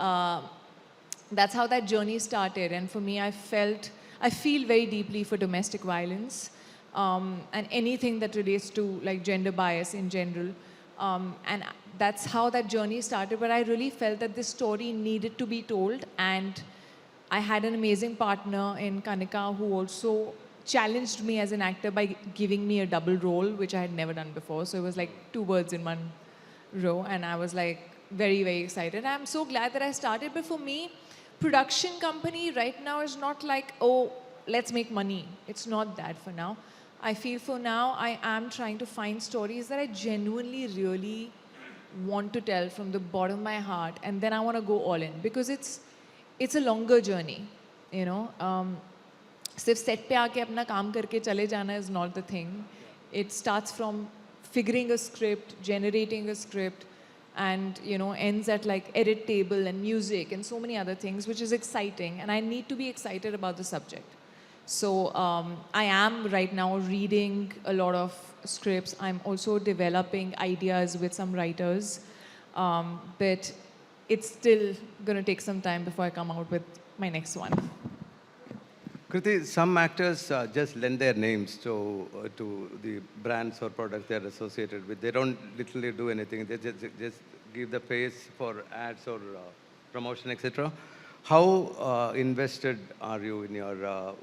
that's how that journey started. And for me, I feel very deeply for domestic violence and anything that relates to like gender bias in general. And that's how that journey started. But I really felt that this story needed to be told. And I had an amazing partner in Kanika who also challenged me as an actor by giving me a double role, which I had never done before. So it was like 2 birds in one row. And I was like very, very excited. I'm so glad that I started. But for me, production company right now is not like, oh, let's make money. It's not that for now. I feel for now, I am trying to find stories that I genuinely really want to tell from the bottom of my heart. And then I want to go all in. Because it's a longer journey, सिर्फ set पे आके अपना काम करके चले जाना is not the thing. It starts from figuring a script, generating a script, and ends at like edit table and music and so many other things, which is exciting. And I need to be excited about the subject. So I am right now reading a lot of scripts. I'm also developing ideas with some writers, but it's still going to take some time before I come out with my next one. Kriti, some actors just lend their names to the brands or products they're associated with. They don't literally do anything. They just give the face for ads or promotion, etc. How invested are you in your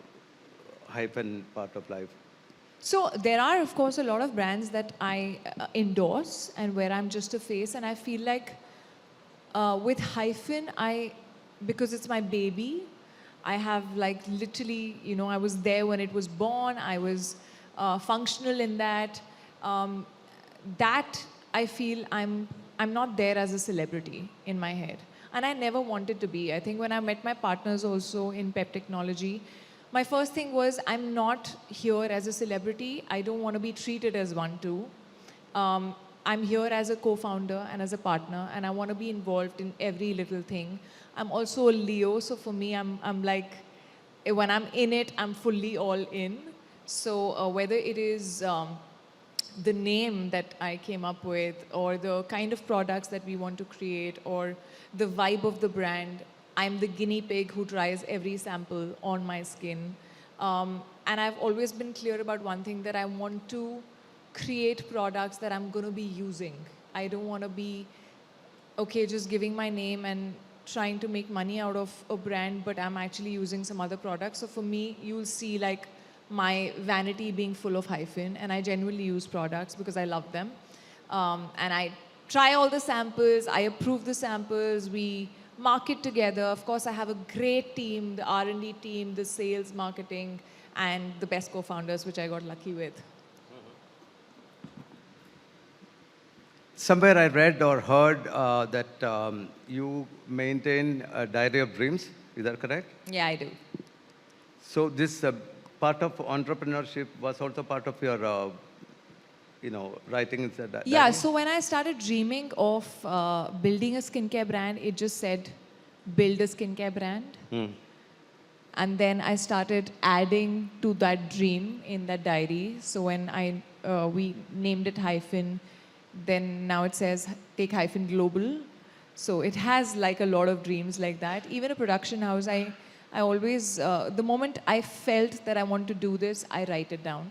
hyphen part of life? So there are, of course, a lot of brands that I endorse and where I'm just a face. And I feel like with hyphen, because it's my baby, I have like literally, I was there when it was born. I was functional in that. That I feel I'm not there as a celebrity in my head. And I never wanted to be. I think when I met my partners also in Pep Technology, my first thing was I'm not here as a celebrity. I don't want to be treated as one too. I'm here as a co-founder and as a partner, and I want to be involved in every little thing. I'm also a Leo, so for me, I'm like, when I'm in it, I'm fully all in. So whether it is the name that I came up with, or the kind of products that we want to create, or the vibe of the brand, I'm the guinea pig who tries every sample on my skin. And I've always been clear about one thing, that I want to create products that I'm going to be using. I don't want to be, okay, just giving my name and trying to make money out of a brand, but I'm actually using some other products. So for me, you'll see like my vanity being full of hyphen, and I genuinely use products because I love them. And I try all the samples, I approve the samples, we market together. Of course, I have a great team, the R&D team, the sales, marketing, and the best co-founders, which I got lucky with. Somewhere I read or heard that you maintain a diary of dreams. Is that correct? Yeah, I do. So this part of entrepreneurship was also part of your, writing inside that. Yeah, diary? so when I started dreaming of building a skincare brand, it just said, build a skincare brand. Hmm. And then I started adding to that dream in that diary. So when we named it Hyphen, then now it says take Hyphen Global. So it has like a lot of dreams like that. Even a production house, I always, the moment I felt that I want to do this, I write it down.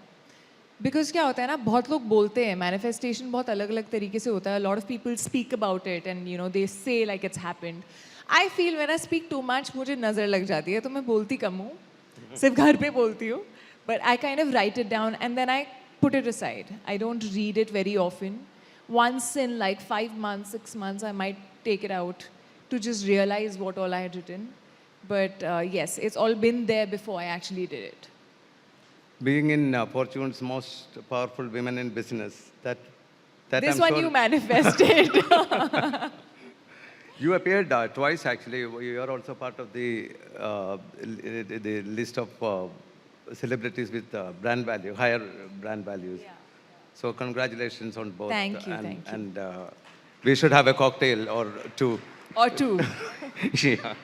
Because क्या होता है ना, बहुत लोग बोलते हैं, manifestation बहुत अलग-अलग तरीके से होता है. A lot of people speak about it and they say like it's happened. I feel when I speak too much, मुझे नज़र लग जाती है, तो मैं बोलती कम हूँ. सिर्फ घर पे बोलती हूँ. But I kind of write it down and then I put it aside. I don't read it very often. Once in like 5 months, 6 months, I might take it out to just realize what all I had written. But yes, it's all been there before I actually did it. Being in Fortune's most powerful women in business, that This I'm one sure you manifested. You appeared twice, actually. You are also part of the list of celebrities with brand value, higher brand values. Yeah. So congratulations on both. Thank you, thank you. And we should have a cocktail or two. Or two. Yeah.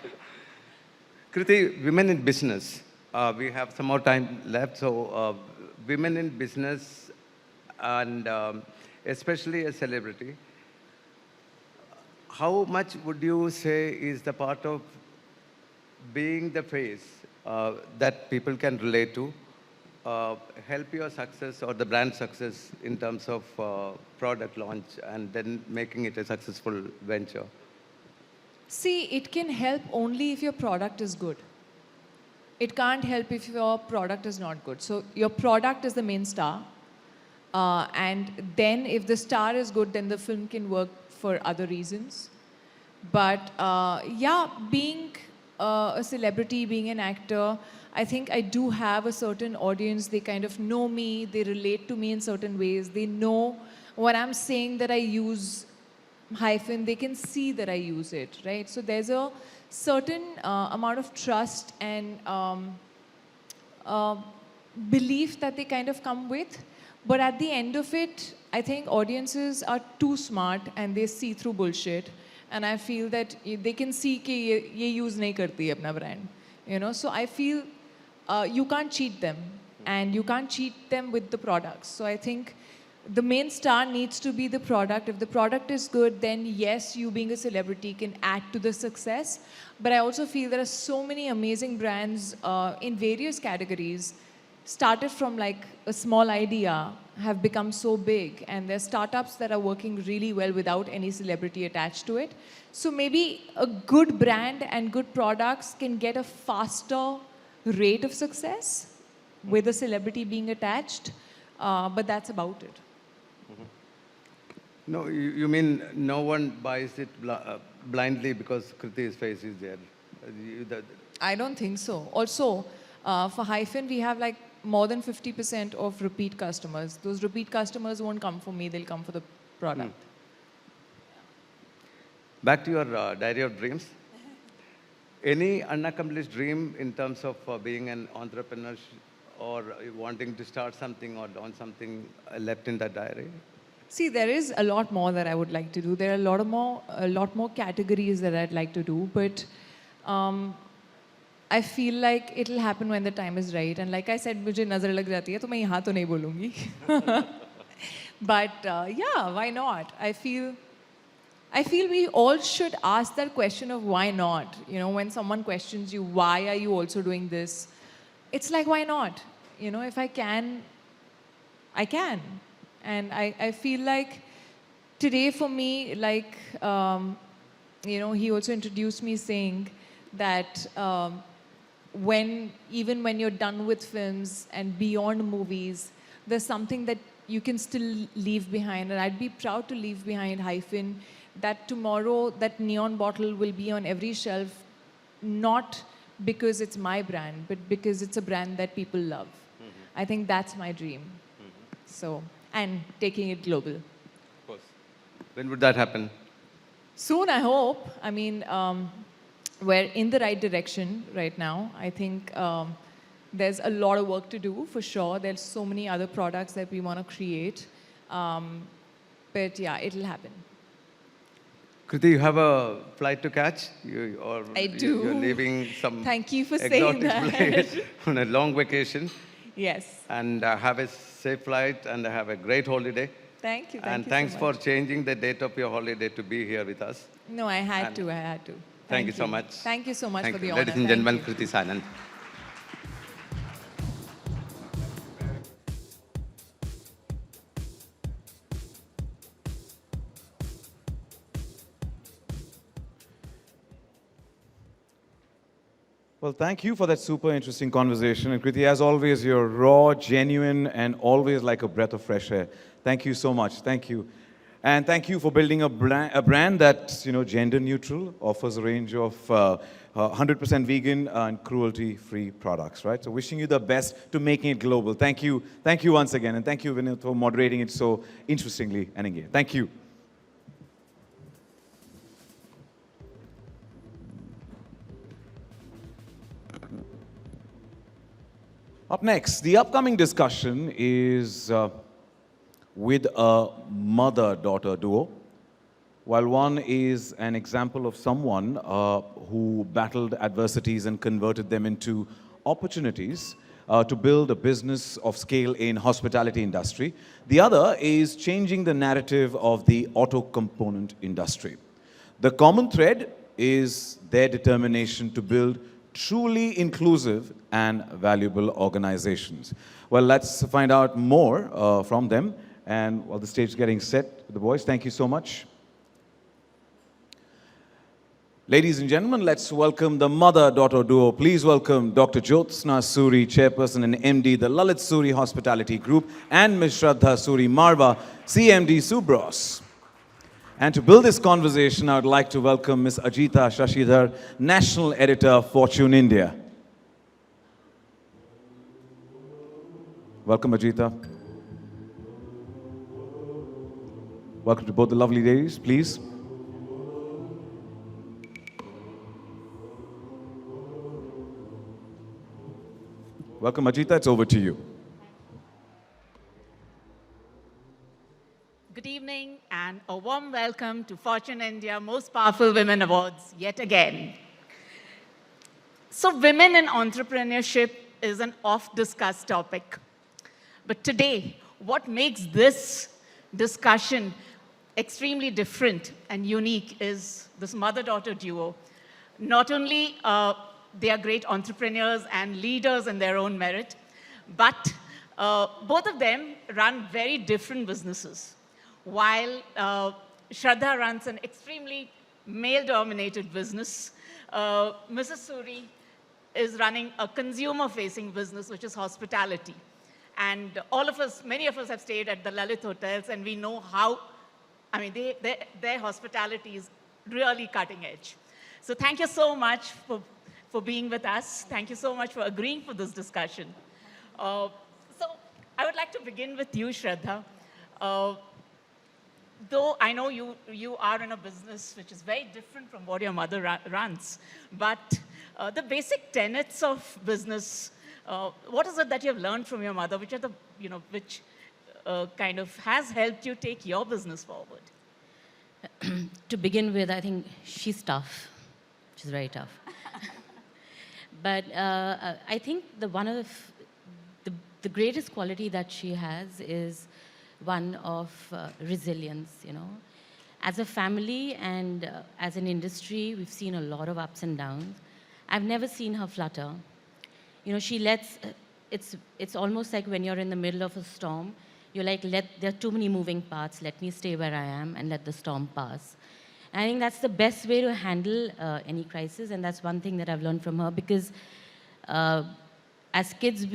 Kriti, women in business. We have some more time left. So women in business and especially a celebrity, how much would you say is the part of being the face that people can relate to, help your success or the brand success in terms of product launch and then making it a successful venture? See, it can help only if your product is good. It can't help if your product is not good. So your product is the main star. And then if the star is good, then the film can work for other reasons. But yeah, being a celebrity, being an actor, I think I do have a certain audience. They kind of know me. They relate to me in certain ways. They know when I'm saying that I use hyphen, they can see that I use it, right? So there's a certain amount of trust and belief that they kind of come with. But at the end of it, I think audiences are too smart and they see through bullshit. And I feel that they can see कि ये use नहीं करती अपना brand. So I feel you can't cheat them. And you can't cheat them with the products. So I think the main star needs to be the product. If the product is good, then yes, you being a celebrity can add to the success. But I also feel there are so many amazing brands in various categories, started from like a small idea, have become so big. And there are startups that are working really well without any celebrity attached to it. So maybe a good brand and good products can get a faster rate of success with a celebrity being attached. But that's about it. No, you mean no one buys it blindly because Kriti's face is there? I don't think so. Also, for Hyphen, we have like more than 50% of repeat customers. Those repeat customers won't come for me, they'll come for the product. Back to your diary of dreams. Any unaccomplished dream in terms of being an entrepreneur or wanting to start something or launch something left in that diary? See, there is a lot more that I would like to do. There are a lot more categories that I'd like to do, but I feel like it'll happen when the time is right. And like I said, मुझे नजर लग जाती है, तो मैं यहाँ तो नहीं बोलूँगी. But yeah, why not? I feel we all should ask that question of why not. When someone questions you, why are you also doing this? It's like, why not? If I can, I can. And I feel like today for me, like, he also introduced me saying that even when you're done with films and beyond movies, there's something that you can still leave behind. And I'd be proud to leave behind Hyphen, that tomorrow that neon bottle will be on every shelf, not because it's my brand, but because it's a brand that people love. I think that's my dream. So, and taking it global. Of course. When would that happen? Soon, I hope. I mean, we're in the right direction right now. I think there's a lot of work to do, for sure. There's so many other products that we want to create. But yeah, it'll happen. Kriti, you have a flight to catch? I do. You're leaving some Thank you for saying exotic that. flight on a long vacation. Yes. And have a safe flight and have a great holiday. Thank you. And Thank you thanks so for much. changing the date of your holiday to be here with us. No, I had And to. I had to. Thank you so much. Thank you so much Thank for the you. honor. Ladies and Thank gentlemen, you. Kriti Sanan. Well, thank you for that super interesting conversation. And Kriti, as always, you're raw, genuine, and always like a breath of fresh air. Thank you so much. Thank you. And thank you for building a brand that's, gender neutral, offers a range of 100% vegan and cruelty-free products, right? So wishing you the best to making it global. Thank you. Thank you once again. And thank you, Vinod, for moderating it so interestingly and engaging. Thank you. Up next, the upcoming discussion is with a mother-daughter duo. While one is an example of someone who battled adversities and converted them into opportunities to build a business of scale in hospitality industry, the other is changing the narrative of the auto component industry. The common thread is their determination to build truly inclusive and valuable organizations. Well, let's find out more from them. And while the stage is getting set with the boys, thank you so much. Ladies and gentlemen, let's welcome the mother-daughter duo. Please welcome Dr. Jyotsna Suri, Chairperson and MD, the Lalit Suri Hospitality Group, and Ms. Shraddha Suri Marva, CMD Subros. And to build this conversation, I would like to welcome Ms. Ajita Shashidhar, National Editor, Fortune India. Welcome, Ajita. Welcome to both the lovely ladies, please. Welcome, Ajita. It's over to you. Good evening and a warm welcome to Fortune India Most Powerful Women Awards yet again. So women in entrepreneurship is an oft-discussed topic. But today, what makes this discussion extremely different and unique is this mother-daughter duo. Not only they are great entrepreneurs and leaders in their own merit, but both of them run very different businesses. While Shraddha runs an extremely male-dominated business, Mrs. Suri is running a consumer-facing business, which is hospitality. And all of us, many of us have stayed at the Lalit hotels, and we know how, their hospitality is really cutting edge. So thank you so much for being with us. Thank you so much for agreeing for this discussion. So I would like to begin with you, Shraddha. Though I know you are in a business which is very different from what your mother runs, but the basic tenets of business, what is it that you have learned from your mother, which are the, which kind of has helped you take your business forward? To begin with, I think she's tough. She's very tough. But I think one of the greatest quality that she has is one of resilience, As a family and as an industry, we've seen a lot of ups and downs. I've never seen her flutter. She lets, it's almost like when you're in the middle of a storm, you're like, there are too many moving parts, let me stay where I am and let the storm pass. And I think that's the best way to handle any crisis, and that's one thing that I've learned from her, because as kids,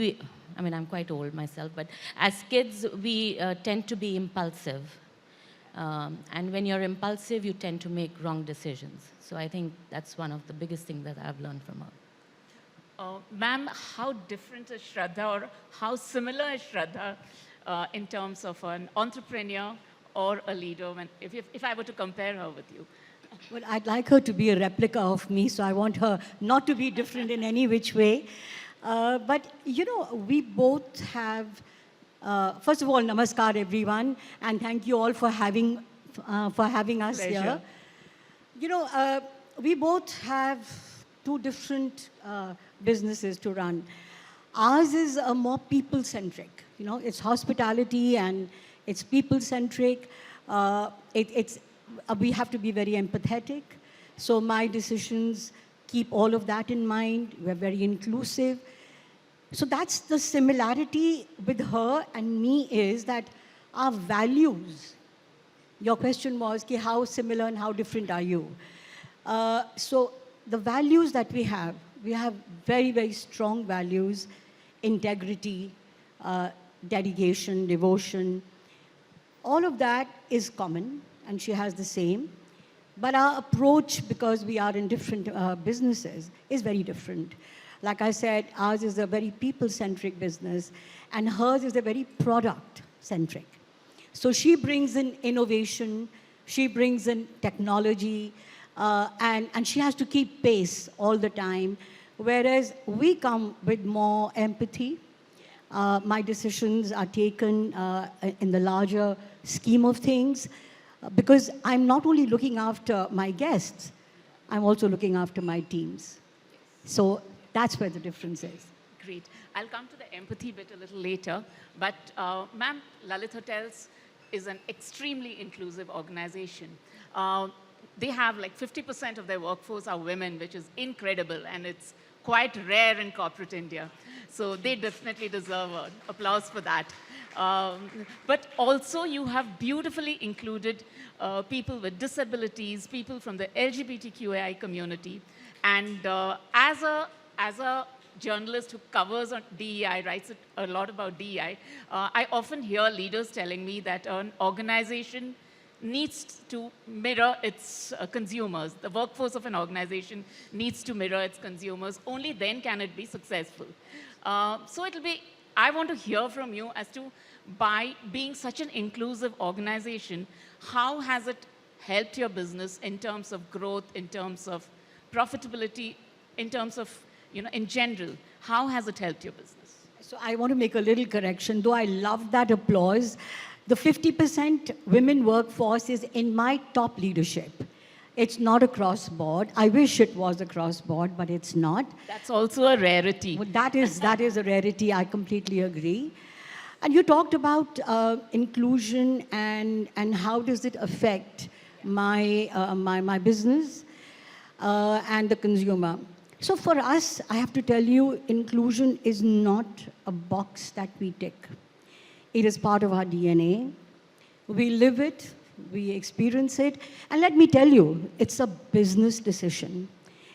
I'm quite old myself, but as kids, we tend to be impulsive. And when you're impulsive, you tend to make wrong decisions. So I think that's one of the biggest things that I've learned from her. Ma'am, how different is Shraddha, or how similar is Shraddha in terms of an entrepreneur or a leader, if I were to compare her with you? Well, I'd like her to be a replica of me, so I want her not to be different in any which way. But, you know, we both have, first of all, namaskar, everyone, and thank you all for having us Pleasure. here. You know, we both have two different businesses to run. Ours is a more people-centric. You know, it's hospitality and it's people-centric. We have to be very empathetic. So my decisions keep all of that in mind. We're very inclusive. So that's the similarity with her and me, is that our values. Your question was, ki, how similar and how different are you? So the values that we have very, very strong values: integrity, dedication, devotion. All of that is common, and she has the same. But our approach, because we are in different businesses, is very different. Like I said, ours is a very people-centric business, and hers is a very product-centric. So she brings in innovation, she brings in technology, and she has to keep pace all the time, whereas we come with more empathy. My decisions are taken in the larger scheme of things, because I'm not only looking after my guests, I'm also looking after my teams. So that's where the difference is. Great. I'll come to the empathy bit a little later. But, ma'am, Lalit Hotels is an extremely inclusive organization. They have like 50% of their workforce are women, which is incredible, and it's quite rare in corporate India. So they definitely deserve an applause for that. But also you have beautifully included people with disabilities, people from the LGBTQI community. And as a journalist who covers on DEI, writes a lot about DEI, I often hear leaders telling me that an organization needs to mirror its consumers. The workforce of an organization needs to mirror its consumers. Only then can it be successful. So I want to hear from you as to, by being such an inclusive organization, how has it helped your business in terms of growth, in terms of profitability, in terms of, you know, in general, how has it helped your business? So I want to make a little correction. Though I love that applause, the 50% women workforce is in my top leadership. It's not across board. I wish it was across board, but it's not. That's also a rarity. Well, that is a rarity. I completely agree. And you talked about inclusion and how does it affect my business and the consumer. So for us, I have to tell you, inclusion is not a box that we tick. It is part of our DNA. We live it, we experience it, and let me tell you, it's a business decision.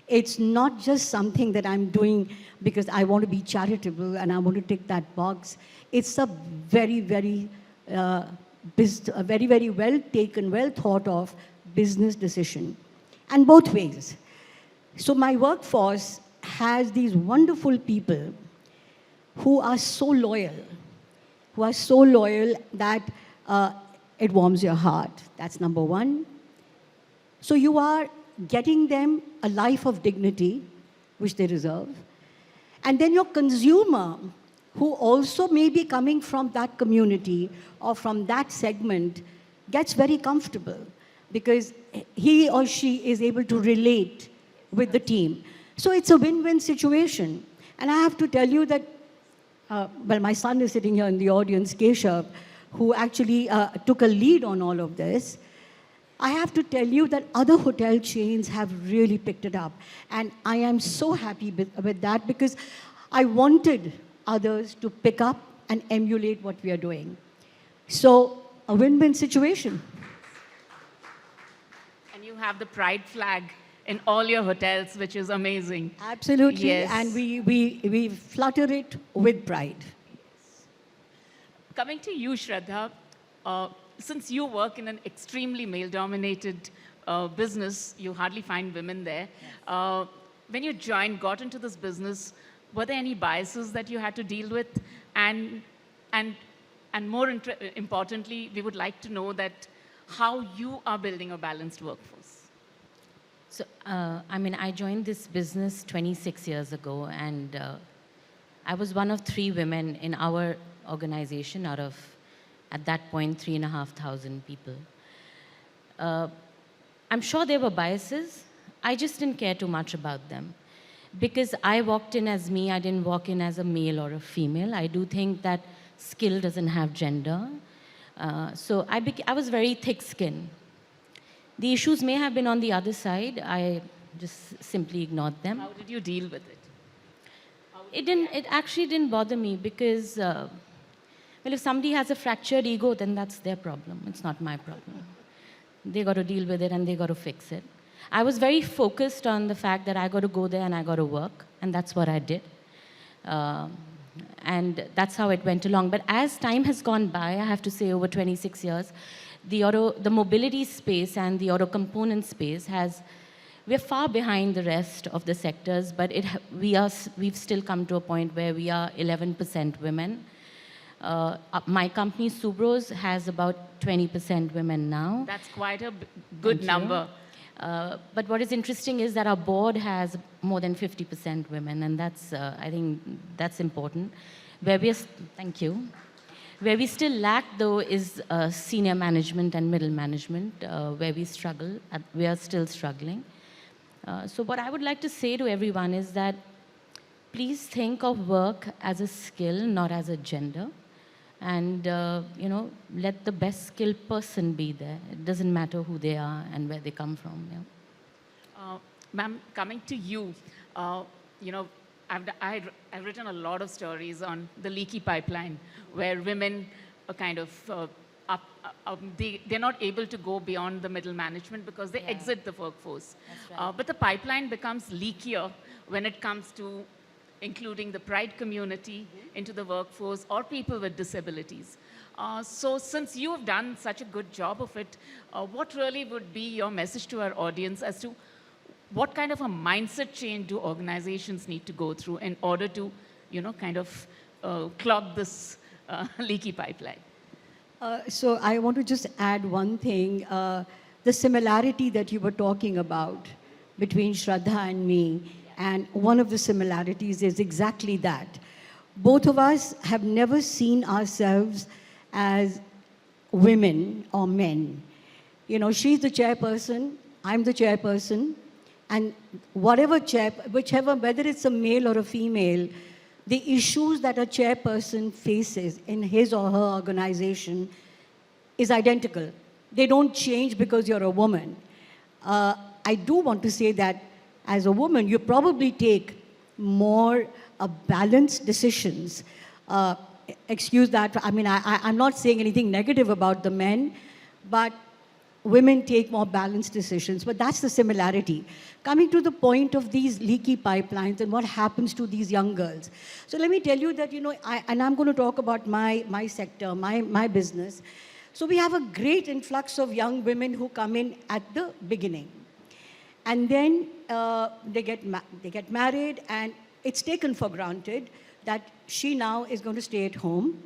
It's not just something that I'm doing because I want to be charitable and I want to tick that box. It's a very, very well taken, well thought of business decision. And both ways. So my workforce has these wonderful people who are so loyal, that it warms your heart. That's number one. So you are getting them a life of dignity, which they deserve. And then your consumer, who also may be coming from that community or from that segment, gets very comfortable because he or she is able to relate with the team. So it's a win-win situation. And I have to tell you that, well, my son is sitting here in the audience, Keshav, who actually took a lead on all of this. I have to tell you that other hotel chains have really picked it up. And I am so happy with that because I wanted others to pick up and emulate what we are doing. So a win-win situation. And you have the pride flag in all your hotels, which is amazing. Absolutely, yes. And we flutter it with pride. Coming to you, Shraddha, since you work in an extremely male-dominated business, you hardly find women there. When you got into this business, were there any biases that you had to deal with? And more importantly, we would like to know that how you are building a balanced workforce. So, I mean, I joined this business 26 years ago, and I was one of 3 women in our organization out of, at that point, 3,500 people. I'm sure there were biases. I just didn't care too much about them. Because I walked in as me, I didn't walk in as a male or a female. I do think that skill doesn't have gender. So I was very thick-skinned. The issues may have been on the other side. I just simply ignored them. How did you deal with it? It actually didn't bother me because, well, if somebody has a fractured ego, then that's their problem. It's not my problem. They got to deal with it and they got to fix it. I was very focused on the fact that I got to go there and I got to work, and that's what I did. And that's how it went along. But as time has gone by, I have to say over 26 years, the mobility space and the auto component space we're far behind the rest of the sectors, but we've still come to a point where we are 11% women. My company, Subros, has about 20% women now. That's quite a good number. But what is interesting is that our board has more than 50% women, and that's, I think that's important. Thank you. Where we still lack, though, is senior management and middle management, where we struggle. We are still struggling. So what I would like to say to everyone is that please think of work as a skill, not as a gender. And, let the best skilled person be there. It doesn't matter who they are and where they come from. Yeah. Ma'am, coming to you, I've written a lot of stories on the leaky pipeline, where women are kind of, they're not able to go beyond the middle management because they exit the workforce. Right. But the pipeline becomes leakier when it comes to including the pride community into the workforce or people with disabilities. So since you have done such a good job of it, what really would be your message to our audience as to what kind of a mindset change do organizations need to go through in order to, kind of clog this leaky pipeline? So I want to just add one thing. The similarity that you were talking about between Shraddha and me, and one of the similarities is exactly that. Both of us have never seen ourselves as women or men. She's the chairperson, I'm the chairperson, and whichever, whether it's a male or a female, the issues that a chairperson faces in his or her organization is identical. They don't change because you're a woman. I do want to say that as a woman, you probably take more balanced decisions. Excuse that, I'm not saying anything negative about the men, but women take more balanced decisions, but that's the similarity. Coming to the point of these leaky pipelines and what happens to these young girls. So let me tell you that, and I'm going to talk about my sector, my business. So we have a great influx of young women who come in at the beginning. And then they get married, and it's taken for granted that she now is going to stay at home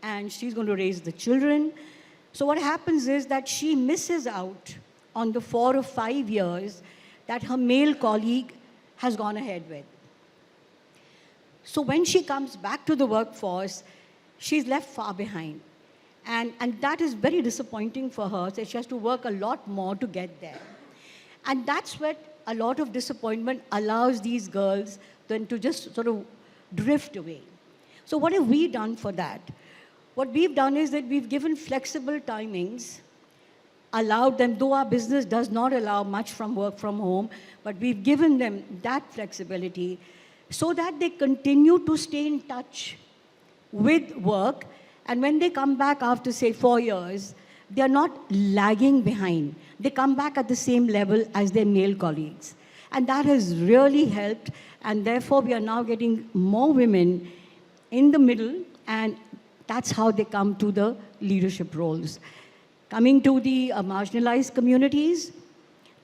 and she's going to raise the children. So what happens is that she misses out on the 4 or 5 years that her male colleague has gone ahead with. So when she comes back to the workforce, she's left far behind. And that is very disappointing for her, so she has to work a lot more to get there. And that's what a lot of disappointment allows these girls then to just sort of drift away. So what have we done for that? What we've done is that we've given flexible timings, allowed them, though our business does not allow much from work from home, but we've given them that flexibility so that they continue to stay in touch with work. And when they come back after, say, 4 years, they're not lagging behind. They come back at the same level as their male colleagues. And that has really helped. And therefore, we are now getting more women in the middle, and that's how they come to the leadership roles. Coming to the marginalized communities,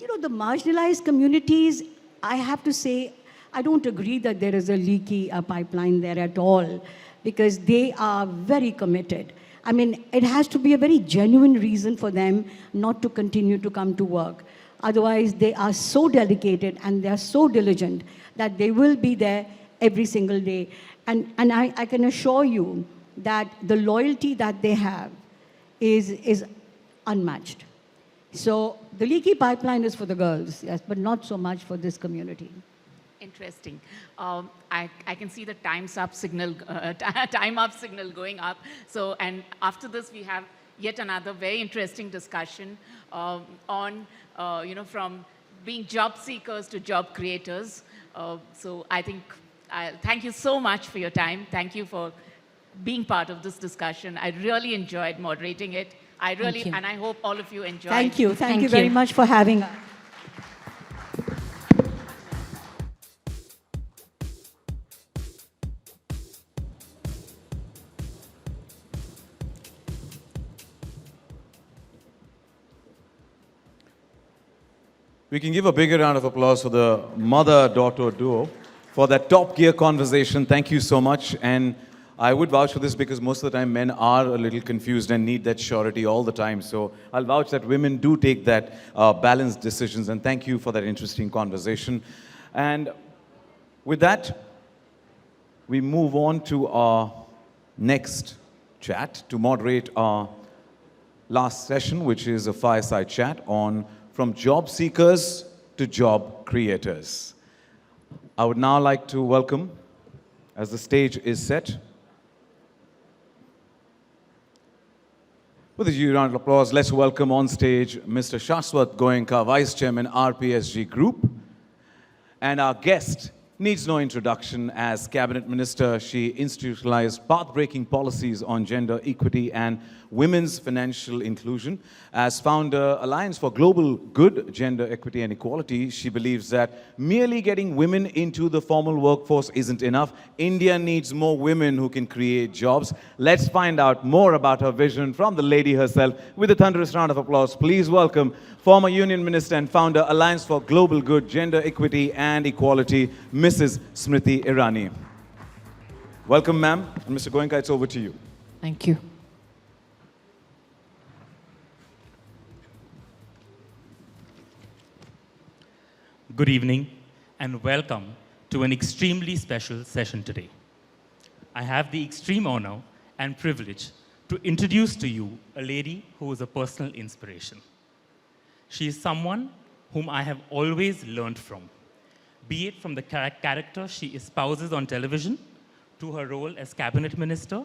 the marginalized communities, I have to say, I don't agree that there is a leaky pipeline there at all, because they are very committed. It has to be a very genuine reason for them not to continue to come to work. Otherwise, they are so dedicated and they are so diligent that they will be there every single day. And I can assure you that the loyalty that they have is unmatched. So the leaky pipeline is for the girls, yes, but not so much for this community. Interesting. I can see the time's up signal, time up signal going up. So, and after this, we have yet another very interesting discussion on, from being job seekers to job creators. So I think, thank you so much for your time. Thank you for being part of this discussion. I really enjoyed moderating it. And I hope all of you enjoyed. Thank you. Thank you very much for having us. We can give a bigger round of applause for the mother-daughter duo for that top gear conversation. Thank you so much. And I would vouch for this because most of the time men are a little confused and need that surety all the time. So I'll vouch that women do take that balanced decisions. And thank you for that interesting conversation. And with that, we move on to our next chat to moderate our last session, which is a fireside chat on from job seekers to job creators. I would now like to welcome, as the stage is set, with a due round of applause, let's welcome on stage Mr. Shashwat Goenka, Vice Chairman, RPSG Group. And our guest needs no introduction. As Cabinet Minister, she institutionalized path-breaking policies on gender equity and women's financial inclusion. As founder, Alliance for Global Good, Gender Equity and Equality, she believes that merely getting women into the formal workforce isn't enough. India needs more women who can create jobs. Let's find out more about her vision from the lady herself with a thunderous round of applause. Please welcome former Union Minister and founder, Alliance for Global Good, Gender Equity and Equality, Mrs. Smriti Irani. Welcome, ma'am. And Mr. Goenka, it's over to you. Thank you. Good evening and welcome to an extremely special session today. I have the extreme honor and privilege to introduce to you a lady who is a personal inspiration. She is someone whom I have always learned from, be it from the character she espouses on television, to her role as cabinet minister,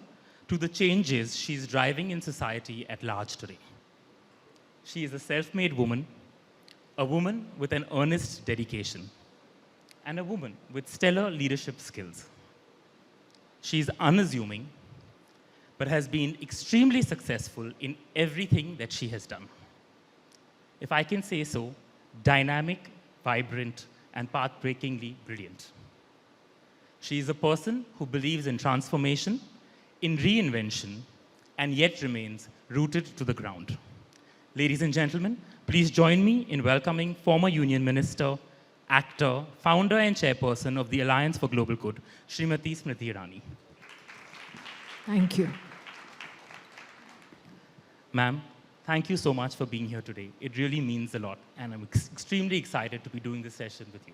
to the changes she's driving in society at large today. She is a self-made woman, a woman with an earnest dedication, and a woman with stellar leadership skills. She is unassuming, but has been extremely successful in everything that she has done. If I can say so, dynamic, vibrant, and path-breakingly brilliant. She is a person who believes in transformation, in reinvention, and yet remains rooted to the ground. Ladies and gentlemen, please join me in welcoming former Union Minister, actor, founder and chairperson of the Alliance for Global Good, Srimati Smriti Irani. Thank you. Ma'am, thank you so much for being here today. It really means a lot, and I'm extremely excited to be doing this session with you.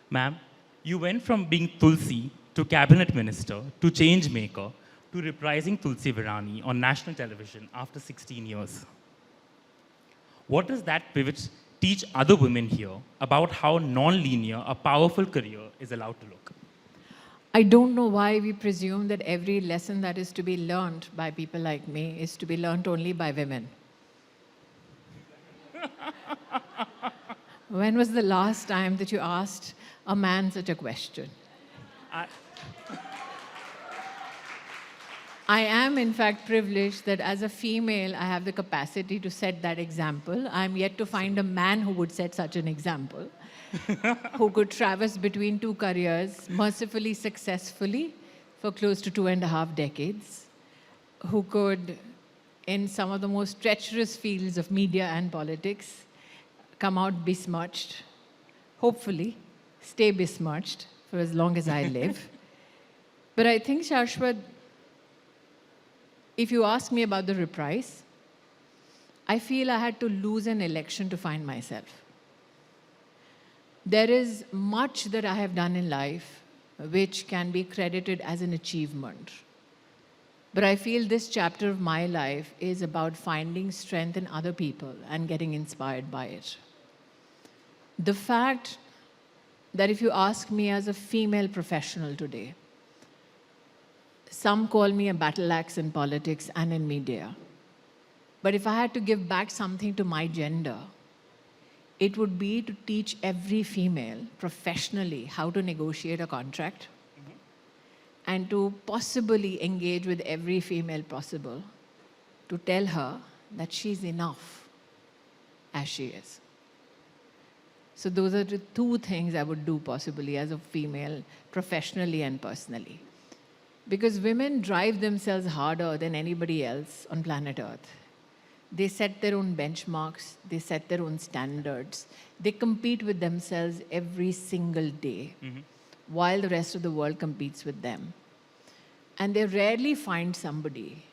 Ma'am, you went from being Tulsi to cabinet minister to change maker to reprising Tulsi Virani on national television after 16 years. What does that pivot teach other women here about how non-linear a powerful career is allowed to look? I don't know why we presume that every lesson that is to be learned by people like me is to be learned only by women. When was the last time that you asked a man such a question? I am, in fact, privileged that as a female, I have the capacity to set that example. I'm yet to find a man who would set such an example, who could traverse between two careers mercifully, successfully for close to 2.5 decades, who could, in some of the most treacherous fields of media and politics, come out besmirched, hopefully stay besmirched for as long as I live. But I think, Shashwat, if you ask me about the reprise, I feel I had to lose an election to find myself. There is much that I have done in life which can be credited as an achievement. But I feel this chapter of my life is about finding strength in other people and getting inspired by it. The fact that if you ask me as a female professional today, some call me a battle axe in politics and in media. But if I had to give back something to my gender, it would be to teach every female professionally how to negotiate a contract and to possibly engage with every female possible to tell her that she's enough as she is. So those are the two things I would do possibly as a female, professionally and personally. Because women drive themselves harder than anybody else on planet Earth. They set their own benchmarks, they set their own standards, they compete with themselves every single day, while the rest of the world competes with them. And they rarely find somebody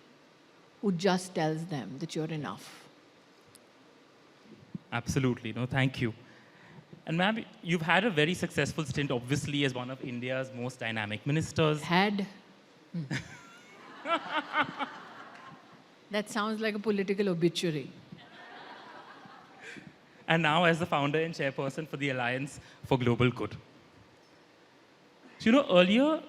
who just tells them that you're enough. Absolutely. No, thank you. And ma'am, you've had a very successful stint, obviously, as one of India's most dynamic ministers. Had? That sounds like a political obituary. And now as the founder and chairperson for the Alliance for Global Good. So, earlier,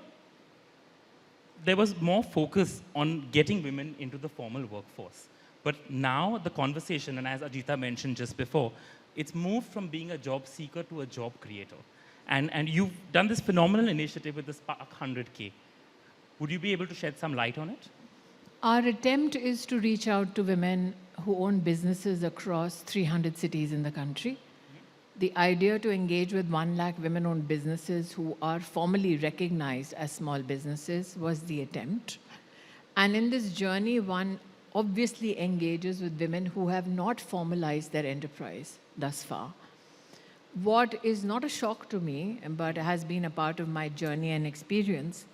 there was more focus on getting women into the formal workforce. But now the conversation, and as Ajita mentioned just before, it's moved from being a job seeker to a job creator. And you've done this phenomenal initiative with the Spark 100K. Would you be able to shed some light on it? Our attempt is to reach out to women who own businesses across 300 cities in the country. The idea to engage with 1 lakh women-owned businesses who are formally recognized as small businesses was the attempt. And in this journey, one obviously engages with women who have not formalized their enterprise thus far. What is not a shock to me, but has been a part of my journey and experience,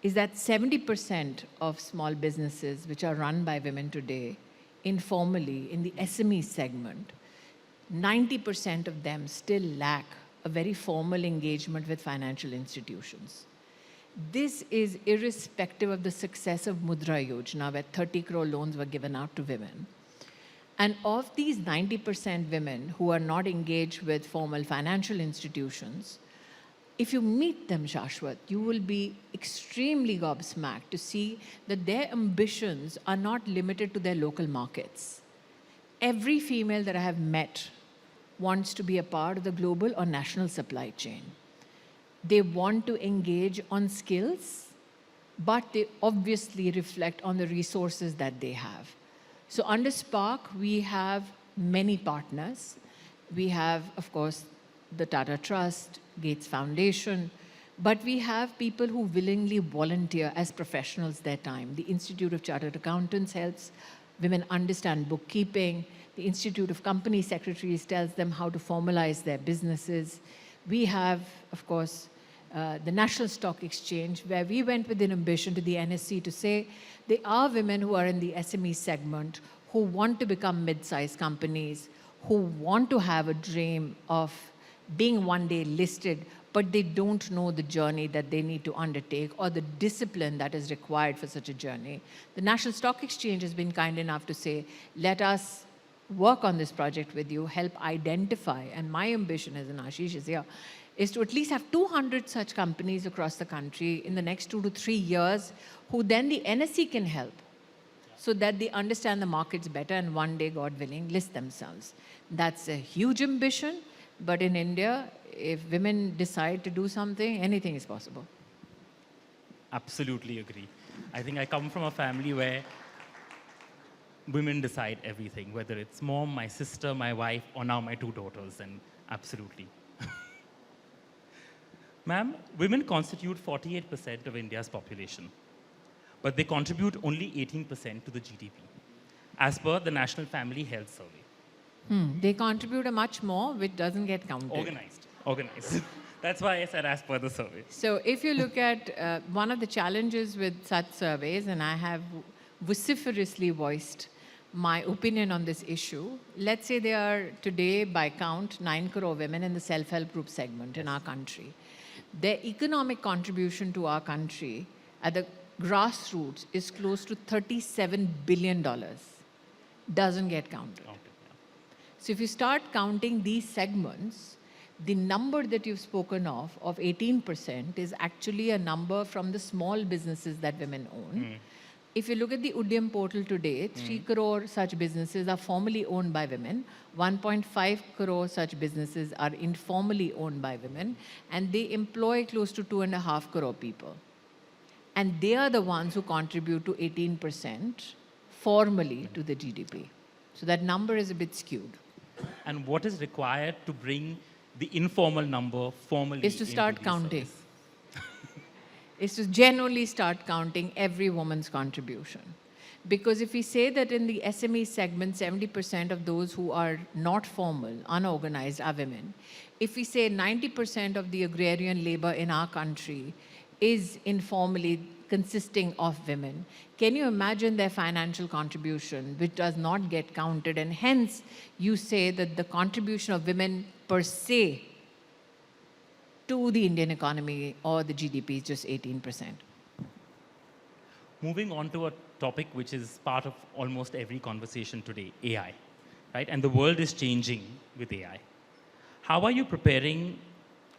is that 70% of small businesses which are run by women today, informally, in the SME segment, 90% of them still lack a very formal engagement with financial institutions. This is irrespective of the success of Mudra Yojana, where 30 crore loans were given out to women. And of these 90% women who are not engaged with formal financial institutions, if you meet them, Shashwat, you will be extremely gobsmacked to see that their ambitions are not limited to their local markets. Every female that I have met wants to be a part of the global or national supply chain. They want to engage on skills, but they obviously reflect on the resources that they have. So under Spark, we have many partners. We have, of course, the Tata Trust, Gates Foundation, but we have people who willingly volunteer as professionals their time. The Institute of Chartered Accountants helps women understand bookkeeping. The Institute of Company Secretaries tells them how to formalize their businesses. We have, of course, the National Stock Exchange, where we went with an ambition to the NSE to say there are women who are in the SME segment who want to become mid-sized companies, who want to have a dream of being one day listed, but they don't know the journey that they need to undertake or the discipline that is required for such a journey. The National Stock Exchange has been kind enough to say, let us work on this project with you, help identify, and my ambition as an Ashish is here, is to at least have 200 such companies across the country in the next 2 to 3 years, who then the NSE can help so that they understand the markets better and one day, God willing, list themselves. That's a huge ambition, but in India, if women decide to do something, anything is possible. Absolutely agree. I think I come from a family where women decide everything, whether it's mom, my sister, my wife, or now my 2 daughters, and absolutely. Ma'am, women constitute 48% of India's population, but they contribute only 18% to the GDP, as per the National Family Health Survey. They contribute a much more, which doesn't get counted. Organized. That's why I said as per the survey. So if you look at one of the challenges with such surveys, and I have vociferously voiced my opinion on this issue. Let's say there are today, by count, 9 crore women in the self-help group segment in our country. Their economic contribution to our country at the grassroots is close to $37 billion. Doesn't get counted. So if you start counting these segments, the number that you've spoken of 18%, is actually a number from the small businesses that women own. If you look at the Udyam portal today, 3 crore such businesses are formally owned by women, 1.5 crore such businesses are informally owned by women, and they employ close to 2.5 crore people. And they are the ones who contribute to 18% formally to the GDP. So that number is a bit skewed. And what is required to bring the informal number formally Is to start into the counting. service? Is to genuinely start counting every woman's contribution. Because if we say that in the SME segment, 70% of those who are not formal, unorganized are women, if we say 90% of the agrarian labor in our country is informally consisting of women, can you imagine their financial contribution, which does not get counted? And hence, you say that the contribution of women per se to the Indian economy or the GDP is just 18%. Moving on to a topic which is part of almost every conversation today, AI, right? And the world is changing with AI. How are you preparing,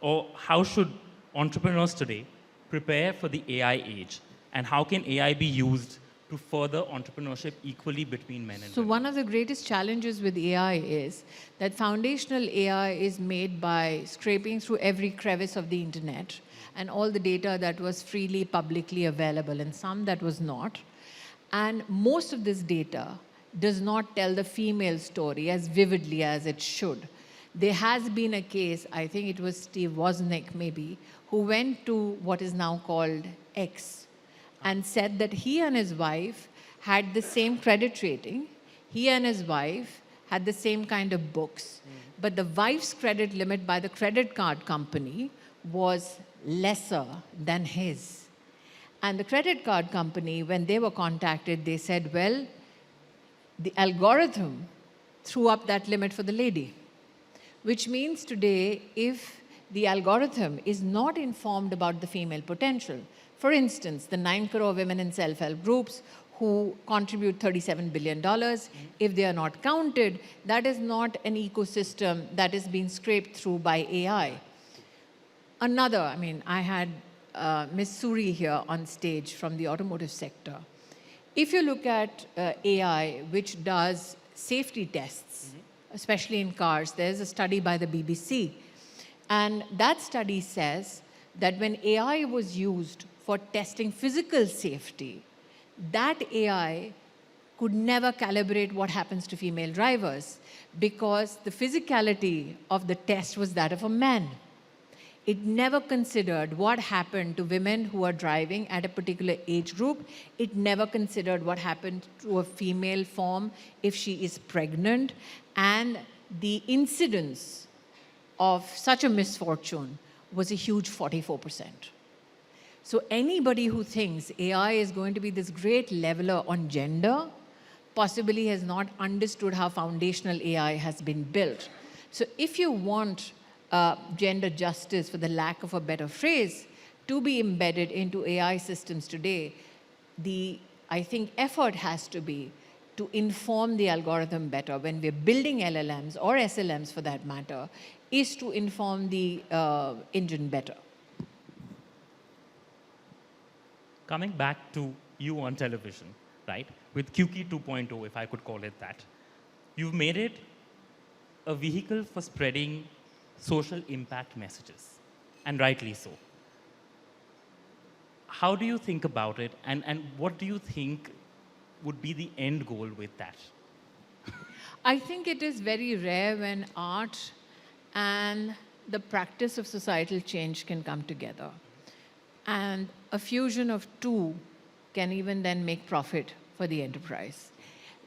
or how should entrepreneurs today prepare for the AI age? And how can AI be used to further entrepreneurship equally between men and So women? one of the greatest challenges with AI is that foundational AI is made by scraping through every crevice of the internet and all the data that was freely publicly available and some that was not. And most of this data does not tell the female story as vividly as it should. There has been a case, I think it was Steve Wozniak maybe, who went to what is now called X and said that he and his wife had the same credit rating. He and his wife had the same kind of books. But the wife's credit limit by the credit card company was lesser than his. And the credit card company, when they were contacted, they said, well, the algorithm threw up that limit for the lady. Which means today, if the algorithm is not informed about the female potential, for instance, the 9 crore women in self-help groups who contribute $37 billion, if they are not counted, that is not an ecosystem that is being scraped through by AI. Another, I mean, I had Ms. Suri here on stage from the automotive sector. If you look at AI, which does safety tests, especially in cars, there's a study by the BBC. And that study says that when AI was used for testing physical safety, that AI could never calibrate what happens to female drivers because the physicality of the test was that of a man. It never considered what happened to women who are driving at a particular age group. It never considered what happened to a female form if she is pregnant. And the incidence of such a misfortune was a huge 44%. So anybody who thinks AI is going to be this great leveler on gender possibly has not understood how foundational AI has been built. So if you want gender justice, for the lack of a better phrase, to be embedded into AI systems today, I think effort has to be to inform the algorithm better when we're building LLMs or SLMs for that matter, is to inform the engine better. Coming back to you on television, right? With QK 2.0, if I could call it that, you've made it a vehicle for spreading social impact messages, and rightly so. How do you think about it, and what do you think would be the end goal with that? I think it is very rare when art and the practice of societal change can come together. And a fusion of two can even then make profit for the enterprise.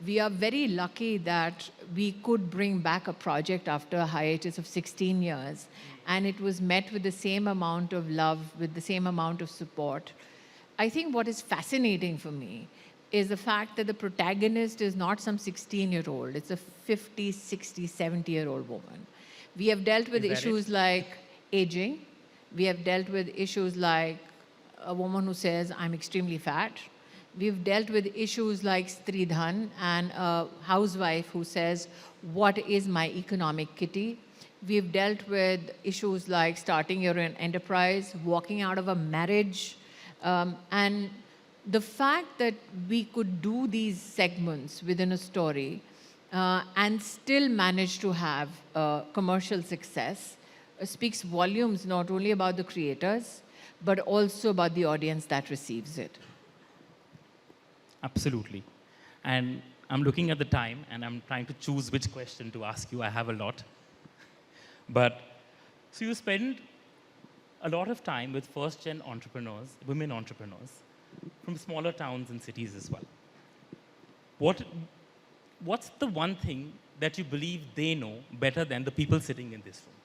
We are very lucky that we could bring back a project after a hiatus of 16 years, and it was met with the same amount of love, with the same amount of support. I think what is fascinating for me is the fact that the protagonist is not some 16-year-old. It's a 50, 60, 70-year-old woman. We have dealt with issues like aging. We have dealt with issues like a woman who says, I'm extremely fat. We've dealt with issues like Stridhan and a housewife who says, what is my economic kitty? We've dealt with issues like starting your own enterprise, walking out of a marriage. And the fact that we could do these segments within a story and still manage to have commercial success speaks volumes not only about the creators, but also about the audience that receives it. Absolutely. And I'm looking at the time and I'm trying to choose which question to ask you. I have a lot. But so you spend a lot of time with first-gen entrepreneurs, women entrepreneurs, from smaller towns and cities as well. What's the one thing that you believe they know better than the people sitting in this room?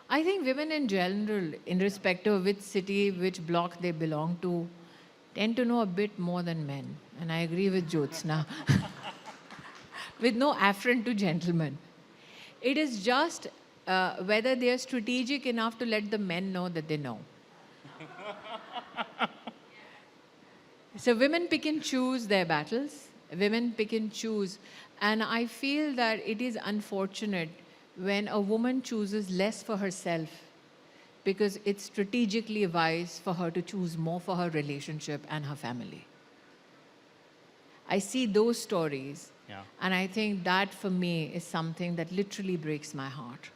I think women in general, irrespective of which city, which block they belong to, tend to know a bit more than men. And I agree with Jyotsna. With no affront to gentlemen. It is just whether they are strategic enough to let the men know that they know. So women pick and choose their battles. Women pick and choose. And I feel that it is unfortunate when a woman chooses less for herself because it's strategically wise for her to choose more for her relationship and her family. I see those stories, and I think that for me is something that literally breaks my heart.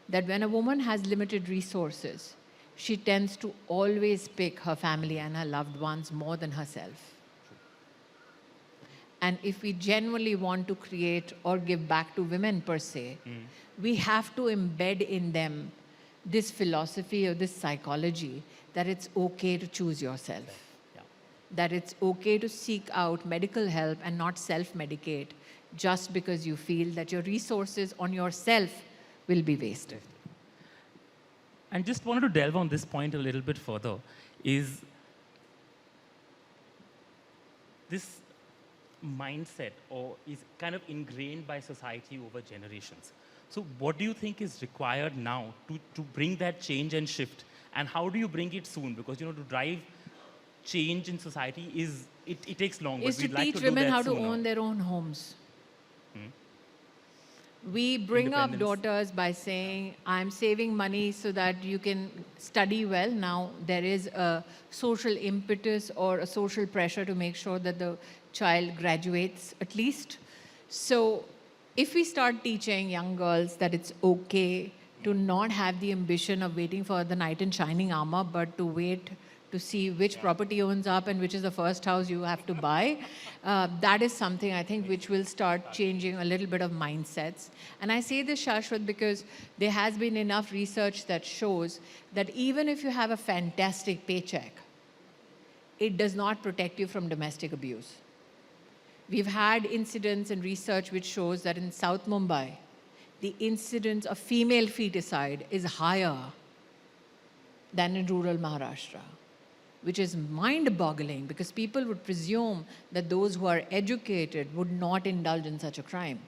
That when a woman has limited resources, she tends to always pick her family and her loved ones more than herself. And if we genuinely want to create or give back to women per se, we have to embed in them this philosophy or this psychology that it's okay to choose yourself. That it's okay to seek out medical help and not self-medicate just because you feel that your resources on yourself will be wasted. And just wanted to delve on this point a little bit further, is this mindset or is kind of ingrained by society over generations. So what do you think is required now to bring that change and shift? And how do you bring it soon? Because, to drive change in society it takes long. Is to teach women how to own their own homes. We bring up daughters by saying, I'm saving money so that you can study well. Now, there is a social impetus or a social pressure to make sure that the child graduates at least. So if we start teaching young girls that it's okay to not have the ambition of waiting for the knight in shining armor, but to wait to see which property owns up and which is the first house you have to buy. That is something I think which will start changing a little bit of mindsets. And I say this, Shashwat, because there has been enough research that shows that even if you have a fantastic paycheck, it does not protect you from domestic abuse. We've had incidents and research which shows that in South Mumbai, the incidence of female feticide is higher than in rural Maharashtra, which is mind-boggling because people would presume that those who are educated would not indulge in such a crime.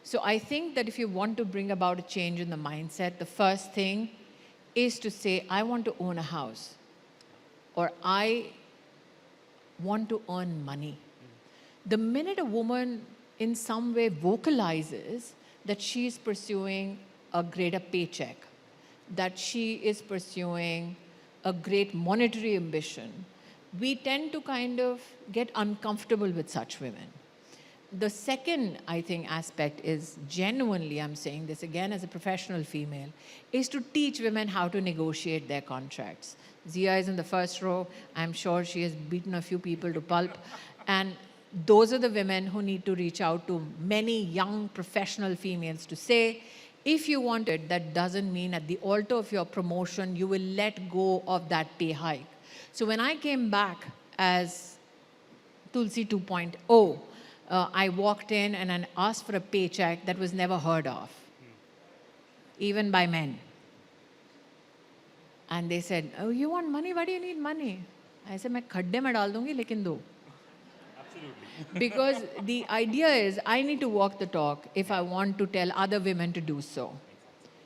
So I think that if you want to bring about a change in the mindset, the first thing is to say, I want to own a house, or I want to earn money. The minute a woman in some way vocalizes that she is pursuing a greater paycheck, that she is pursuing a great monetary ambition, we tend to kind of get uncomfortable with such women. The second, I think, aspect is genuinely, I'm saying this again as a professional female, is to teach women how to negotiate their contracts. Zia is in the first row. I'm sure she has beaten a few people to pulp. And those are the women who need to reach out to many young professional females to say, if you want it, that doesn't mean at the altar of your promotion, you will let go of that pay hike. So when I came back as Tulsi 2.0, I walked in and I asked for a paycheck that was never heard of, even by men. And they said, oh, you want money? Why do you need money? I said, मैं खड्डे में डाल दूंगी, लेकिन दो. Because the idea is I need to walk the talk if I want to tell other women to do so.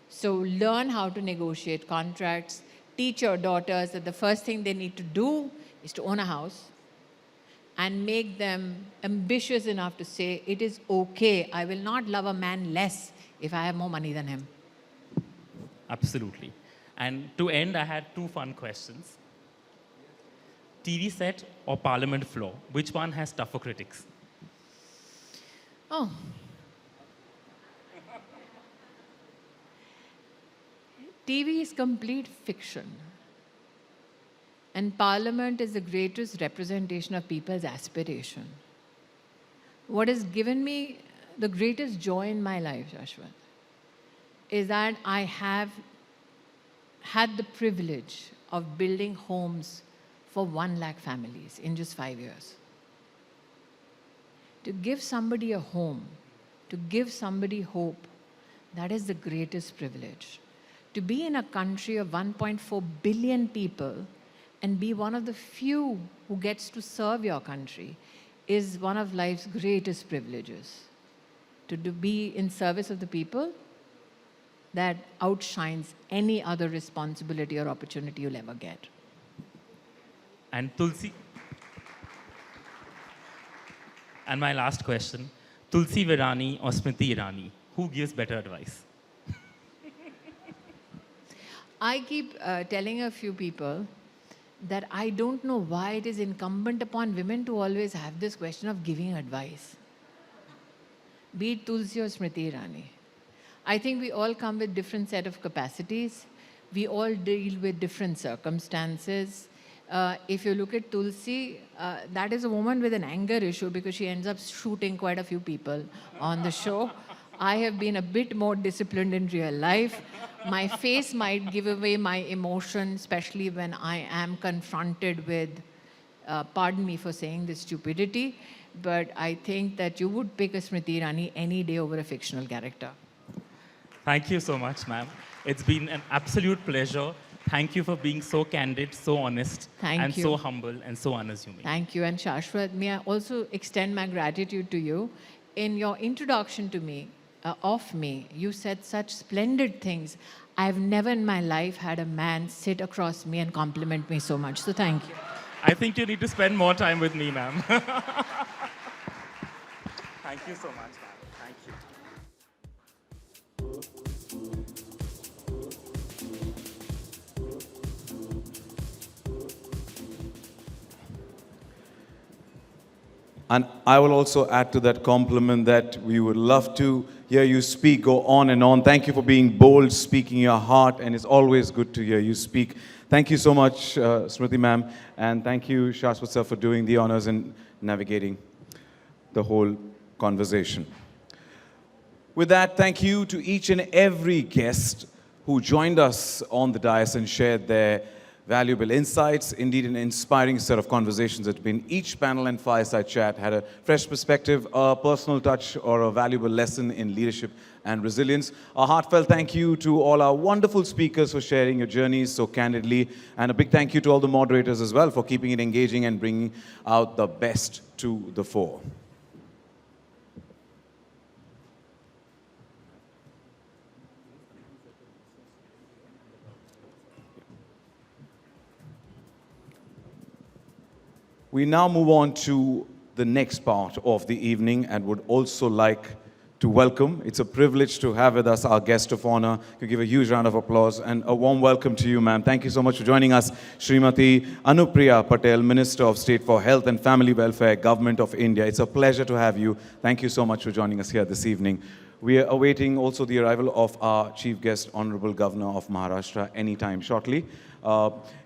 So learn how to negotiate contracts. Teach your daughters that the first thing they need to do is to own a house and make them ambitious enough to say, it is okay, I will not love a man less if I have more money than him. Absolutely. And to end, I had two fun questions. TV set or Parliament floor? Which one has tougher critics? Oh. TV is complete fiction. And Parliament is the greatest representation of people's aspiration. What has given me the greatest joy in my life, Shashwat, is that I have had the privilege of building homes for 1 lakh families in just 5 years. To give somebody a home, to give somebody hope, that is the greatest privilege. To be in a country of 1.4 billion people and be one of the few who gets to serve your country is one of life's greatest privileges. To be in service of the people, that outshines any other responsibility or opportunity you'll ever get. And Tulsi. And my last question, Tulsi Virani or Smriti Irani, who gives better advice? I keep telling a few people that I don't know why it is incumbent upon women to always have this question of giving advice. Be it Tulsi or Smriti Irani. I think we all come with different set of capacities. We all deal with different circumstances. If you look at Tulsi, that is a woman with an anger issue because she ends up shooting quite a few people on the show. I have been a bit more disciplined in real life. My face might give away my emotion, especially when I am confronted with, pardon me for saying this stupidity, but I think that you would pick a Smriti Irani any day over a fictional character. Thank you so much, ma'am. It's been an absolute pleasure. Thank you for being so candid, so honest, and so humble and so unassuming. Thank you. And Shashwat, may I also extend my gratitude to you. In your introduction to me, of me, you said such splendid things. I've never in my life had a man sit across me and compliment me so much. So thank you. I think you need to spend more time with me, ma'am. Thank you so much, ma'am. Thank you. And I will also add to that compliment that we would love to hear you speak, go on and on. Thank you for being bold, speaking your heart, and it's always good to hear you speak. Thank you so much, Smriti ma'am, and thank you, Shashwat sir, for doing the honors and navigating the whole conversation. With that, thank you to each and every guest who joined us on the dais and shared their valuable insights. Indeed, an inspiring set of conversations that been. Each panel and fireside chat had a fresh perspective, a personal touch, or a valuable lesson in leadership and resilience. A heartfelt thank you to all our wonderful speakers for sharing your journeys so candidly, and a big thank you to all the moderators as well for keeping it engaging and bringing out the best to the fore. We now move on to the next part of the evening and would also like to welcome, it's a privilege to have with us our guest of honor. You give a huge round of applause and a warm welcome to you, ma'am. Thank you so much for joining us, Srimati Anupriya Patel, Minister of State for Health and Family Welfare, Government of India. It's a pleasure to have you. Thank you so much for joining us here this evening. We are awaiting also the arrival of our chief guest, Honorable Governor of Maharashtra, anytime shortly.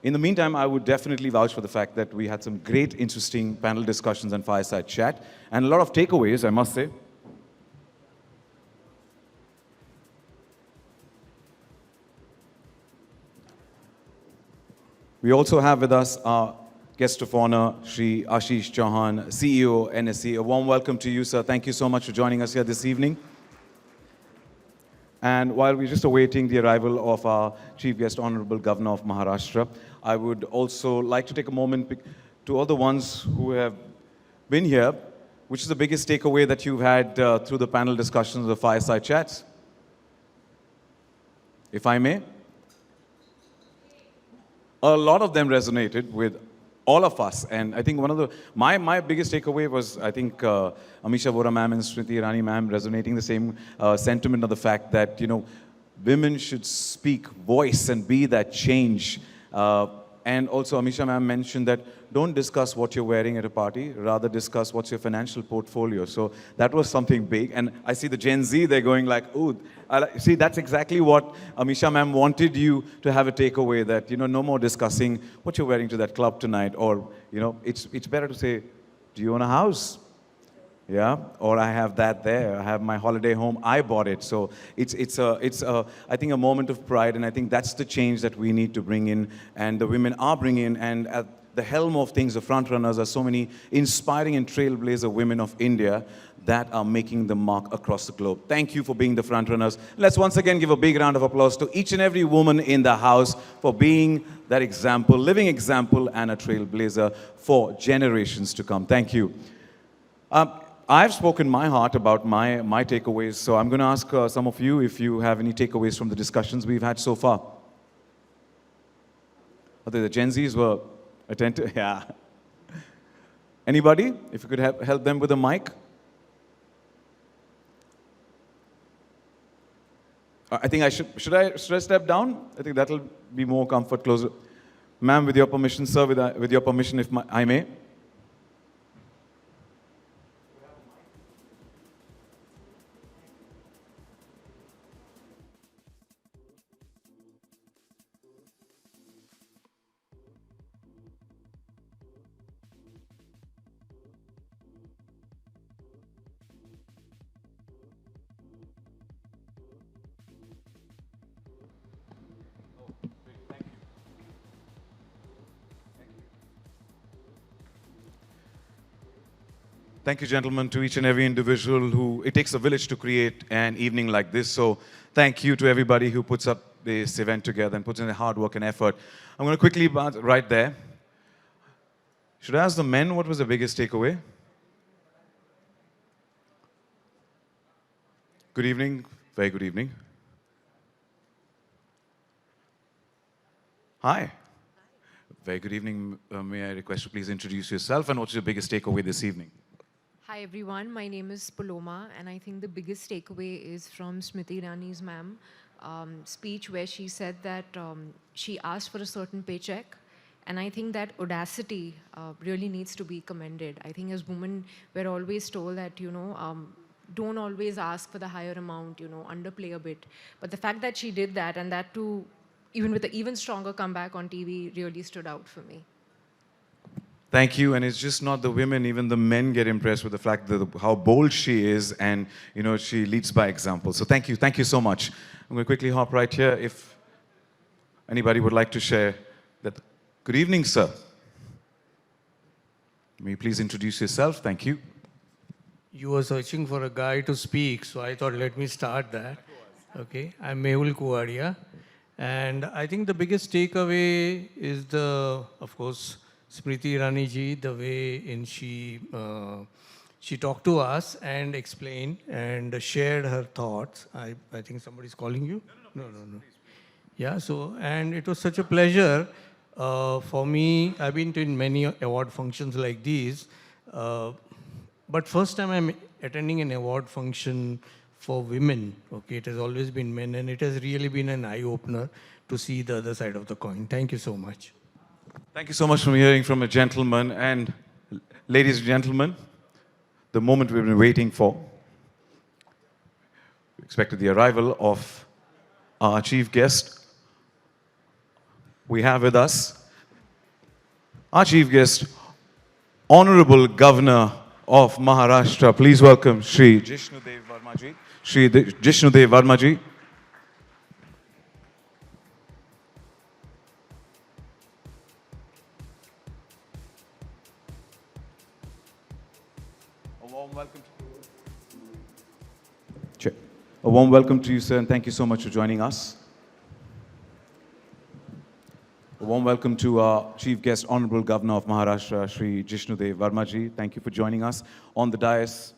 In the meantime, I would definitely vouch for the fact that we had some great, interesting panel discussions and fireside chat, and a lot of takeaways, I must say. We also have with us our guest of honor, Shri Ashish Chauhan, CEO, NSE. A warm welcome to you, sir. Thank you so much for joining us here this evening. And while we're just awaiting the arrival of our chief guest, Honorable Governor of Maharashtra, I would also like to take a moment to all the ones who have been here, which is the biggest takeaway that you've had through the panel discussions, the fireside chats? If I may. A lot of them resonated with all of us. And I think one of my biggest takeaway was, I think, Amisha Vora ma'am and Smriti Irani ma'am resonating the same sentiment of the fact that, women should speak, voice, and be that change. And also Amisha ma'am mentioned that don't discuss what you're wearing at a party, rather discuss what's your financial portfolio. So that was something big. And I see the Gen Z, they're going like, ooh, see, that's exactly what Amisha ma'am wanted you to have a takeaway, that, no more discussing what you're wearing to that club tonight. Or, it's better to say, do you own a house? Yeah, or I have that there. I have my holiday home. I bought it. So it's I think a moment of pride, and I think that's the change that we need to bring in, and the women are bringing in. And at the helm of things, the front runners are so many inspiring and trailblazer women of India that are making the mark across the globe. Thank you for being the front runners. Let's once again give a big round of applause to each and every woman in the house for being that example, living example, and a trailblazer for generations to come. Thank you. I've spoken my heart about my takeaways, so I'm going to ask some of you if you have any takeaways from the discussions we've had so far. The Gen Zs were attentive. Yeah. Anybody? If you could help them with a mic. I think should I step down? I think that'll be more comfort, closer. Ma'am, with your permission, sir, with your permission, if I may. Thank you, gentlemen, to each and every individual who, it takes a village to create an evening like this. So thank you to everybody who puts up this event together and puts in the hard work and effort. I'm going to quickly, right there. Should I ask the men what was the biggest takeaway? Good evening. Very good evening. Hi. Very good evening. May I request you please introduce yourself and what's your biggest takeaway this evening? Hi everyone, my name is Paloma, and I think the biggest takeaway is from Smriti Irani's ma'am speech, where she said that she asked for a certain paycheck, and I think that audacity really needs to be commended. I think as women, we're always told that, don't always ask for the higher amount, underplay a bit. But the fact that she did that, and that too, even with an even stronger comeback on TV, really stood out for me. Thank you, and it's just not the women, even the men get impressed with the fact that how bold she is, and she leads by example. So thank you so much. I'm going to quickly hop right here if anybody would like to share that. Good evening, sir. May you please introduce yourself? Thank you. You were searching for a guy to speak, so I thought let me start that. Okay, I'm Mehul Kuwadia, and I think the biggest takeaway is of course, Smriti Irani ji, the way she talked to us and explained and shared her thoughts. I think somebody's calling you? No. Yeah, and it was such a pleasure for me. I've been to many award functions like these, but first time I'm attending an award function for women. Okay, it has always been men, and it has really been an eye-opener to see the other side of the coin. Thank you so much. Thank you so much for hearing from a gentleman. And ladies and gentlemen, the moment we've been waiting for. We expected the arrival of our chief guest. We have with us our chief guest, Honorable Governor of Maharashtra. Please welcome Shri Jishnudev Varmaji. Shri Jishnudev Varmaji. A warm welcome to you, sir, and thank you so much for joining us. A warm warm welcome to our Chief Guest, Honorable Governor of Maharashtra, Shri Jishnudev Varmaji. Thank you for joining us. On the dais,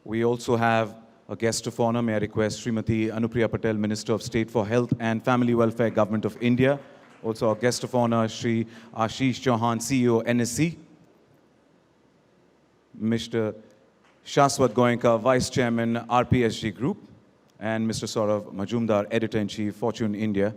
we also have a guest of honor. May I request Srimati Anupriya Patel, Minister of State for Health and Family Welfare, Government of India. Also our guest of honor, Shri Ashish Chauhan, CEO, NSC. Mr. Shaswat Goenka, Vice Chairman, RPSG Group. And Mr. Saurav Majumdar, Editor-in-Chief, Fortune India.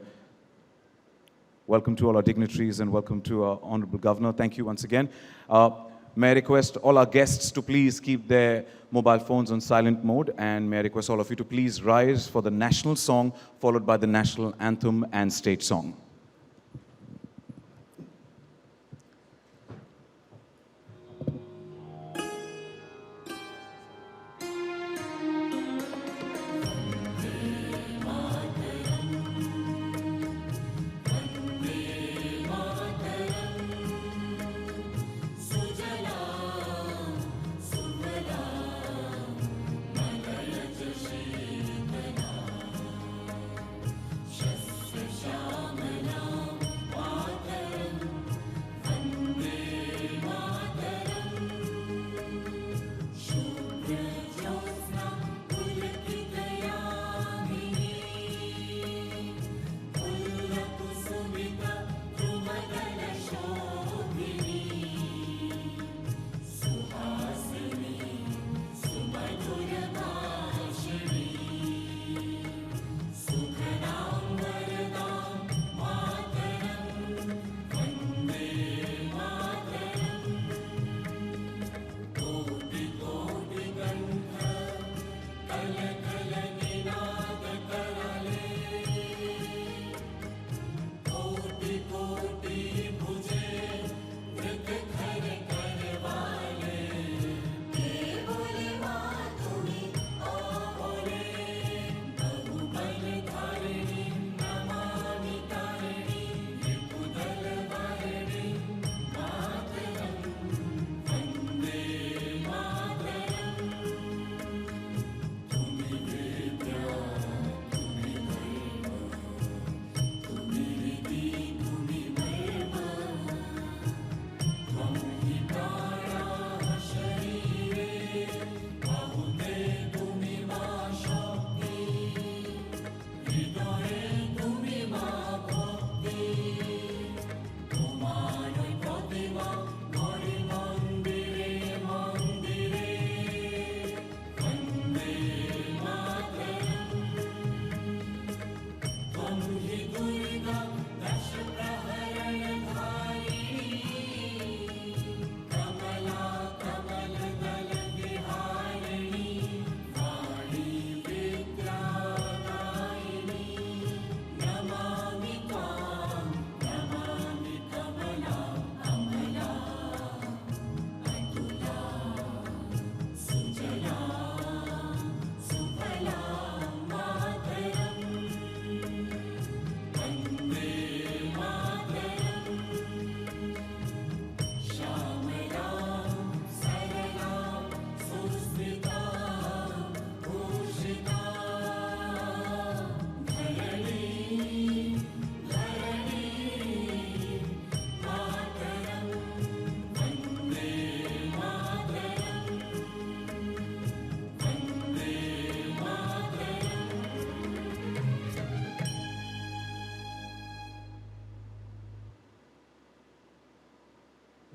Welcome to all our dignitaries and welcome to our Honorable Governor. Thank you once again. May I request all our guests to please keep their mobile phones on silent mode, and may I request all of you to please rise for the national song followed by the national anthem and state song.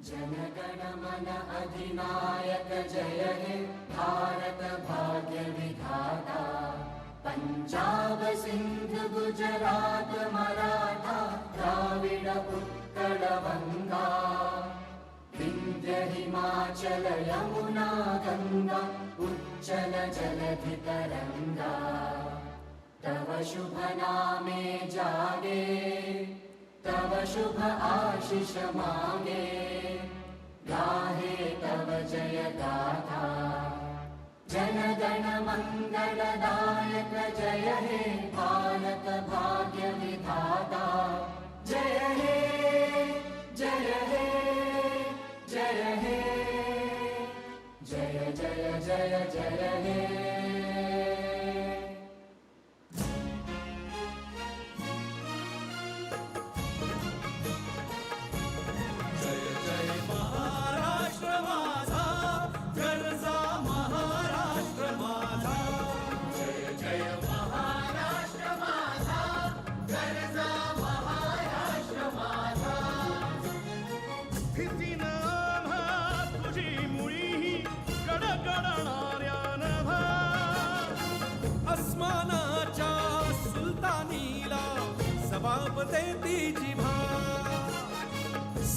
Jana Gana Mana अधिनायक जय हे भारत भाग्य विधाता पंजाब सिंध गुजरात मराठा द्राविड उत्कल गंगा विंध्य हिमाचल यमुना गंगा उच्चल जलधि तरंगा तव शुभ नामे जागे तव शुभ आशीष मांगे गाहे तव जय गाथा जनगण मंगलदायक जय हे भारत भाग्य विधाता जय हे जय हे जय हे जय जय जय जय हे कापते ती जिव्हा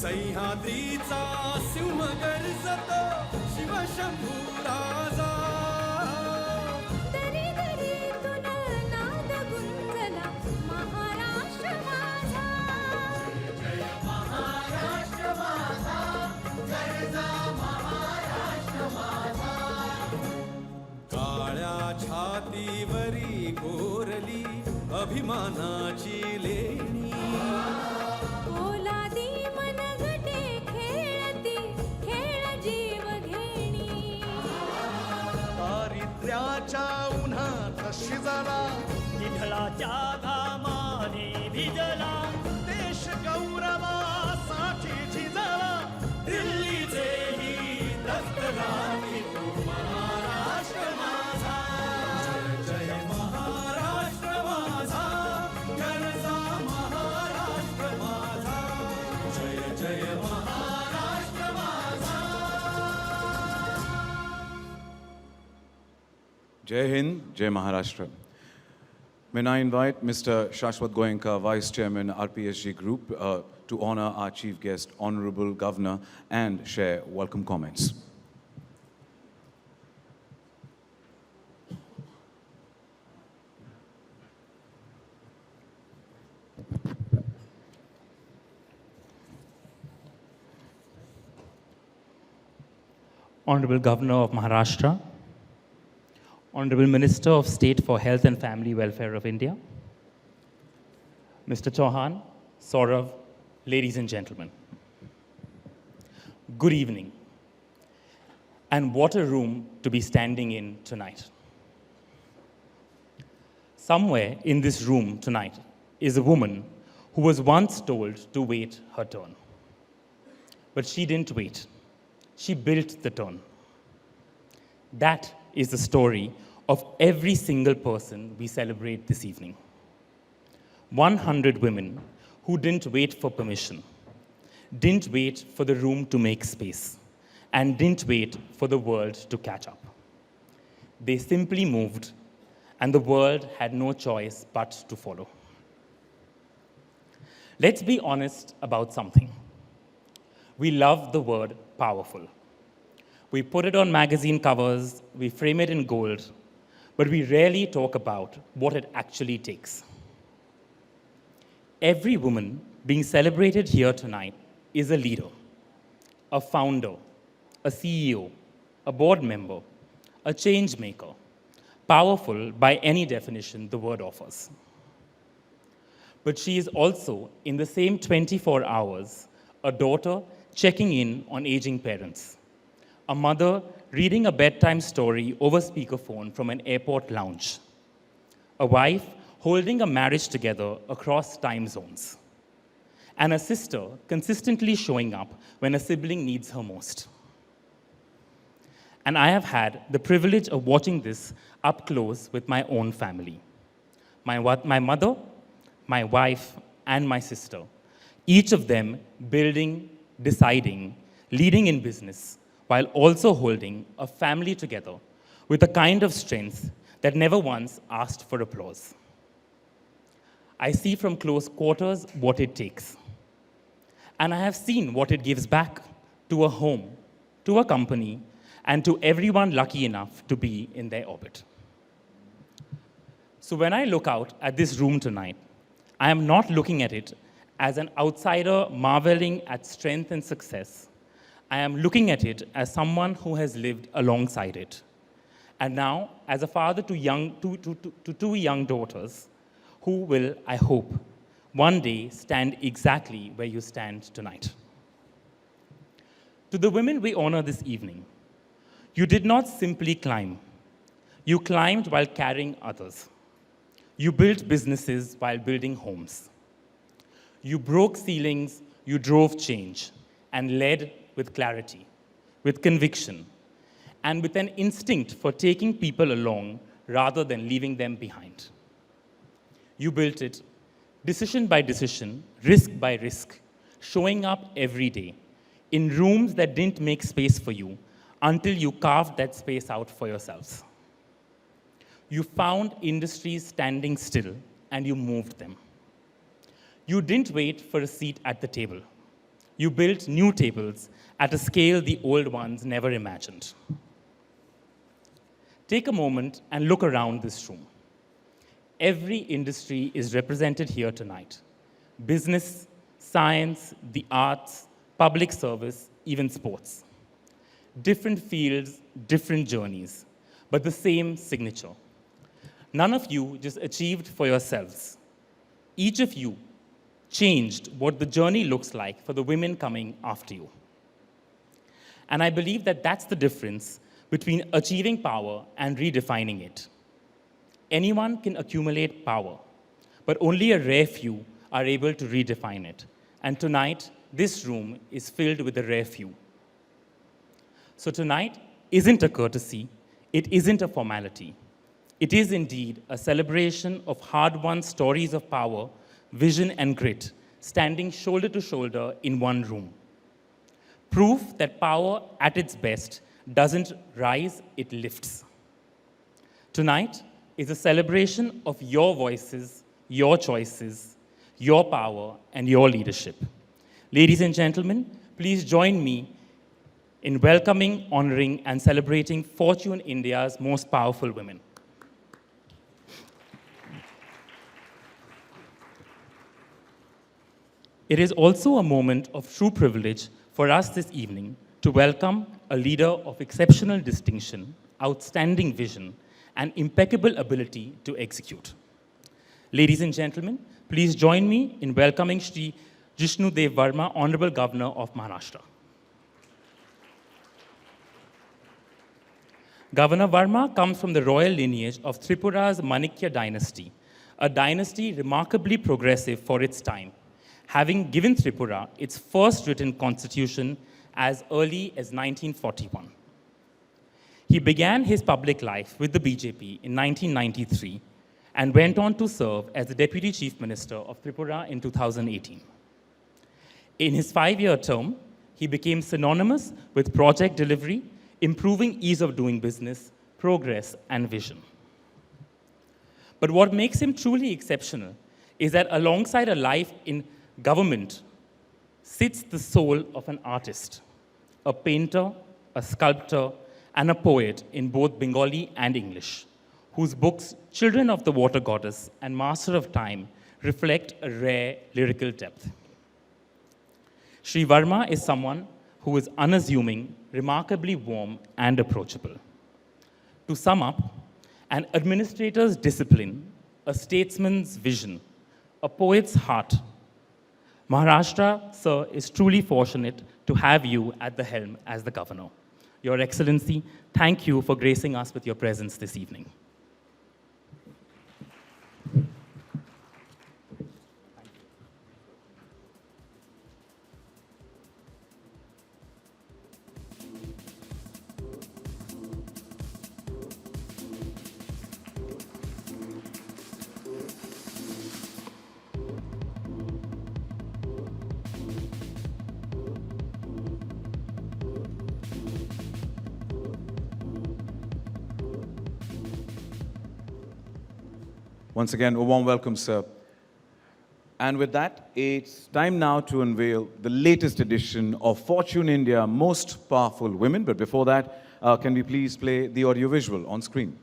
सह्याद्रीचा सिंह गर्जतो शिवशंभू राजा दरी दरीतून नाद गुंजला महाराष्ट्र माझा जय महाराष्ट्र माझा गर्जा महाराष्ट्र माझा काळ्या छातीवरी कोरली अभिमानाची लेणी ओलादी मनगटे खेळती खेळ जीव घेणी दारिद्र्याच्या उन्हात शिजला विठ्ठलाच्या घामाने भिजला देश गौरवासाठी झिजला दिल्लीचे ही दस्त लागली तो महाराष्ट्र माझा जय जय महाराष्ट्र माझा गरजा महाराष्ट्र माझा जय जय महाराष्ट्र माझा Jai Hind, Jai Maharashtra. May I invite Mr. Shashwat Goenka, Vice Chairman, RPSG Group, to honor our Chief Guest, Honorable Governor, and share welcome comments. Honorable Governor of Maharashtra, Honorable Minister of State for Health and Family Welfare of India, Mr. Chauhan, Saurav, ladies and gentlemen. Good evening. And what a room to be standing in tonight. Somewhere in this room tonight is a woman who was once told to wait her turn. But she didn't wait. She built the turn. That is the story of every single person we celebrate this evening. 100 women who didn't wait for permission, didn't wait for the room to make space, and didn't wait for the world to catch up. They simply moved, and the world had no choice but to follow. Let's be honest about something. We love the word powerful. We put it on magazine covers, we frame it in gold, but we rarely talk about what it actually takes. Every woman being celebrated here tonight is a leader, a founder, a CEO, a board member, a change maker, powerful by any definition the word offers. But she is also, in the same 24 hours, a daughter checking in on aging parents, a mother reading a bedtime story over speakerphone from an airport lounge, a wife holding a marriage together across time zones, and a sister consistently showing up when a sibling needs her most. And I have had the privilege of watching this up close with my own family. My mother, my wife, and my sister, each of them building, deciding, leading in business, while also holding a family together with a kind of strength that never once asked for applause. I see from close quarters what it takes. And I have seen what it gives back to a home, to a company, and to everyone lucky enough to be in their orbit. So when I look out at this room tonight, I am not looking at it as an outsider marveling at strength and success. I am looking at it as someone who has lived alongside it. And now, as a father to two young daughters, who will, I hope, one day stand exactly where you stand tonight. To the women we honor this evening, you did not simply climb. You climbed while carrying others. You built businesses while building homes. You broke ceilings, you drove change, and led with clarity, with conviction, and with an instinct for taking people along rather than leaving them behind. You built it, decision by decision, risk by risk, showing up every day, in rooms that didn't make space for you until you carved that space out for yourselves. You found industries standing still, and you moved them. You didn't wait for a seat at the table. You built new tables at a scale the old ones never imagined. Take a moment and look around this room. Every industry is represented here tonight. Business, science, the arts, public service, even sports. Different fields, different journeys, but the same signature. None of you just achieved for yourselves. Each of you changed what the journey looks like for the women coming after you. And I believe that that's the difference between achieving power and redefining it. Anyone can accumulate power, but only a rare few are able to redefine it. And tonight, this room is filled with a rare few. So tonight isn't a courtesy, it isn't a formality. It is indeed a celebration of hard-won stories of power, vision, and grit, standing shoulder to shoulder in one room. Proof that power at its best doesn't rise, it lifts. Tonight is a celebration of your voices, your choices, your power, and your leadership. Ladies and gentlemen, please join me in welcoming, honoring, and celebrating Fortune India's most powerful women. It is also a moment of true privilege for us this evening to welcome a leader of exceptional distinction, outstanding vision, and impeccable ability to execute. Ladies and gentlemen, please join me in welcoming Shri Jishnu Dev Verma, Honorable Governor of Maharashtra. Governor Verma comes from the royal lineage of Tripura's Manikya dynasty, a dynasty remarkably progressive for its time, having given Tripura its first written constitution as early as 1941. He began his public life with the BJP in 1993 and went on to serve as the Deputy Chief Minister of Tripura in 2018. In his 5-year term, he became synonymous with project delivery, improving ease of doing business, progress, and vision. But what makes him truly exceptional is that alongside a life in government sits the soul of an artist, a painter, a sculptor, and a poet in both Bengali and English, whose books Children of the Water Goddess and Master of Time reflect a rare lyrical depth. Sri Verma is someone who is unassuming, remarkably warm, and approachable. To sum up, an administrator's discipline, a statesman's vision, a poet's heart, Maharashtra, sir, is truly fortunate to have you at the helm as the governor. Your Excellency, thank you for gracing us with your presence this evening. Once again, a warm welcome, sir. And with that, it's time now to unveil the latest edition of Fortune India Most Powerful Women. But before that, can we please play the audiovisual on screen?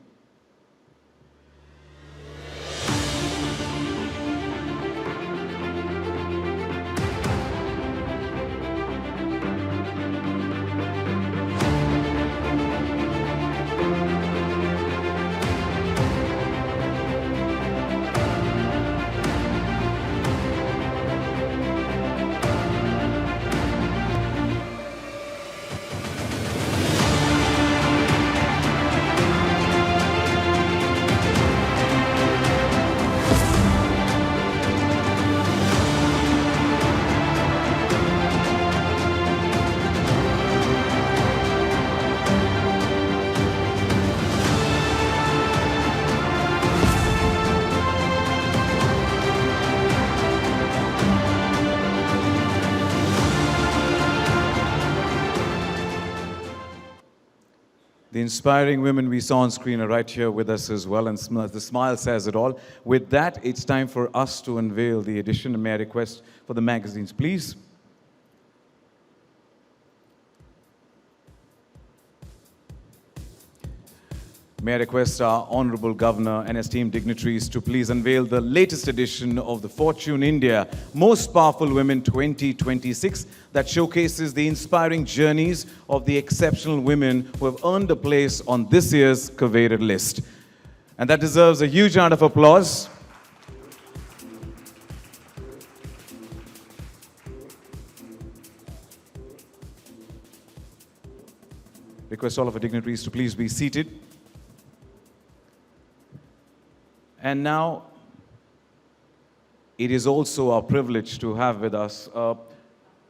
The inspiring women we saw on screen are right here with us as well, and the smile says it all. With that, it's time for us to unveil the edition. May I request for the magazines, please? May I request our Honorable Governor and esteemed dignitaries to please unveil the latest edition of the Fortune India Most Powerful Women 2026 that showcases the inspiring journeys of the exceptional women who have earned a place on this year's coveted list. And that deserves a huge round of applause. Request all of our dignitaries to please be seated. And now, it is also our privilege to have with us a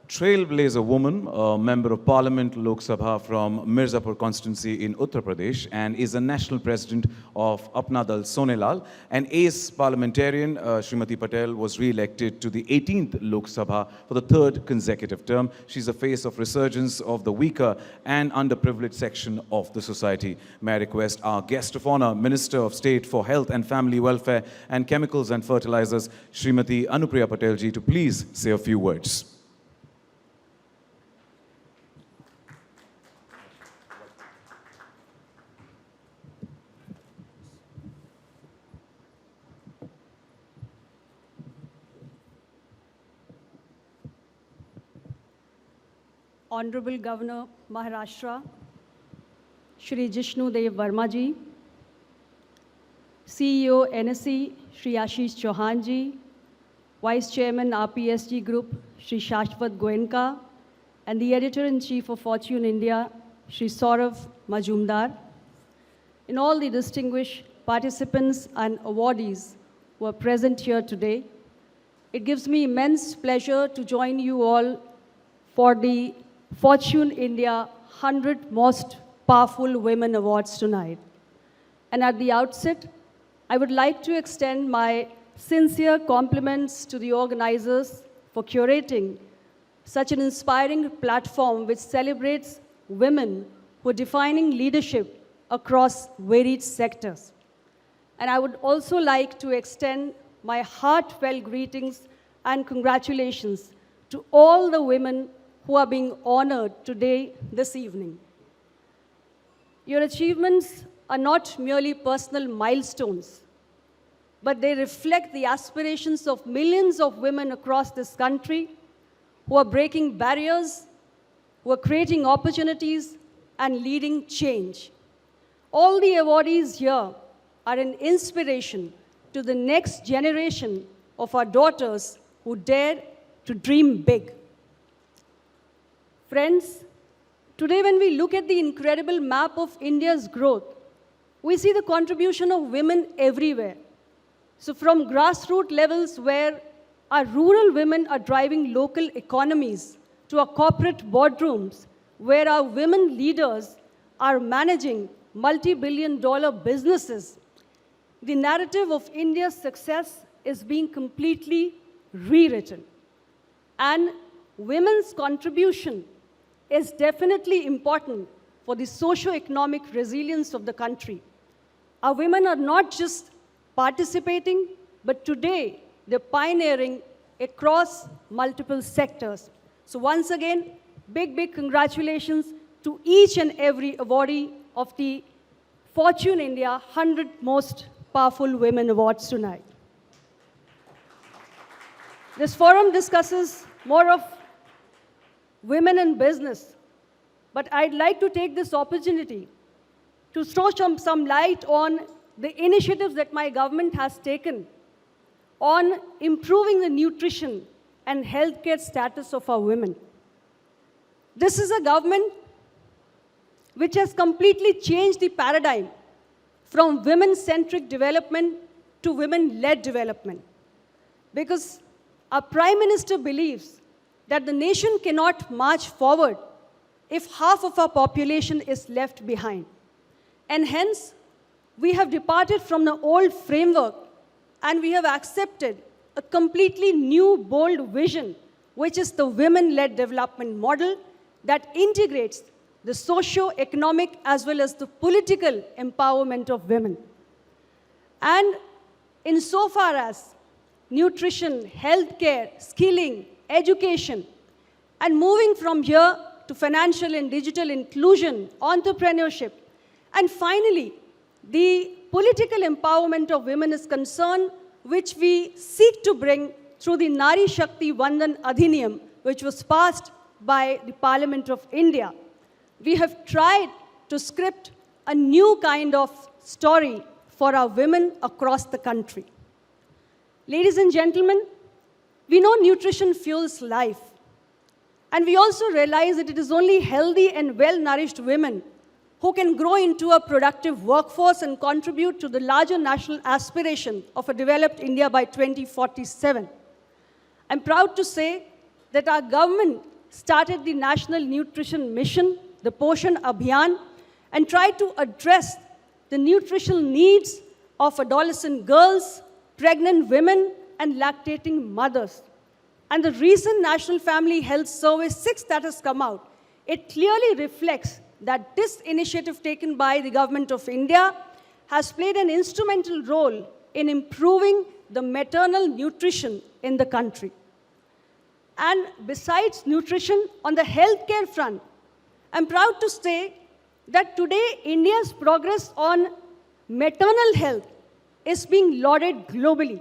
trailblazer woman, a member of Parliament, Lok Sabha from Mirzapur constituency in Uttar Pradesh, and is a national president of Apna Dal Sonelal. An ace parliamentarian, Srimati Patel, was re-elected to the 18th Lok Sabha for the third consecutive term. She's the face of resurgence of the weaker and underprivileged section of the society. May I request our guest of honor, Minister of State for Health and Family Welfare and Chemicals and Fertilizers, Srimati Anupriya Patel ji, to please say a few words. Honorable Governor Maharashtra, Shri Jishnu Dev Verma ji, CEO NSE, Shri Ashish Chauhan ji, Vice Chairman RPSG Group, Shri Shashwat Goenka, and the Editor-in-Chief of Fortune India, Shri Saurav Majumdar, and all the distinguished participants and awardees who are present here today. It gives me immense pleasure to join you all for the Fortune India 100 Most Powerful Women Awards tonight. And at the outset, I would like to extend my sincere compliments to the organizers for curating such an inspiring platform which celebrates women who are defining leadership across varied sectors. And I would also like to extend my heartfelt greetings and congratulations to all the women who are being honored today, this evening. Your achievements are not merely personal milestones, but they reflect the aspirations of millions of women across this country who are breaking barriers, who are creating opportunities, and leading change. All the awardees here are an inspiration to the next generation of our daughters who dare to dream big. Friends, today when we look at the incredible map of India's growth, we see the contribution of women everywhere. So from grassroots levels where our rural women are driving local economies to our corporate boardrooms where our women leaders are managing multi-billion-dollar businesses, the narrative of India's success is being completely rewritten. And women's contribution is definitely important for the socio-economic resilience of the country. Our women are not just participating, but today they're pioneering across multiple sectors. So once again, big, big congratulations to each and every awardee of the Fortune India 100 Most Powerful Women Awards tonight. This forum discusses more of women in business, but I'd like to take this opportunity to throw some light on the initiatives that my government has taken on improving the nutrition and healthcare status of our women. This is a government which has completely changed the paradigm from women-centric development to women-led development. Because our Prime Minister believes that the nation cannot march forward if half of our population is left behind. And hence, we have departed from the old framework and we have accepted a completely new, bold vision, which is the women-led development model that integrates the socio-economic as well as the political empowerment of women. And insofar as nutrition, healthcare, skilling, education, and moving from here to financial and digital inclusion, entrepreneurship, and finally, the political empowerment of women is concerned, which we seek to bring through the Nari Shakti Vandan Adhiniyam, which was passed by the Parliament of India. We have tried to script a new kind of story for our women across the country. Ladies and gentlemen, we know nutrition fuels life. And we also realize that it is only healthy and well-nourished women who can grow into a productive workforce and contribute to the larger national aspiration of a developed India by 2047. I'm proud to say that our government started the National Nutrition Mission, the Poshan Abhiyan, and tried to address the nutritional needs of adolescent girls, pregnant women, and lactating mothers. And the recent National Family Health Survey 6 that has come out, it clearly reflects that this initiative taken by the Government of India has played an instrumental role in improving the maternal nutrition in the country. And besides nutrition, on the healthcare front, I'm proud to say that today India's progress on maternal health is being lauded globally.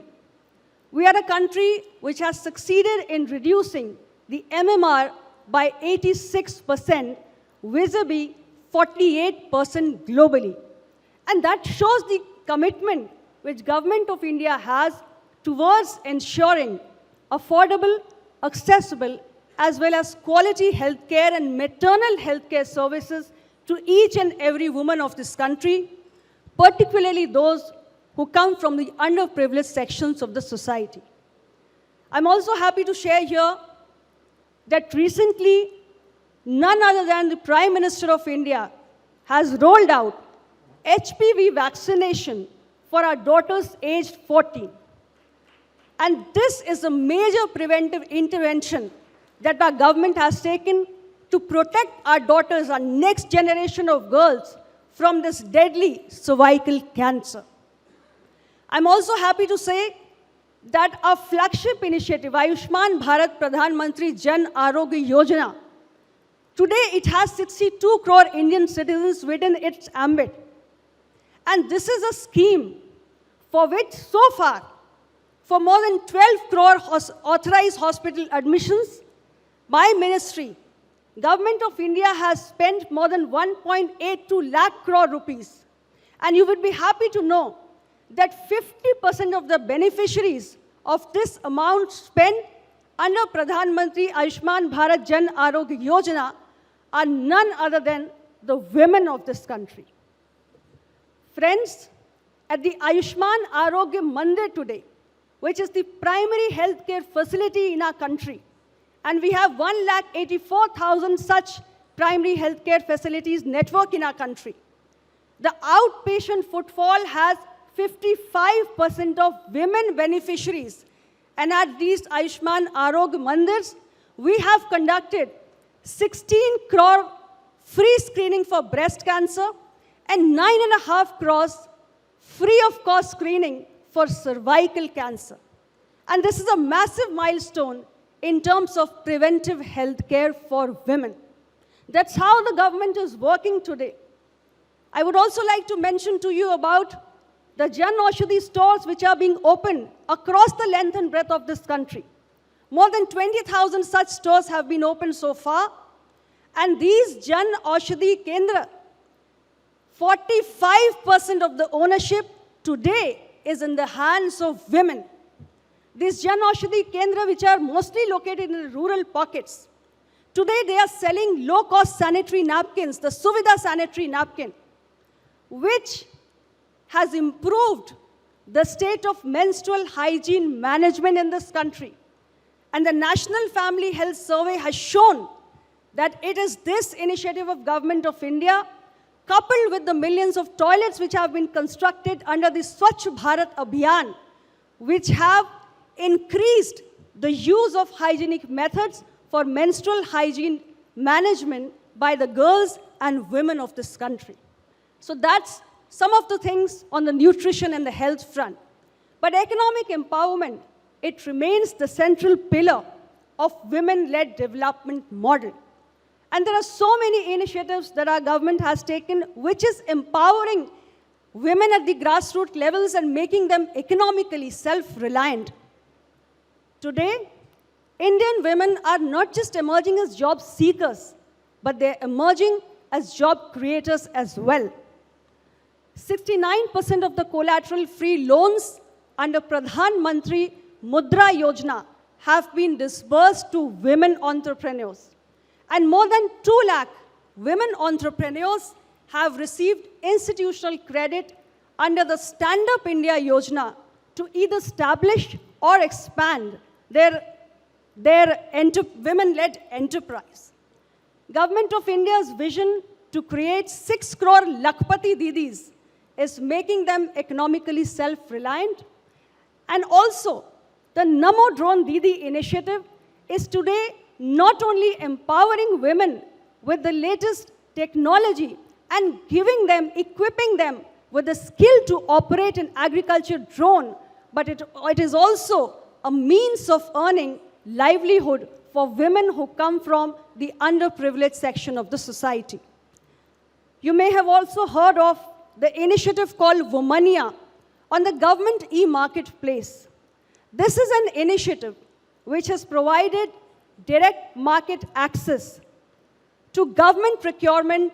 We are a country which has succeeded in reducing the MMR by 86%, vis-a-vis 48% globally. And that shows the commitment which Government of India has towards ensuring affordable, accessible, as well as quality healthcare and maternal healthcare services to each and every woman of this country, particularly those who come from the underprivileged sections of the society. I'm also happy to share here that recently, none other than the Prime Minister of India has rolled out HPV vaccination for our daughters aged 14. And this is a major preventive intervention that our government has taken to protect our daughters, our next generation of girls, from this deadly cervical cancer. I'm also happy to say that our flagship initiative, Ayushman Bharat Pradhan Mantri Jan Arogya Yojana, today it has 62 crore Indian citizens within its ambit. And this is a scheme for which so far, for more than 12 crore authorized hospital admissions, my ministry, Government of India has spent more than 1.82 lakh crore rupees. And you would be happy to know that 50% of the beneficiaries of this amount spent under Pradhan Mantri Ayushman Bharat Jan Arogya Yojana are none other than the women of this country. Friends, at the Ayushman Arogya Mandir today, which is the primary healthcare facility in our country, and we have 184,000 such primary healthcare facilities network in our country. The outpatient footfall has 55% of women beneficiaries. And at these Ayushman Arogya Mandirs, we have conducted 16 crore free screening for breast cancer and 9.5 crores free of cost screening for cervical cancer. And this is a massive milestone in terms of preventive health care for women. That's how the government is working today. I would also like to mention to you about the Jan Aushadhi stores which are being opened across the length and breadth of this country. More than 20,000 such stores have been opened so far. And these Jan Aushadhi Kendra, 45% of the ownership today is in the hands of women. These Jan Aushadhi Kendra, which are mostly located in the rural pockets, today they are selling low-cost sanitary napkins, the Suvidha sanitary napkin, which has improved the state of menstrual hygiene management in this country. And the National Family Health Survey has shown that it is this initiative of Government of India, coupled with the millions of toilets which have been constructed under the Swachh Bharat Abhiyan, which have increased the use of hygienic methods for menstrual hygiene management by the girls and women of this country. So that's some of the things on the nutrition and the health front. But economic empowerment, it remains the central pillar of women-led development model. And there are so many initiatives that our government has taken which is empowering women at the grassroots levels and making them economically self-reliant. Today, Indian women are not just emerging as job seekers, but they're emerging as job creators as well. 69% of the collateral-free loans under Pradhan Mantri Mudra Yojana have been disbursed to women entrepreneurs. And more than 2 lakh women entrepreneurs have received institutional credit under the Stand Up India Yojana to either establish or expand their women-led enterprise. Government of India's vision to create 6 crore Lakpati Didis is making them economically self-reliant. And also, the Namo Drone Didi initiative is today not only empowering women with the latest technology and equipping them with the skill to operate an agriculture drone, but it is also a means of earning livelihood for women who come from the underprivileged section of the society. You may have also heard of the initiative called Womania on the government e-marketplace. This is an initiative which has provided direct market access to government procurement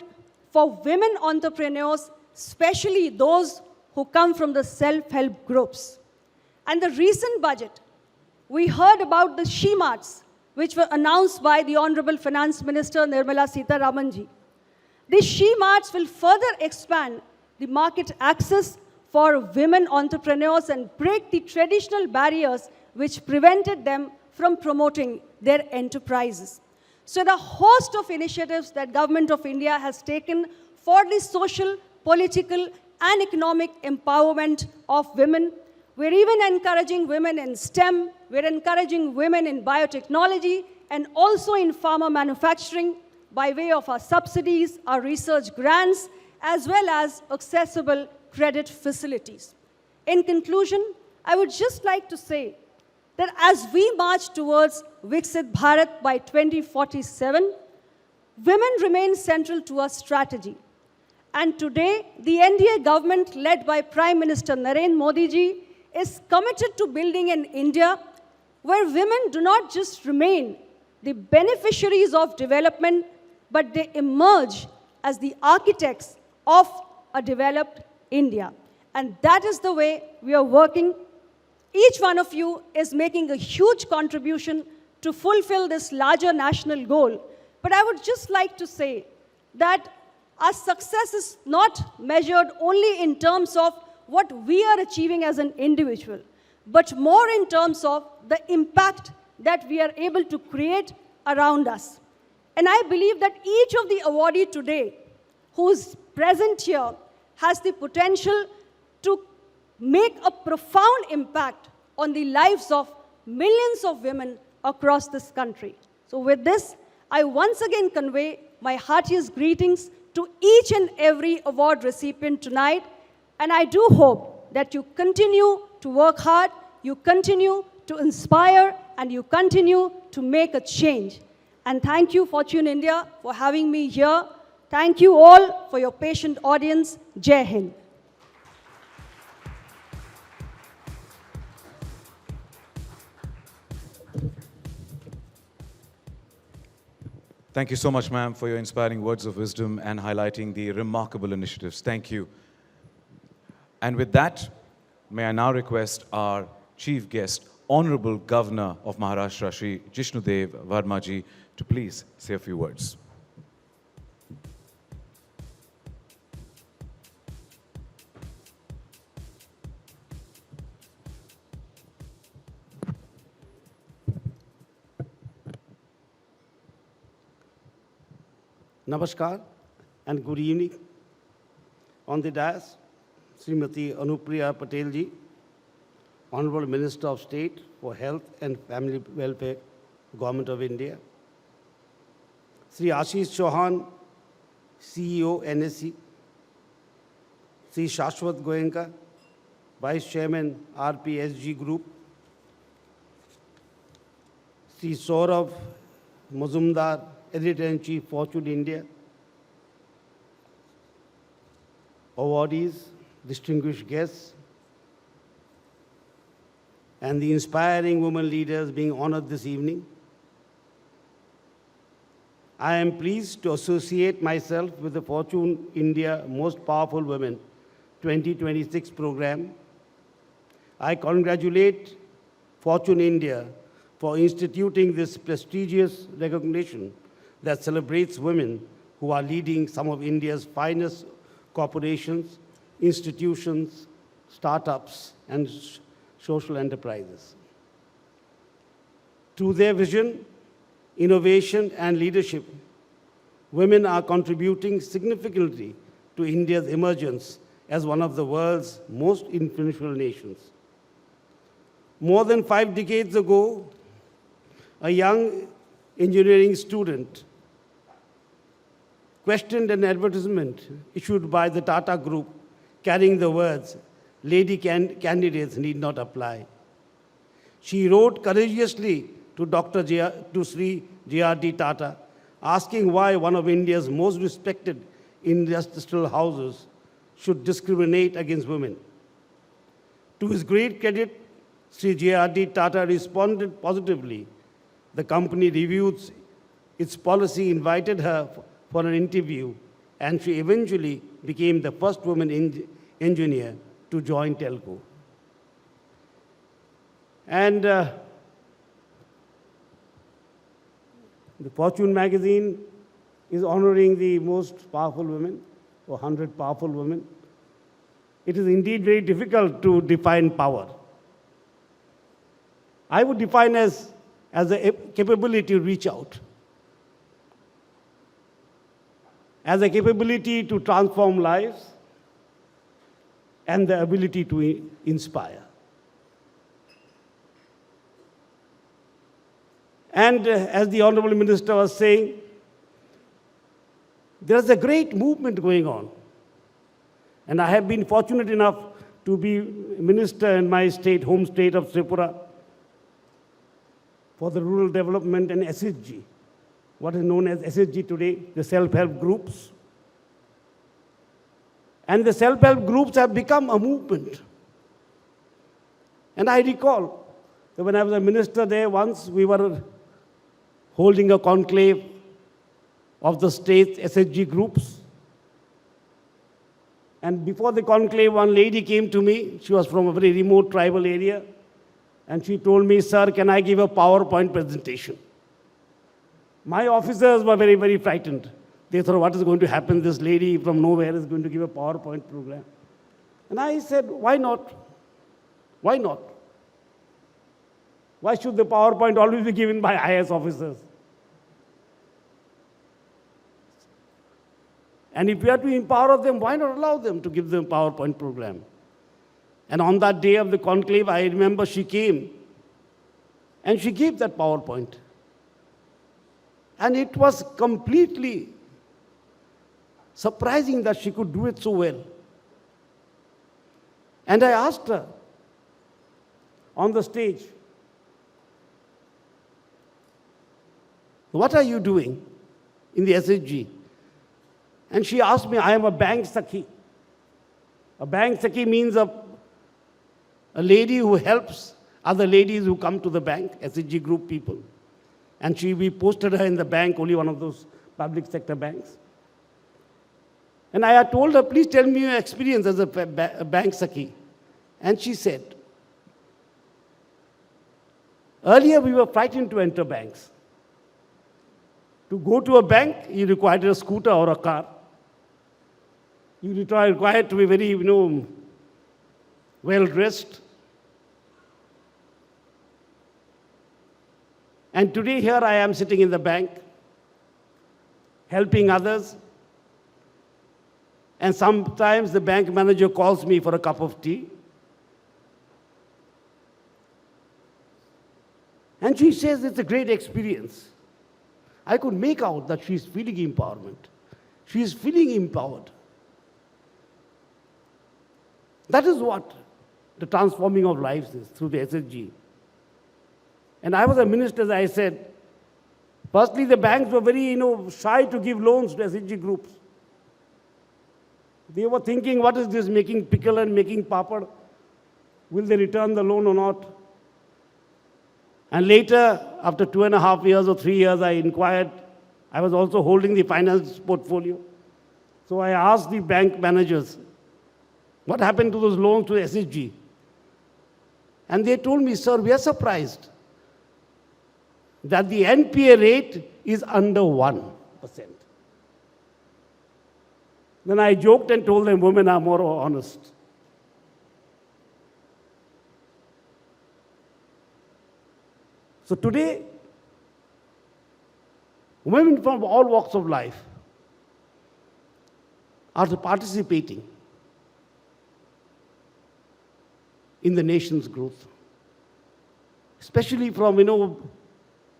for women entrepreneurs, especially those who come from the self-help groups. And the recent budget, we heard about the She-Marts, which were announced by the Honorable Finance Minister Nirmala Sitharamanji. These She-Marts will further expand the market access for women entrepreneurs and break the traditional barriers which prevented them from promoting their enterprises. So there are a host of initiatives that Government of India has taken for the social, political, and economic empowerment of women. We're even encouraging women in STEM, we're encouraging women in biotechnology, and also in pharma manufacturing by way of our subsidies, our research grants, as well as accessible credit facilities. In conclusion, I would just like to say that as we march towards Viksit Bharat by 2047, women remain central to our strategy. And today, the NDA government led by Prime Minister Narendra Modi ji is committed to building an India where women do not just remain the beneficiaries of development, but they emerge as the architects of a developed India. And that is the way we are working. Each one of you is making a huge contribution to fulfill this larger national goal. But I would just like to say that our success is not measured only in terms of what we are achieving as an individual, but more in terms of the impact that we are able to create around us. And I believe that each of the awardees today who's present here has the potential to make a profound impact on the lives of millions of women across this country. So with this, I once again convey my heartiest greetings to each and every award recipient tonight. And I do hope that you continue to work hard, you continue to inspire, and you continue to make a change. And thank you, Fortune India, for having me here. Thank you all for your patient audience. Jai Hind. Thank you so much, ma'am, for your inspiring words of wisdom and highlighting the remarkable initiatives. Thank you. And with that, may I now request our chief guest, Honorable Governor of Maharashtra, Shri Jishnudev Varmaji, to please say a few words. Namaskar and good evening. On the dais, Srimati Anupriya Patel ji, Honorable Minister of State for Health and Family Welfare, Government of India. Sri Ashish Chauhan, CEO, NSE, Sri Shashwat Goenka, Vice Chairman, RPSG Group, Sri Saurav Mazumdar, Editor-in-Chief, Fortune India, awardees, distinguished guests, and the inspiring women leaders being honored this evening. I am pleased to associate myself with the Fortune India Most Powerful Women 2026 program. I congratulate Fortune India for instituting this prestigious recognition that celebrates women who are leading some of India's finest corporations, institutions, startups, and social enterprises. Through their vision, innovation, and leadership, women are contributing significantly to India's emergence as one of the world's most influential nations. More than 5 decades ago, a young engineering student questioned an advertisement issued by the Tata Group carrying the words, "Lady candidates need not apply." She wrote courageously to Sri J.R.D. Tata, asking why one of India's most respected industrial houses should discriminate against women. To his great credit, Sri J.R.D. Tata responded positively. The company reviewed its policy, invited her for an interview, and she eventually became the first woman engineer to join telco. And the Fortune magazine is honoring the most powerful women, or 100 powerful women. It is indeed very difficult to define power. I would define as a capability to reach out, as a capability to transform lives, and the ability to inspire. And as the Honorable Minister was saying, there is a great movement going on. And I have been fortunate enough to be minister in my state, home state of Tripura, for the rural development and SHG, what is known as SHG today, the self-help groups. And the self-help groups have become a movement. And I recall that when I was a minister there, once we were holding a conclave of the state's SHG groups. And before the conclave, one lady came to me. She was from a very remote tribal area. And she told me, "Sir, can I give a PowerPoint presentation?" My officers were very, very frightened. They thought, what is going to happen? This lady from nowhere is going to give a PowerPoint program. And I said, why not? Why not? Why should the PowerPoint always be given by IAS officers? And if we are to empower them, why not allow them to give them a PowerPoint program? And on that day of the conclave, I remember she came and she gave that PowerPoint. And it was completely surprising that she could do it so well. And I asked her on the stage, "What are you doing in the SHG?" And she asked me, "I am a bank Sakhi." A bank Sakhi means a lady who helps other ladies who come to the bank, SHG group people. And we posted her in the bank, only one of those public sector banks. And I had told her, "Please tell me your experience as a bank Sakhi." And she said, "Earlier we were frightened to enter banks. To go to a bank, you required a scooter or a car. You required to be very, well-dressed. And today here I am sitting in the bank, helping others. And sometimes the bank manager calls me for a cup of tea. And she says it's a great experience. I could make out that she's feeling empowerment. She is feeling empowered. That is what the transforming of lives is through the SSG. And I was a minister, as I said. Firstly, the banks were very, shy to give loans to SSG groups. They were thinking, what is this, making pickle and making papad? Will they return the loan or not? And later, after 2.5 years or 3 years, I inquired. I was also holding the finance portfolio. So I asked the bank managers, what happened to those loans to SSG? And they told me, sir, we are surprised that the NPA rate is under 1%. Then I joked and told them women are more honest. So today, women from all walks of life are participating in the nation's growth, especially from,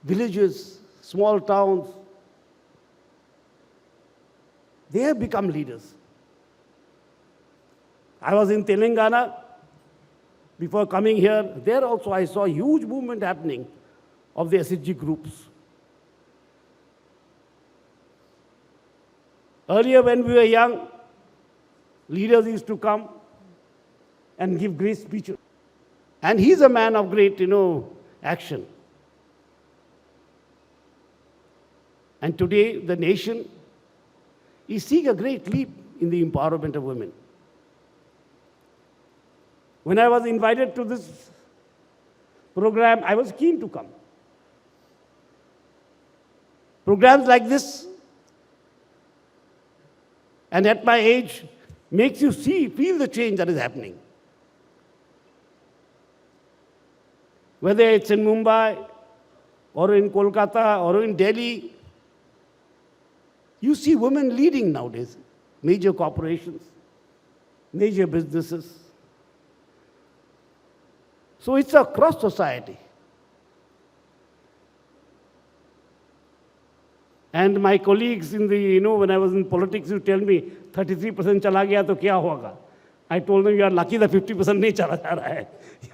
villages, small towns. They have become leaders. I was in Telangana before coming here. There also I saw a huge movement happening of the SSG groups. Earlier when we were young, leaders used to come and give great speeches. And he's a man of great, action. And today, the nation is seeing a great leap in the empowerment of women. When I was invited to this program, I was keen to come. Programs like this, and at my age, makes you feel the change that is happening. Whether it's in Mumbai, or in Kolkata, or in Delhi, you see women leading nowadays, major corporations, major businesses. So it's across society. And my colleagues in the, when I was in politics, you tell me, 33% chala gaya to kya hoga? I told them, you are lucky that 50% nahi chala ja raha hai.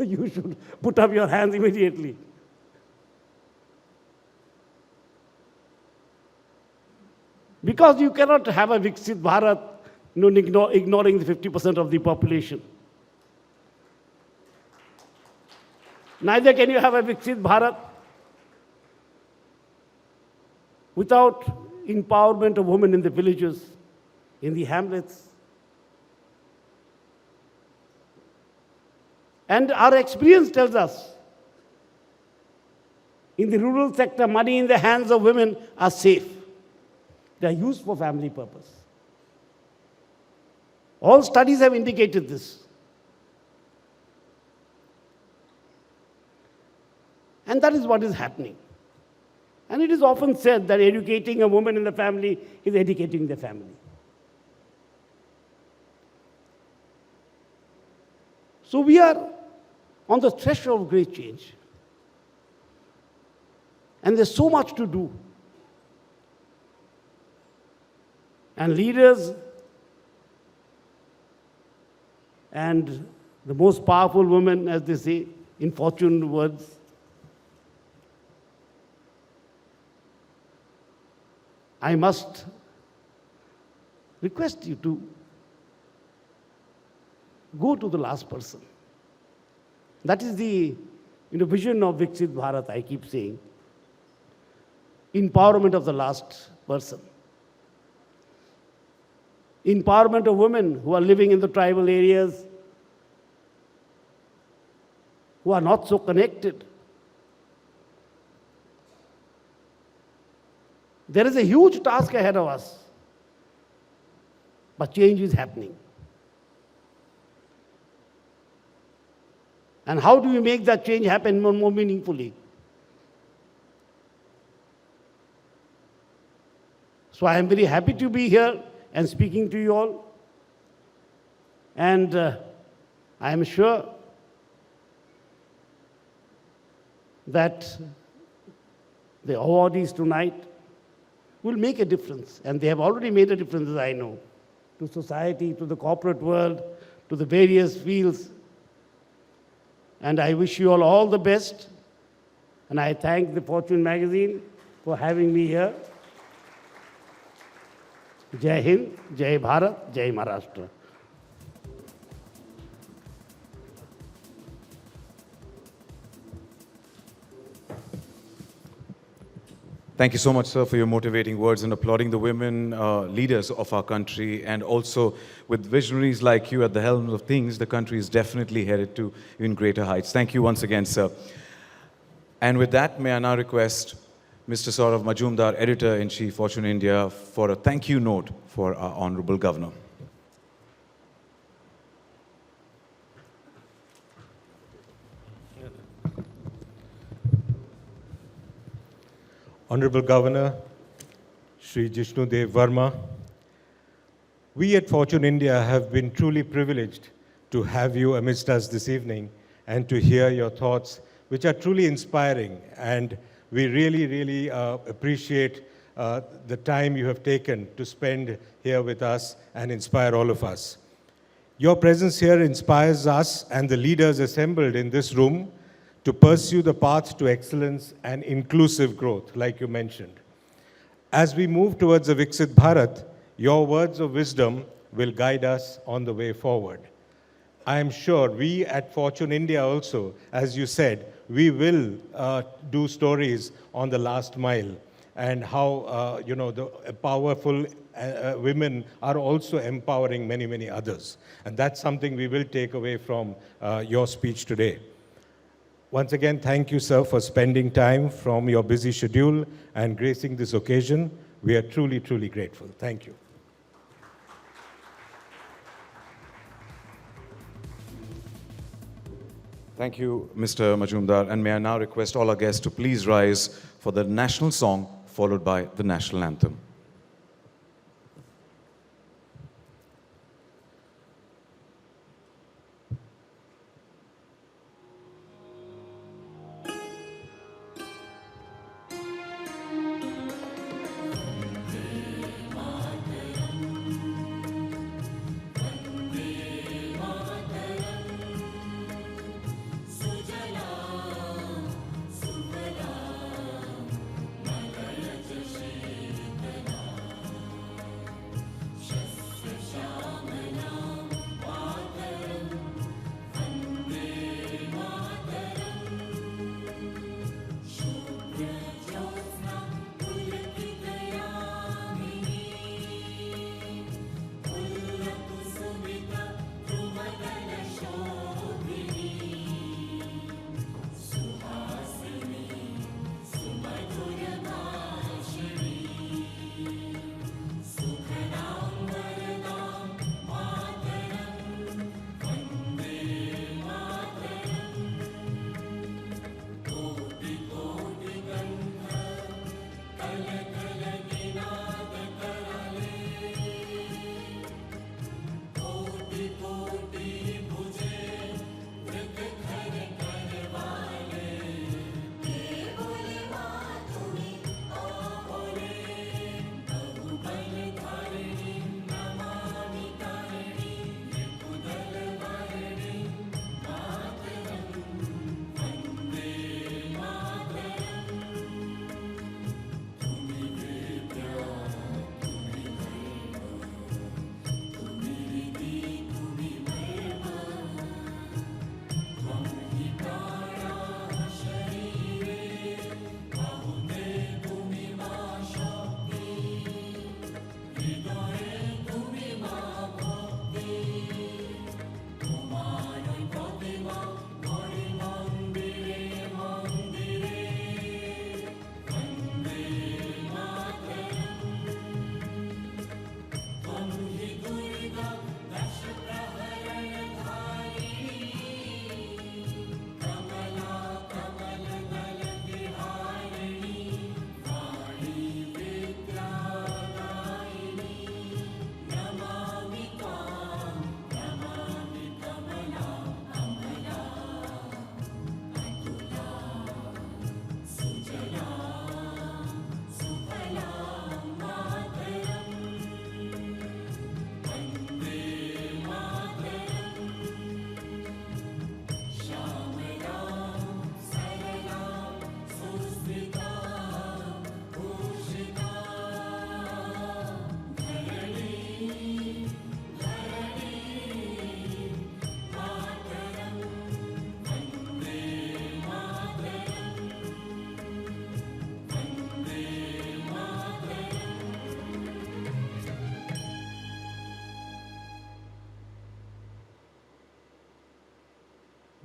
You should put up your hands immediately. Because you cannot have a Viksit Bharat, ignoring the 50% of the population. Neither can you have a Viksit Bharat without empowerment of women in the villages, in the hamlets. And our experience tells us, in the rural sector, money in the hands of women are safe. They are used for family purpose. All studies have indicated this. And that is what is happening. And it is often said that educating a woman in the family is educating the family. So we are on the threshold of great change. And there's so much to do. And leaders and the most powerful women, as they say, in fortune words, I must request you to go to the last person. That is the vision of Viksit Bharat, I keep saying. Empowerment of the last person. Empowerment of women who are living in the tribal areas, who are not so connected. There is a huge task ahead of us, but change is happening. And how do we make that change happen more meaningfully? So I am very happy to be here and speaking to you all. And I am sure that the awardees tonight will make a difference. And they have already made a difference, as I know, to society, to the corporate world, to the various fields. And I wish you all the best. And I thank the Fortune magazine for having me here. Jai Hind, Jai Bharat, Jai Maharashtra. Thank you so much, sir, for your motivating words and applauding the women leaders of our country. And also, with visionaries like you at the helm of things, the country is definitely headed to even greater heights. Thank you once again, sir. And with that, may I now request Mr. Saurav Majumdar, Editor-in-Chief, Fortune India, for a thank you note for our Honorable Governor. Honorable Governor, Shri Jishnu Dev Verma, we at Fortune India have been truly privileged to have you amidst us this evening and to hear your thoughts, which are truly inspiring. And we really, really appreciate the time you have taken to spend here with us and inspire all of us. Your presence here inspires us and the leaders assembled in this room to pursue the path to excellence and inclusive growth, like you mentioned. As we move towards a Viksit Bharat, your words of wisdom will guide us on the way forward. I am sure we at Fortune India also, as you said, we will do stories on the last mile and how the powerful women are also empowering many, many others. And that's something we will take away from your speech today. Once again, thank you, sir, for spending time from your busy schedule and gracing this occasion. We are truly, truly grateful. Thank you. Thank you, Mr. Majumdar. And may I now request all our guests to please rise for the national song, followed by the national anthem.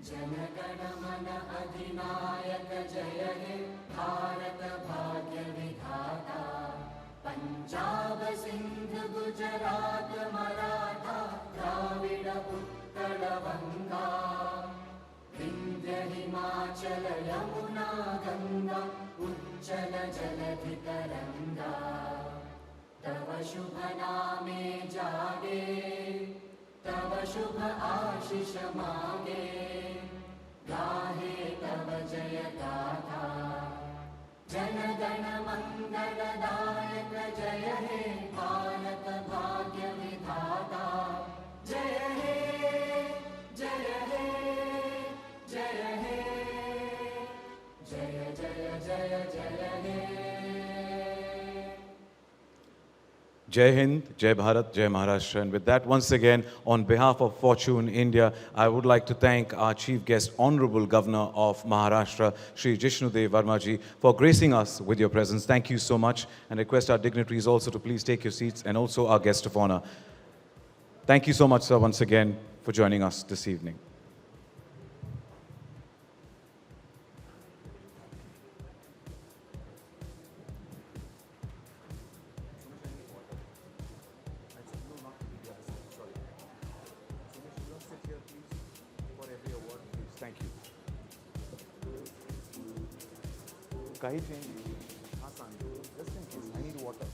Jana Gana Mana अधिनायक जय हे भारत भाग्य विधाता पंजाब सिंध गुजरात मराठा द्राविड उत्कल गंगा विंध्य हिमाचल यमुना गंगा उज्जल जलधि तरंगा तव शुभ नामे जागे तव शुभ आशीष मागे गाहे तव जय गाथा जन गण मंगलदायक जय हे भारत भाग्य विधाता जय हे जय हे जय हे जय जय जय जय हे Jai Hind, Jai Bharat, Jai Maharashtra. And with that, once again, on behalf of Fortune India, I would like to thank our chief guest, Honorable Governor of Maharashtra, Shri Jishnudev Varmaji, for gracing us with your presence. Thank you so much. And request our dignitaries also to please take your seats, and also our guest of honor. Thank you so much, sir, once again, for joining us this evening. Thank you. Kahi change? हाँ सांग. Just in case, I need water.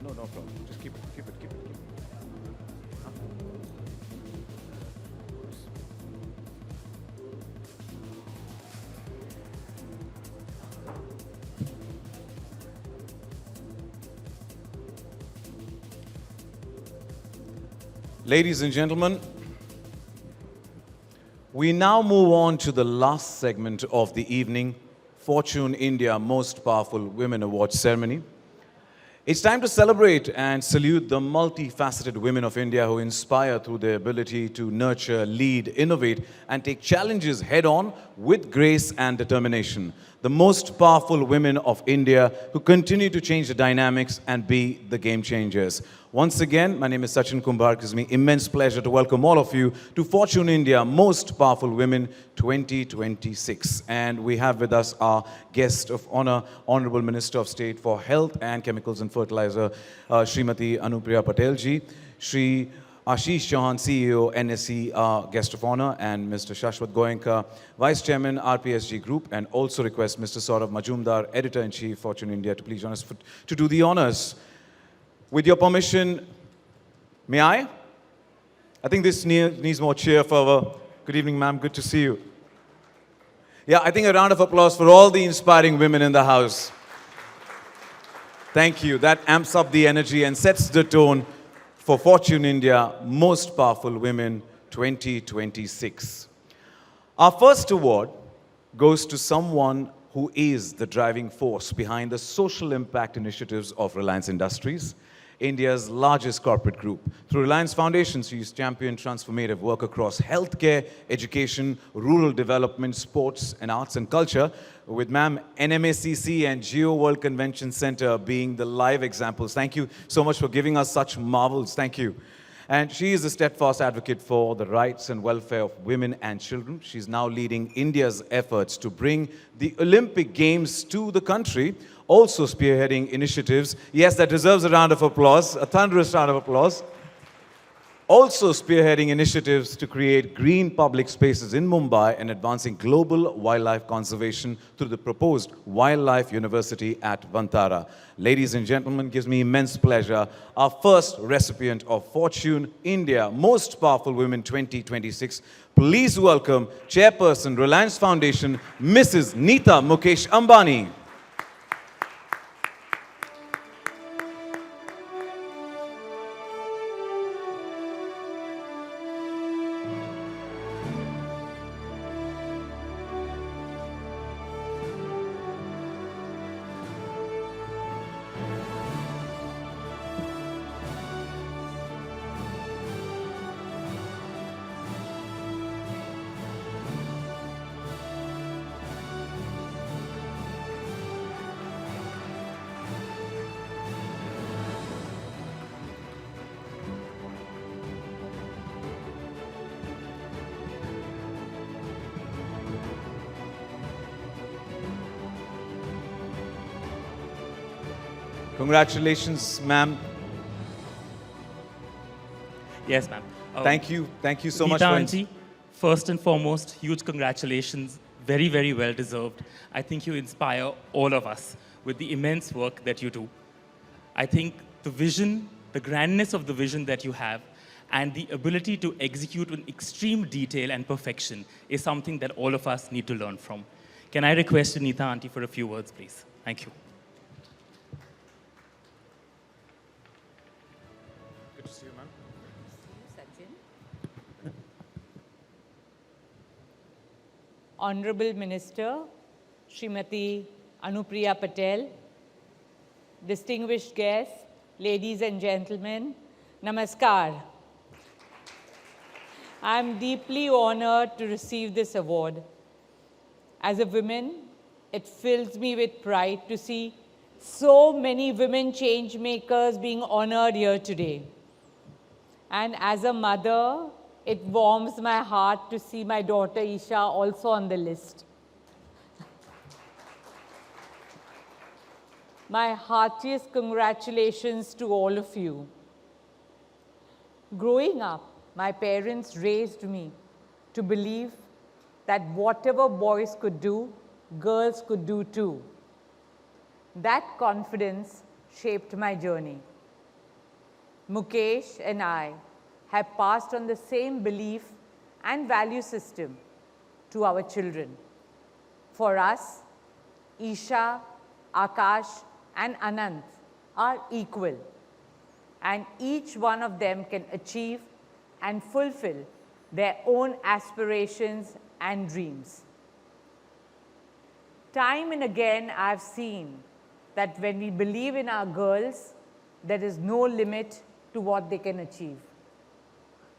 No, no problem. Just keep it, keep it, keep it, keep it. Ladies and gentlemen, we now move on to the last segment of the evening, Fortune India Most Powerful Women Awards ceremony. It's time to celebrate and salute the multifaceted women of India who inspire through their ability to nurture, lead, innovate, and take challenges head-on with grace and determination. The most powerful women of India who continue to change the dynamics and be the game changers. Once again, my name is Sachin Kumbar. It gives me immense pleasure to welcome all of you to Fortune India Most Powerful Women 2026. And we have with us our guest of honor, Honorable Minister of State for Health and Chemicals and Fertilizer, Srimati Anupriya Patel ji, Shri Ashish Chauhan, CEO, NSE, guest of honor, and Mr. Shashwat Goenka, Vice Chairman, RPSG Group, and also request Mr. Saurav Majumdar, Editor-in-Chief, Fortune India, to please join us to do the honors. With your permission, may I? I think this needs more cheer for our... Good evening, ma'am. Good to see you. Yeah, I think a round of applause for all the inspiring women in the house. Thank you. That amps up the energy and sets the tone for Fortune India Most Powerful Women 2026. Our first award goes to someone who is the driving force behind the social impact initiatives of Reliance Industries, India's largest corporate group. Through Reliance Foundation, she's championed transformative work across healthcare, education, rural development, sports, and arts and culture, with ma'am NMACC and Geo World Convention Center being the live examples. Thank you so much for giving us such marvels. Thank you. And she is a steadfast advocate for the rights and welfare of women and children. She's now leading India's efforts to bring the Olympic Games to the country, also spearheading initiatives. Yes, that deserves a round of applause, a thunderous round of applause. Also spearheading initiatives to create green public spaces in Mumbai and advancing global wildlife conservation through the proposed Wildlife University at Vantara. Ladies and gentlemen, it gives me immense pleasure, our first recipient of Fortune India Most Powerful Women 2026. Please welcome Chairperson, Reliance Foundation, Mrs. Neeta Mukesh Ambani. Congratulations, ma'am. Yes, ma'am. Thank you. Thank you so much. Neeta Aunty, first and foremost, huge congratulations. Very, very well deserved. I think you inspire all of us with the immense work that you do. I think the vision, the grandness of the vision that you have, and the ability to execute with extreme detail and perfection is something that all of us need to learn from. Can I request Neeta Aunty for a few words, please? Thank you. Good to see you, ma'am. Honorable Minister, Srimati Anupriya Patel, distinguished guests, ladies and gentlemen, Namaskar. I am deeply honored to receive this award. As a woman, it fills me with pride to see so many women change makers being honored here today. And as a mother, it warms my heart to see my daughter Isha also on the list. My heartiest congratulations to all of you. Growing up, my parents raised me to believe that whatever boys could do, girls could do too. That confidence shaped my journey. Mukesh and I have passed on the same belief and value system to our children. For us, Isha, Akash, and Anant are equal, and each one of them can achieve and fulfill their own aspirations and dreams. Time and again, I've seen that when we believe in our girls, there is no limit to what they can achieve.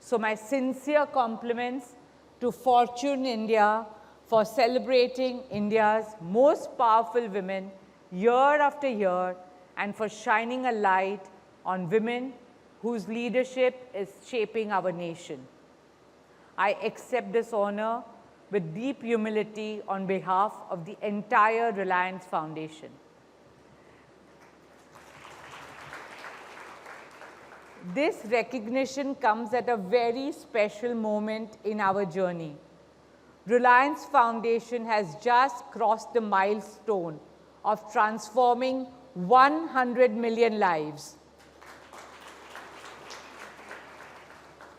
So my sincere compliments to Fortune India for celebrating India's most powerful women year after year and for shining a light on women whose leadership is shaping our nation. I accept this honor with deep humility on behalf of the entire Reliance Foundation. This recognition comes at a very special moment in our journey. Reliance Foundation has just crossed the milestone of transforming 100 million lives.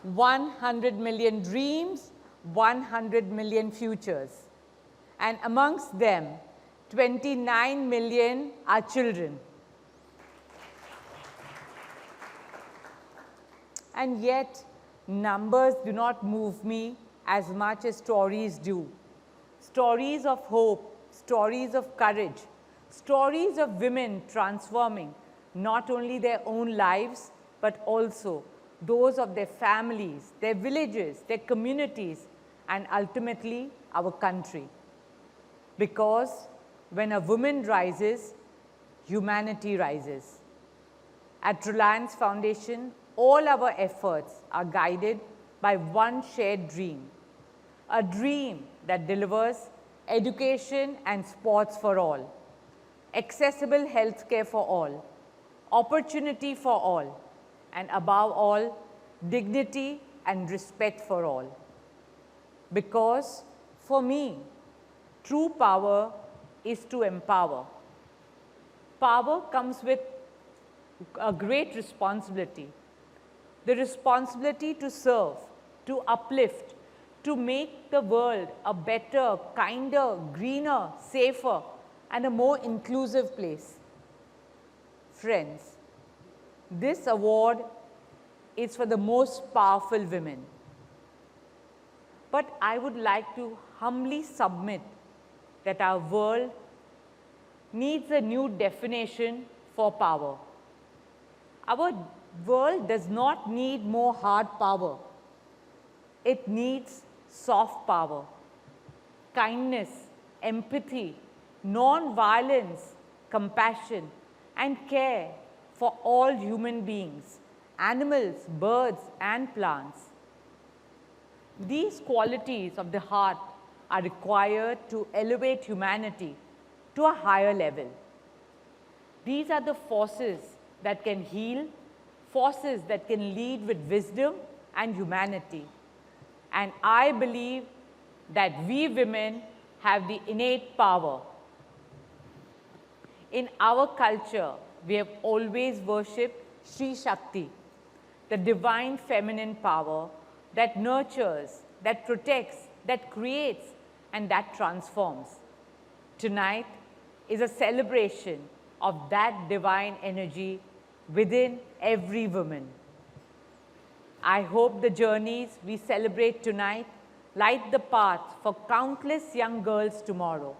100 million dreams, 100 million futures. And amongst them, 29 million are children. And yet, numbers do not move me as much as stories do. Stories of hope, stories of courage, stories of women transforming not only their own lives, but also those of their families, their villages, their communities, and ultimately our country. Because when a woman rises, humanity rises. At Reliance Foundation, all our efforts are guided by one shared dream, a dream that delivers education and sports for all, accessible healthcare for all, opportunity for all, and above all, dignity and respect for all. Because for me, true power is to empower. Power comes with a great responsibility. The responsibility to serve, to uplift, to make the world a better, kinder, greener, safer, and a more inclusive place. Friends, this award is for the most powerful women. But I would like to humbly submit that our world needs a new definition for power. Our world does not need more hard power. It needs soft power, kindness, empathy, non-violence, compassion, and care for all human beings, animals, birds, and plants. These qualities of the heart are required to elevate humanity to a higher level. These are the forces that can heal, forces that can lead with wisdom and humanity. And I believe that we women have the innate power. In our culture, we have always worshipped Shri Shakti, the divine feminine power that nurtures, that protects, that creates, and that transforms. Tonight is a celebration of that divine energy within every woman. I hope the journeys we celebrate tonight light the path for countless young girls tomorrow.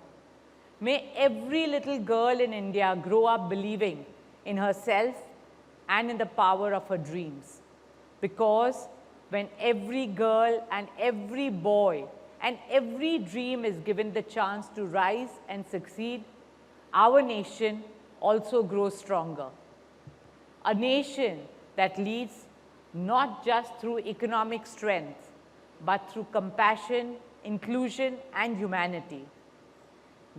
May every little girl in India grow up believing in herself and in the power of her dreams. Because when every girl and every boy and every dream is given the chance to rise and succeed, our nation also grows stronger. A nation that leads not just through economic strength, but through compassion, inclusion, and humanity.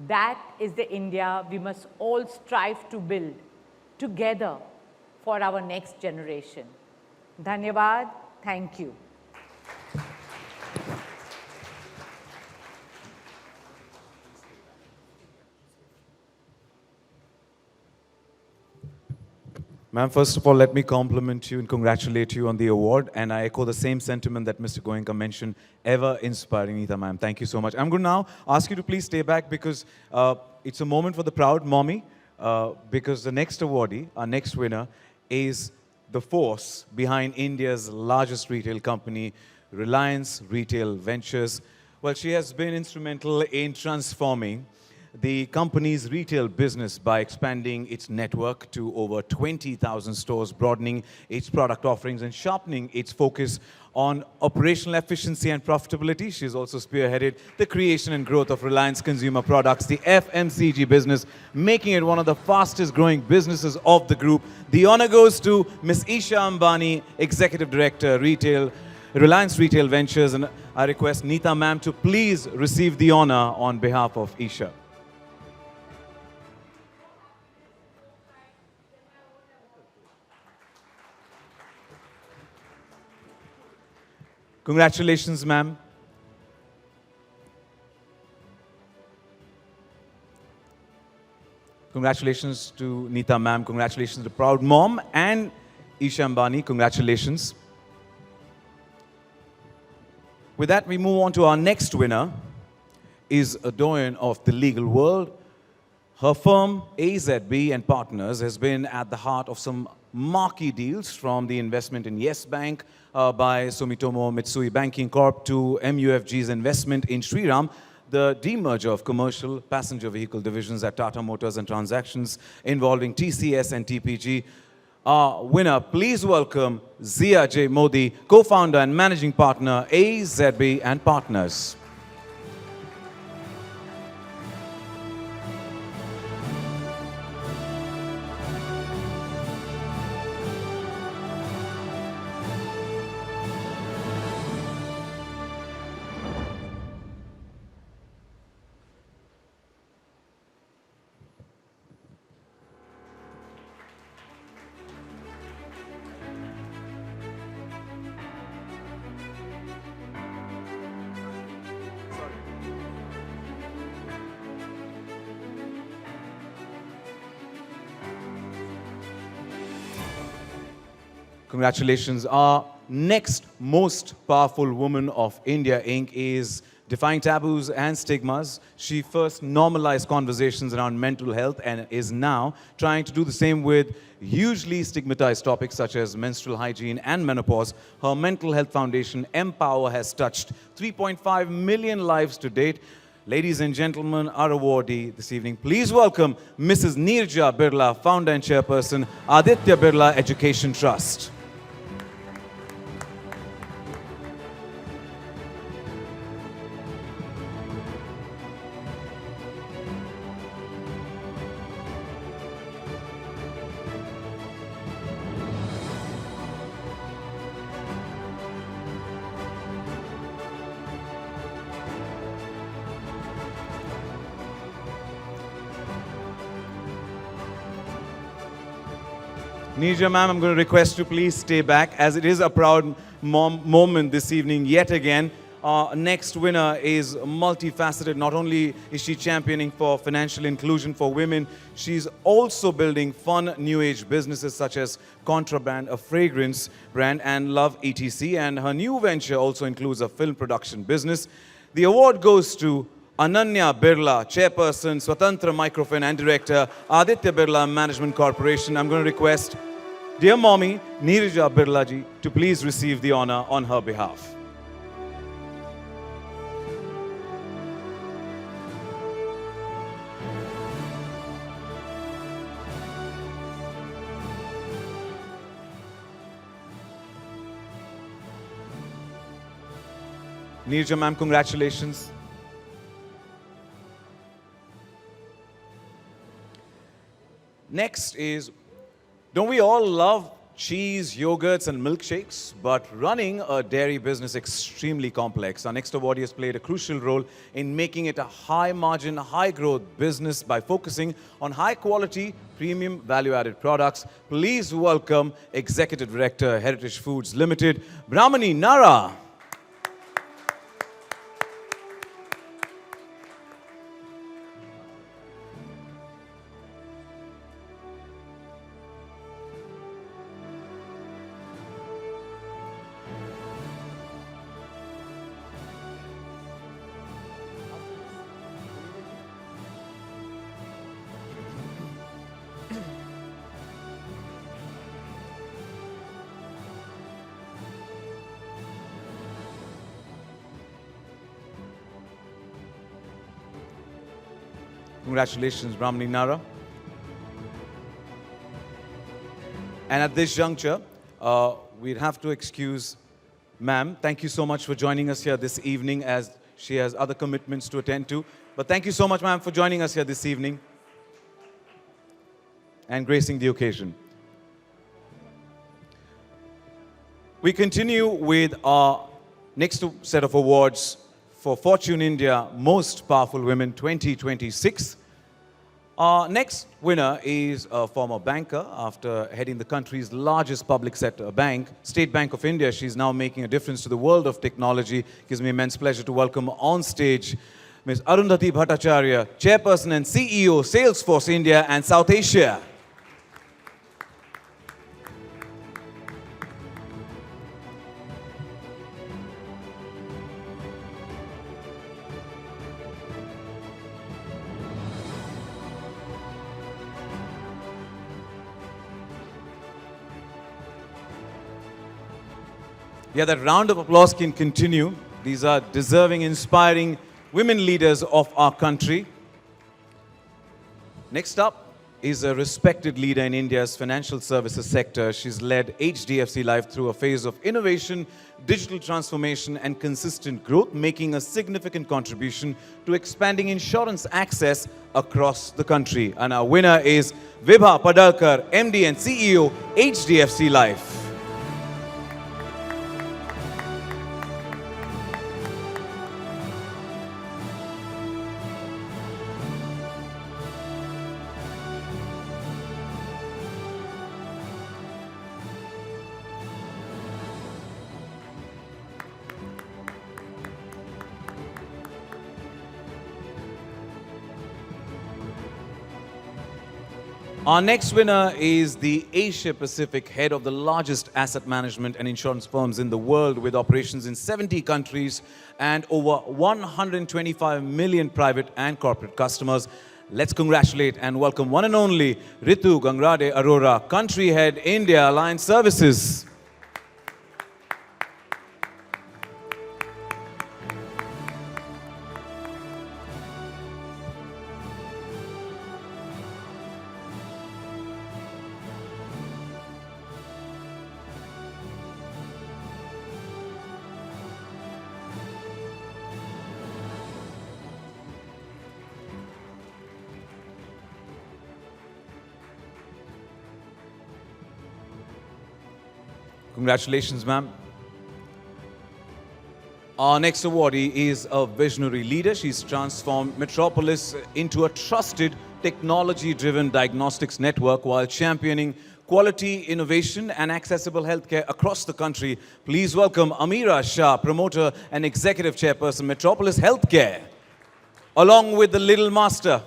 That is the India we must all strive to build together for our next generation. Dhanyavad, thank you. Ma'am, first of all, let me compliment you and congratulate you on the award. And I echo the same sentiment that Mr. Goenka mentioned, ever inspiring, Neeta ma'am. Thank you so much. I'm going to now ask you to please stay back because it's a moment for the proud mommy. Because the next awardee, our next winner, is the force behind India's largest retail company, Reliance Retail Ventures. Well, she has been instrumental in transforming the company's retail business by expanding its network to over 20,000 stores, broadening its product offerings and sharpening its focus on operational efficiency and profitability. She's also spearheaded the creation and growth of Reliance Consumer Products, the FMCG business, making it one of the fastest growing businesses of the group. The honor goes to Ms. Isha Ambani, Executive Director, Retail, Reliance Retail Ventures, and I request Neeta ma'am to please receive the honor on behalf of Isha. Congratulations, ma'am. Congratulations to Neeta ma'am. Congratulations to the proud mom and Isha Ambani. Congratulations. With that, we move on to our next winner, is a doyen of the legal world. Her firm, AZB and Partners, has been at the heart of some marquee deals, from the investment in Yes Bank by Sumitomo Mitsui Banking Corp to MUFG's investment in Shriram, the demerger of commercial passenger vehicle divisions at Tata Motors, and transactions involving TCS and TPG. Our winner, please welcome Zia J. Modi, co-founder and managing partner, AZB and Partners. Congratulations. Our next most powerful woman of India, Inc. is defying taboos and stigmas. She first normalized conversations around mental health and is now trying to do the same with hugely stigmatized topics such as menstrual hygiene and menopause. Her mental health foundation, Empower, has touched 3.5 million lives to date. Ladies and gentlemen, our awardee this evening, please welcome Mrs. Neerja Birla, founder and chairperson, Aditya Birla Education Trust. Neerja ma'am, I'm going to request you please stay back as it is a proud moment this evening yet again. Our next winner is multifaceted. Not only is she championing for financial inclusion for women, she's also building fun new age businesses such as Contraband, a fragrance brand, and Love ETC. And her new venture also includes a film production business. The award goes to Ananya Birla, Chairperson, Swatantra Microfin and Director, Aditya Birla Management Corporation. I'm going to request dear mommy, Neerja Birla ji, to please receive the honor on her behalf. Neerja ma'am, congratulations. Next is, don't we all love cheese, yogurts and milkshakes? But running a dairy business is extremely complex. Our next awardee has played a crucial role in making it a high margin, high growth business by focusing on high quality, premium value added products. Please welcome Executive Director, Heritage Foods Limited, Brahmani Nara. Congratulations, Brahmani Nara. And at this juncture, we'd have to excuse ma'am. Thank you so much for joining us here this evening as she has other commitments to attend to. But thank you so much, ma'am, for joining us here this evening and gracing the occasion. We continue with our next set of awards for Fortune India Most Powerful Women 2026. Our next winner is a former banker. After heading the country's largest public sector bank, State Bank of India, she's now making a difference to the world of technology. It gives me immense pleasure to welcome on stage Ms. Arundhati Bhattacharya, Chairperson and CEO, Salesforce India and South Asia. Yeah, that round of applause can continue. These are deserving, inspiring women leaders of our country. Next up is a respected leader in India's financial services sector. She's led HDFC Life through a phase of innovation, digital transformation, and consistent growth, making a significant contribution to expanding insurance access across the country. And our winner is Vibha Padalkar, MD and CEO, HDFC Life. Our next winner is the Asia Pacific head of the largest asset management and insurance firms in the world, with operations in 70 countries and over 125 million private and corporate customers. Let's congratulate and welcome one and only Ritu Gangrade Arora, Country Head, India Alliance Services. Congratulations, ma'am. Our next awardee is a visionary leader. She's transformed Metropolis into a trusted technology-driven diagnostics network while championing quality, innovation, and accessible healthcare across the country. Please welcome Amira Shah, promoter and executive chairperson, Metropolis Healthcare, along with the Little Master.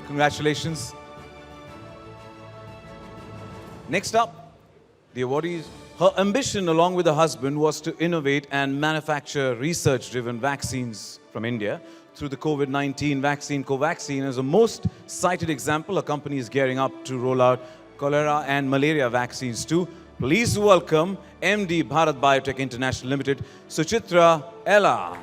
Congratulations. Next up, the awardees. Her ambition, along with her husband, was to innovate and manufacture research-driven vaccines from India. Through the COVID-19 vaccine, Covaxin is a most cited example. A company is gearing up to roll out cholera and malaria vaccines too. Please welcome MD Bharat Biotech International Limited, Suchitra Ella.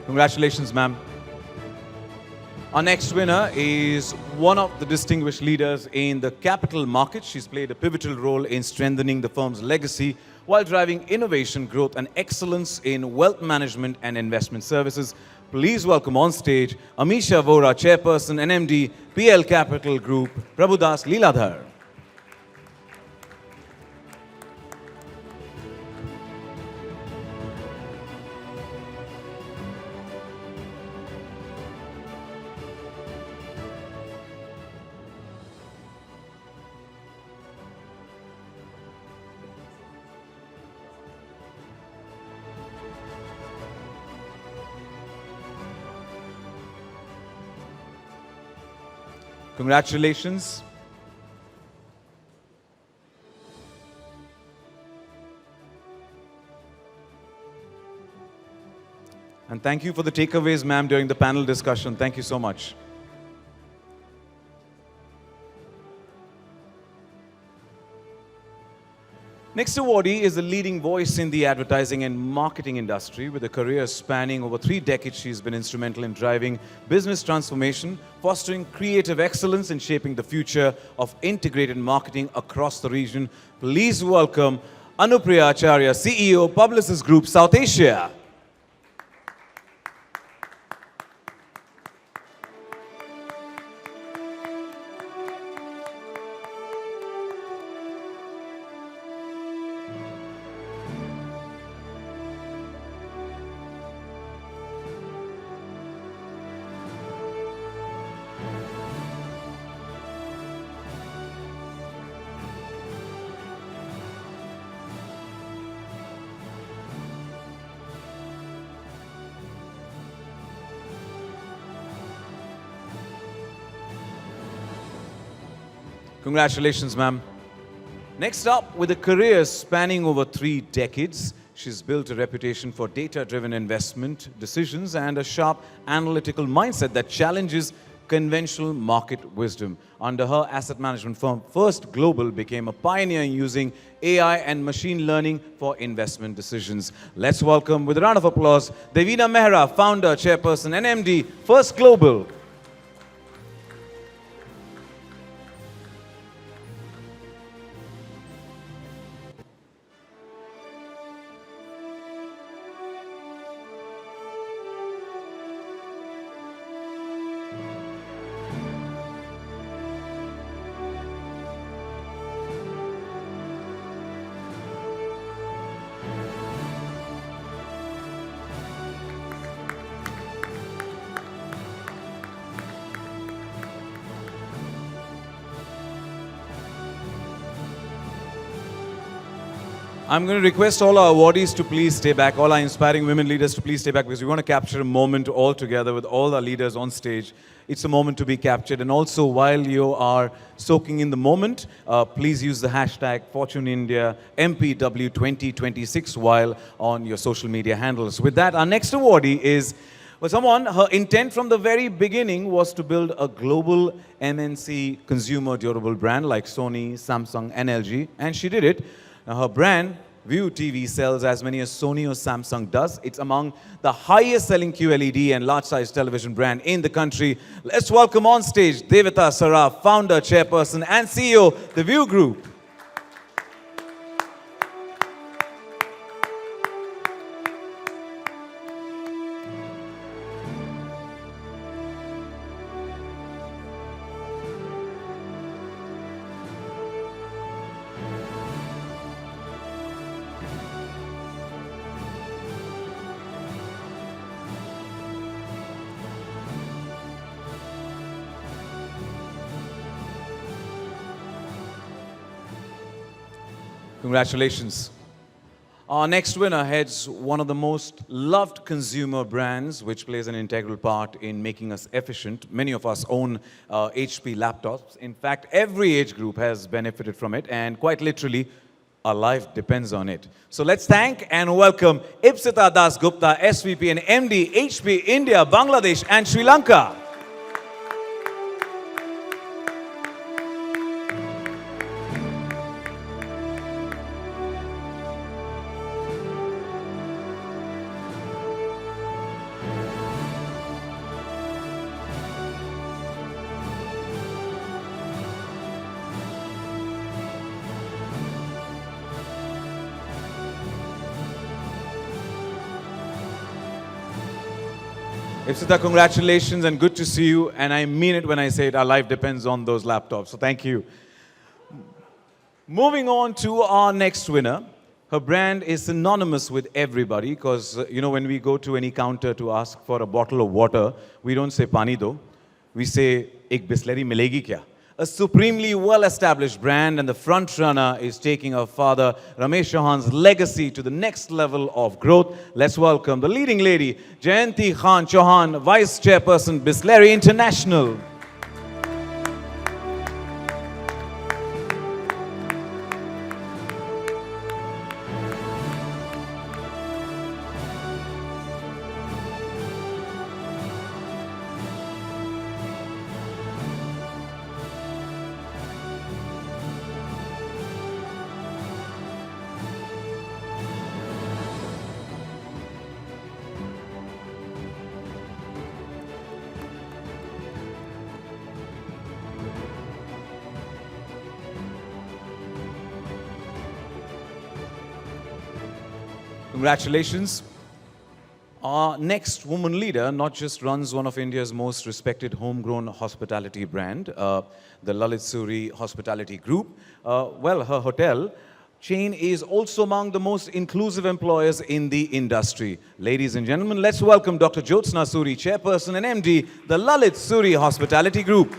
Congratulations, ma'am. Our next winner is one of the distinguished leaders in the capital market. She's played a pivotal role in strengthening the firm's legacy while driving innovation, growth, and excellence in wealth management and investment services. Please welcome on stage Amisha Vora, Chairperson and MD, PL Capital Group, Prabhudas Leeladhar. Congratulations. And thank you for the takeaways, ma'am, during the panel discussion. Thank you so much. Next awardee is a leading voice in the advertising and marketing industry. With a career spanning over 3 decades, she's been instrumental in driving business transformation, fostering creative excellence, and shaping the future of integrated marketing across the region. Please welcome Anupriya Acharya, CEO, Publicis Group, South Asia. Congratulations, ma'am. Next up, with a career spanning over 3 decades, she's built a reputation for data-driven investment decisions and a sharp analytical mindset that challenges conventional market wisdom. Under her asset management firm, First Global became a pioneer in using AI and machine learning for investment decisions. Let's welcome, with a round of applause, Devina Mehra, founder, chairperson, and MD, First Global. I'm going to request all our awardees to please stay back, all our inspiring women leaders to please stay back, because we want to capture a moment all together with all our leaders on stage. It's a moment to be captured. And also, while you are soaking in the moment, please use the hashtag Fortune India MPW 2026 while on your social media handles. With that, our next awardee is someone, her intent from the very beginning was to build a global MNC consumer durable brand like Sony, Samsung, and LG, and she did it. Now, her brand, View TV, sells as many as Sony or Samsung does. It's among the highest selling QLED and large-size television brand in the country. Let's welcome on stage Devita Saraf, founder, chairperson, and CEO, The View Group. Congratulations. Our next winner heads one of the most loved consumer brands, which plays an integral part in making us efficient. Many of us own HP laptops. In fact, every age group has benefited from it, and quite literally, our life depends on it. So let's thank and welcome Ipsita Das Gupta, SVP and MD, HP India, Bangladesh, and Sri Lanka. Ipsita, congratulations and good to see you. And I mean it when I say it, our life depends on those laptops. So thank you. Moving on to our next winner. Her brand is synonymous with everybody because, you know, when we go to any counter to ask for a bottle of water, we don't say pani do. We say, ek bisleri milegi kya? A supremely well-established brand, and the front runner is taking her father, Ramesh Chauhan's legacy to the next level of growth. Let's welcome the leading lady, Jayanti Khan Chauhan, Vice Chairperson, Bisleri International. Congratulations. Our next woman leader not just runs one of India's most respected homegrown hospitality brand, the Lalit Suri Hospitality Group. Well, her hotel chain is also among the most inclusive employers in the industry. Ladies and gentlemen, let's welcome Dr. Jyotsna Suri, Chairperson and MD, the Lalit Suri Hospitality Group.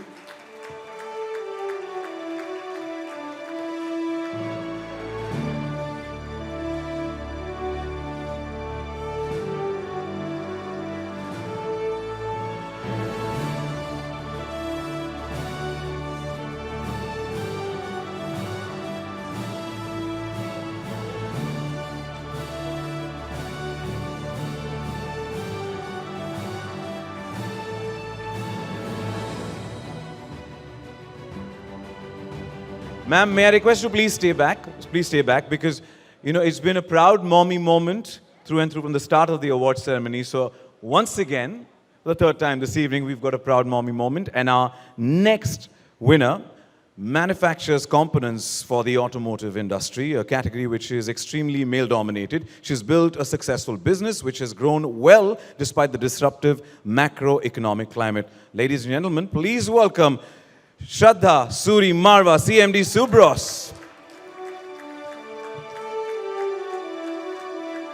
Ma'am, may I request you please stay back? Please stay back because, you know, it's been a proud mommy moment through and through from the start of the award ceremony. So once again, the third time this evening, we've got a proud mommy moment. And our next winner manufactures components for the automotive industry, a category which is extremely male-dominated. She's built a successful business which has grown well despite the disruptive macroeconomic climate. Ladies and gentlemen, please welcome Shraddha Suri Marwa, CMD Subros.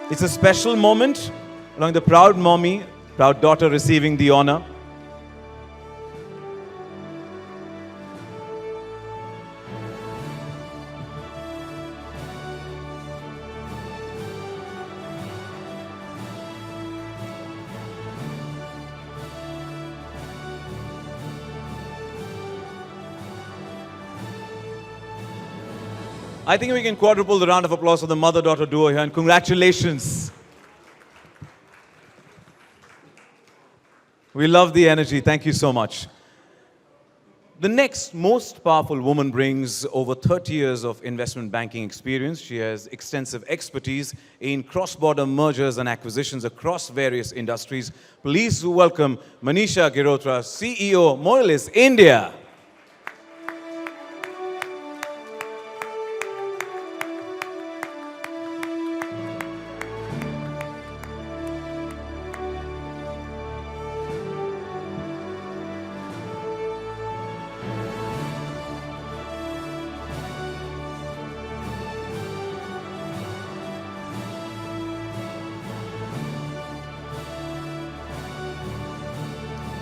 It's a special moment along the proud mommy, proud daughter receiving the honor. I think we can quadruple the round of applause for the mother-daughter duo here, and congratulations. We love the energy. Thank you so much. The next most powerful woman brings over 30 years of investment banking experience. She has extensive expertise in cross-border mergers and acquisitions across various industries. Please welcome Manisha Girotra, CEO, Moelis, India.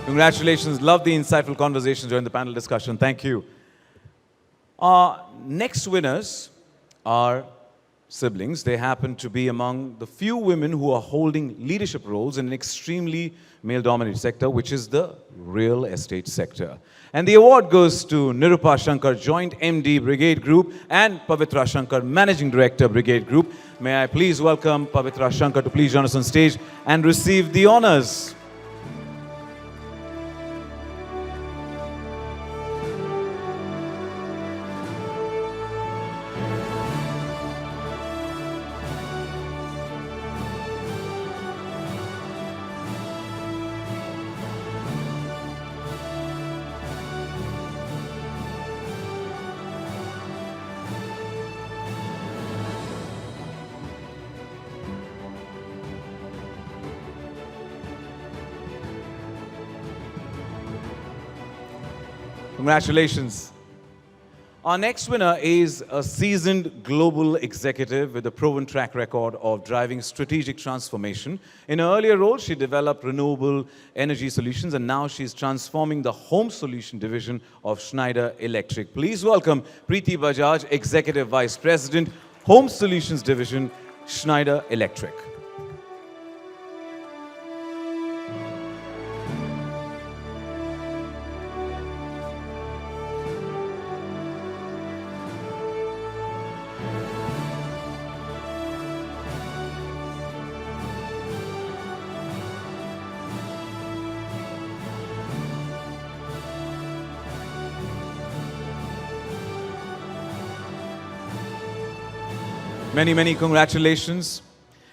Congratulations. Love the insightful conversations during the panel discussion. Thank you. Our next winners are siblings. They happen to be among the few women who are holding leadership roles in an extremely male-dominated sector, which is the real estate sector. And the award goes to Nirupa Shankar, Joint MD, Brigade Group, and Pavitra Shankar, Managing Director, Brigade Group. May I please welcome Pavitra Shankar to please join us on stage and receive the honors. Congratulations. Our next winner is a seasoned global executive with a proven track record of driving strategic transformation. In her earlier role, she developed renewable energy solutions, and now she's transforming the home solution division of Schneider Electric. Please welcome Preeti Bajaj, Executive Vice President, Home Solutions Division, Schneider Electric. Many, many congratulations.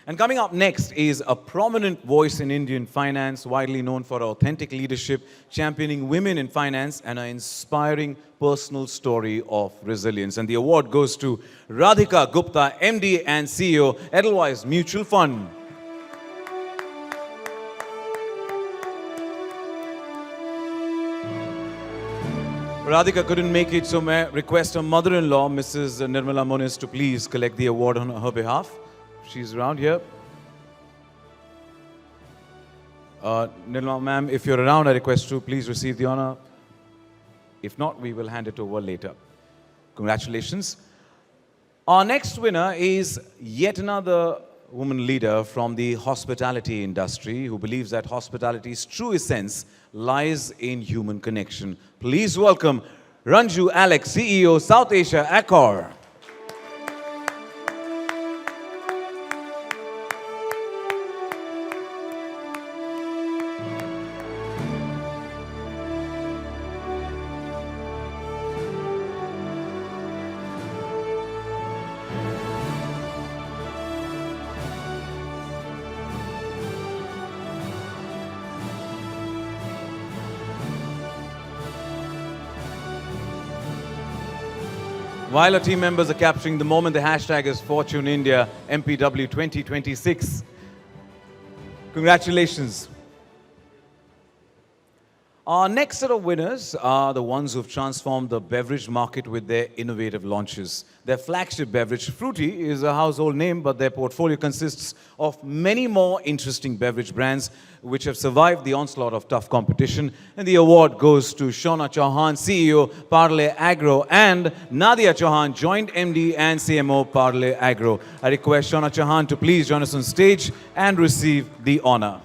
And coming up next is a prominent voice in Indian finance, widely known for her authentic leadership, championing women in finance, and an inspiring personal story of resilience. And the award goes to Radhika Gupta, MD and CEO, Edelweiss Mutual Fund. Radhika couldn't make it, so may I request her mother-in-law, Mrs. Nirmala Moniz, to please collect the award on her behalf. She's around here. Nirmala ma'am, if you're around, I request to please receive the honor. If not, we will hand it over later. Congratulations. Our next winner is yet another woman leader from the hospitality industry who believes that hospitality's true essence lies in human connection. Please welcome Ranju Alex, CEO, South Asia Accor. While our team members are capturing the moment, the hashtag is Fortune India MPW 2026. Congratulations. Our next set of winners are the ones who've transformed the beverage market with their innovative launches. Their flagship beverage, Fruity, is a household name, but their portfolio consists of many more interesting beverage brands which have survived the onslaught of tough competition. And the award goes to Shona Chauhan, CEO, Parle Agro, and Nadia Chauhan, Joint MD and CMO, Parle Agro. I request Shona Chauhan to please join us on stage and receive the honor.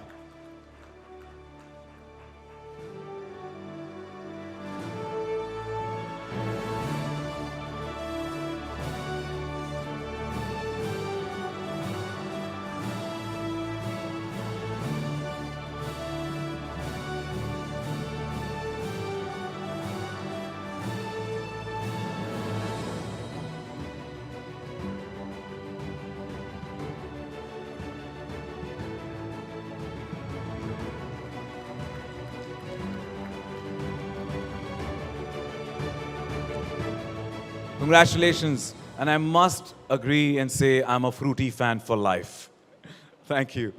Congratulations. And I must agree and say I'm a fruity fan for life. Thank you.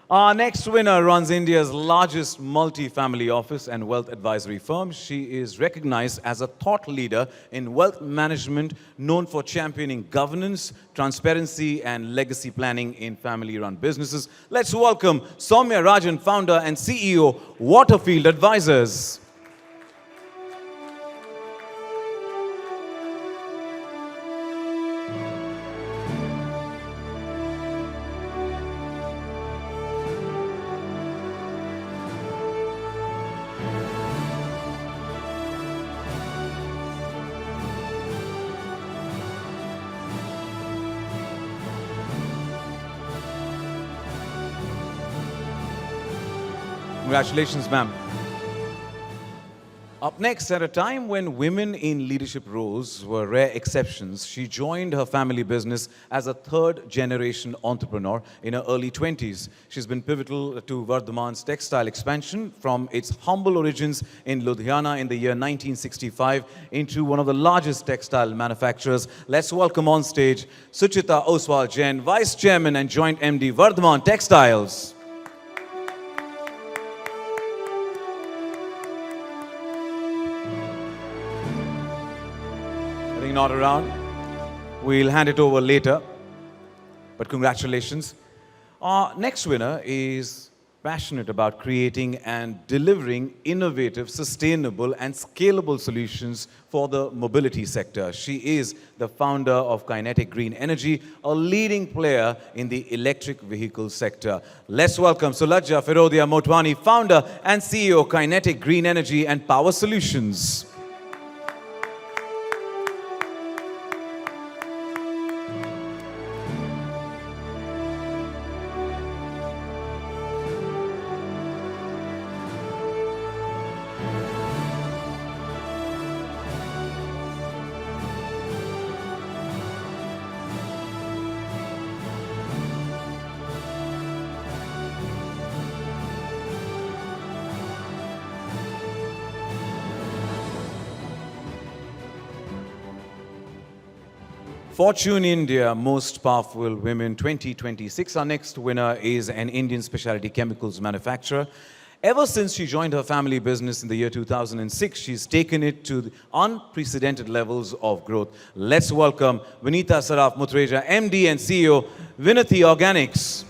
Our next winner runs India's largest multi-family office and wealth advisory firm. She is recognized as a thought leader in wealth management, known for championing governance, transparency, and legacy planning in family-run businesses. Let's welcome Soumya Rajan, founder and CEO, Waterfield Advisors. Congratulations, ma'am. Up next, at a time when women in leadership roles were rare exceptions, she joined her family business as a third-generation entrepreneur in her early 20s. She's been pivotal to Vardhaman's textile expansion from its humble origins in Ludhiana in the year 1965 into one of the largest textile manufacturers. Let's welcome on stage Suchita Oswal Jain, Vice Chairman and Joint MD, Vardhaman Textiles. Not around. We'll hand it over later. But congratulations. Our next winner is passionate about creating and delivering innovative, sustainable, and scalable solutions for the mobility sector. She is the founder of Kinetic Green Energy, a leading player in the electric vehicle sector. Let's welcome Sulajja Firodia Motwani, founder and CEO, Kinetic Green Energy and Power Solutions. Fortune India Most Powerful Women 2026. Our next winner is an Indian specialty chemicals manufacturer. Ever since she joined her family business in the year 2006, she's taken it to the unprecedented levels of growth. Let's welcome Vinita Saraf Mutreja, MD and CEO, Vinati Organics.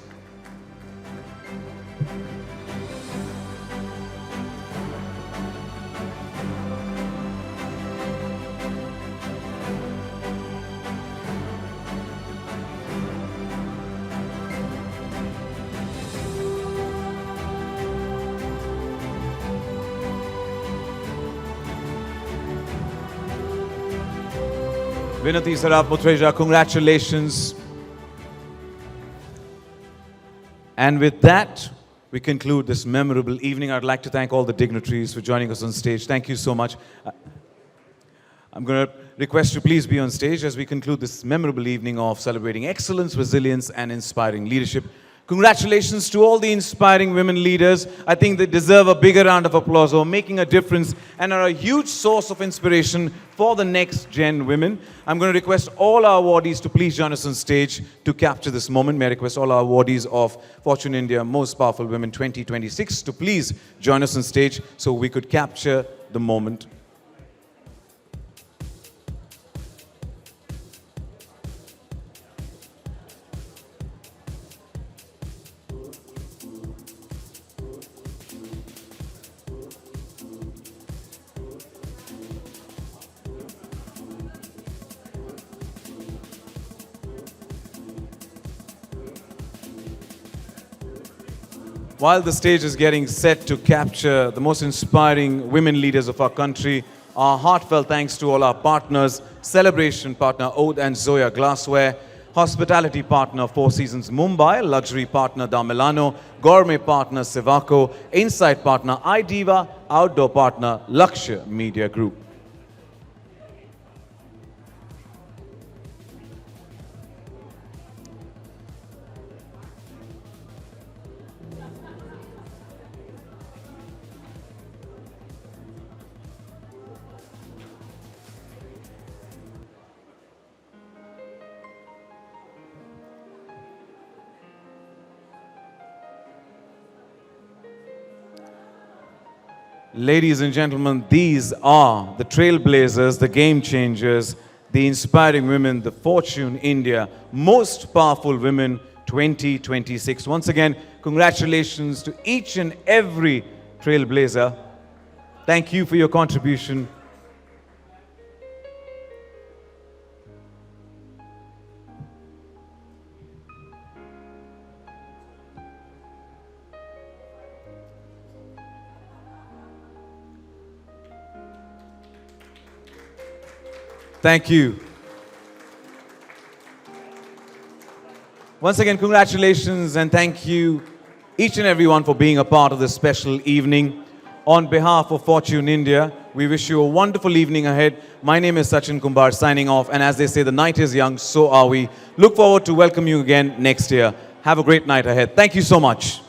Vinati Saraf Mutreja, congratulations. And with that, we conclude this memorable evening. I'd like to thank all the dignitaries for joining us on stage. Thank you so much. I'm going to request you please be on stage as we conclude this memorable evening of celebrating excellence, resilience, and inspiring leadership. Congratulations to all the inspiring women leaders. I think they deserve a bigger round of applause for making a difference and are a huge source of inspiration for the next gen women. I'm going to request all our awardees to please join us on stage to capture this moment. May I request all our awardees of Fortune India Most Powerful Women 2026 to please join us on stage so we could capture the moment. While the stage is getting set to capture the most inspiring women leaders of our country, our heartfelt thanks to all our partners, celebration partner Ode and Zoya Glassware, hospitality partner Four Seasons Mumbai, luxury partner Da Milano, gourmet partner Sivaco, insight partner iDiva, outdoor partner Lakshya Media Group. Ladies and gentlemen, these are the trailblazers, the game changers, the inspiring women, the Fortune India Most Powerful Women 2026. Once again, congratulations to each and every trailblazer. Thank you for your contribution. Thank you. Once again, congratulations and thank you each and everyone for being a part of this special evening. On behalf of Fortune India, we wish you a wonderful evening ahead. My name is Sachin Kumbar signing off, and as they say, the night is young, so are we. Look forward to welcome you again next year. Have a great night ahead. Thank you so much.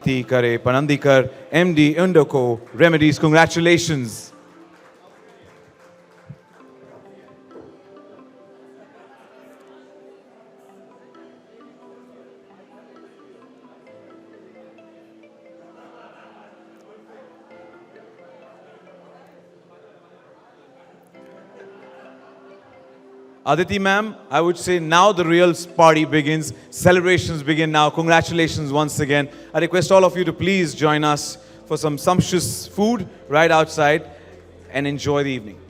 Kare Panandikar, MD Undoko Remedies, congratulations. Aditi ma'am, I would say now the real party begins. Celebrations begin now. Congratulations once again. I request all of you to please join us for some sumptuous food right outside and enjoy the evening.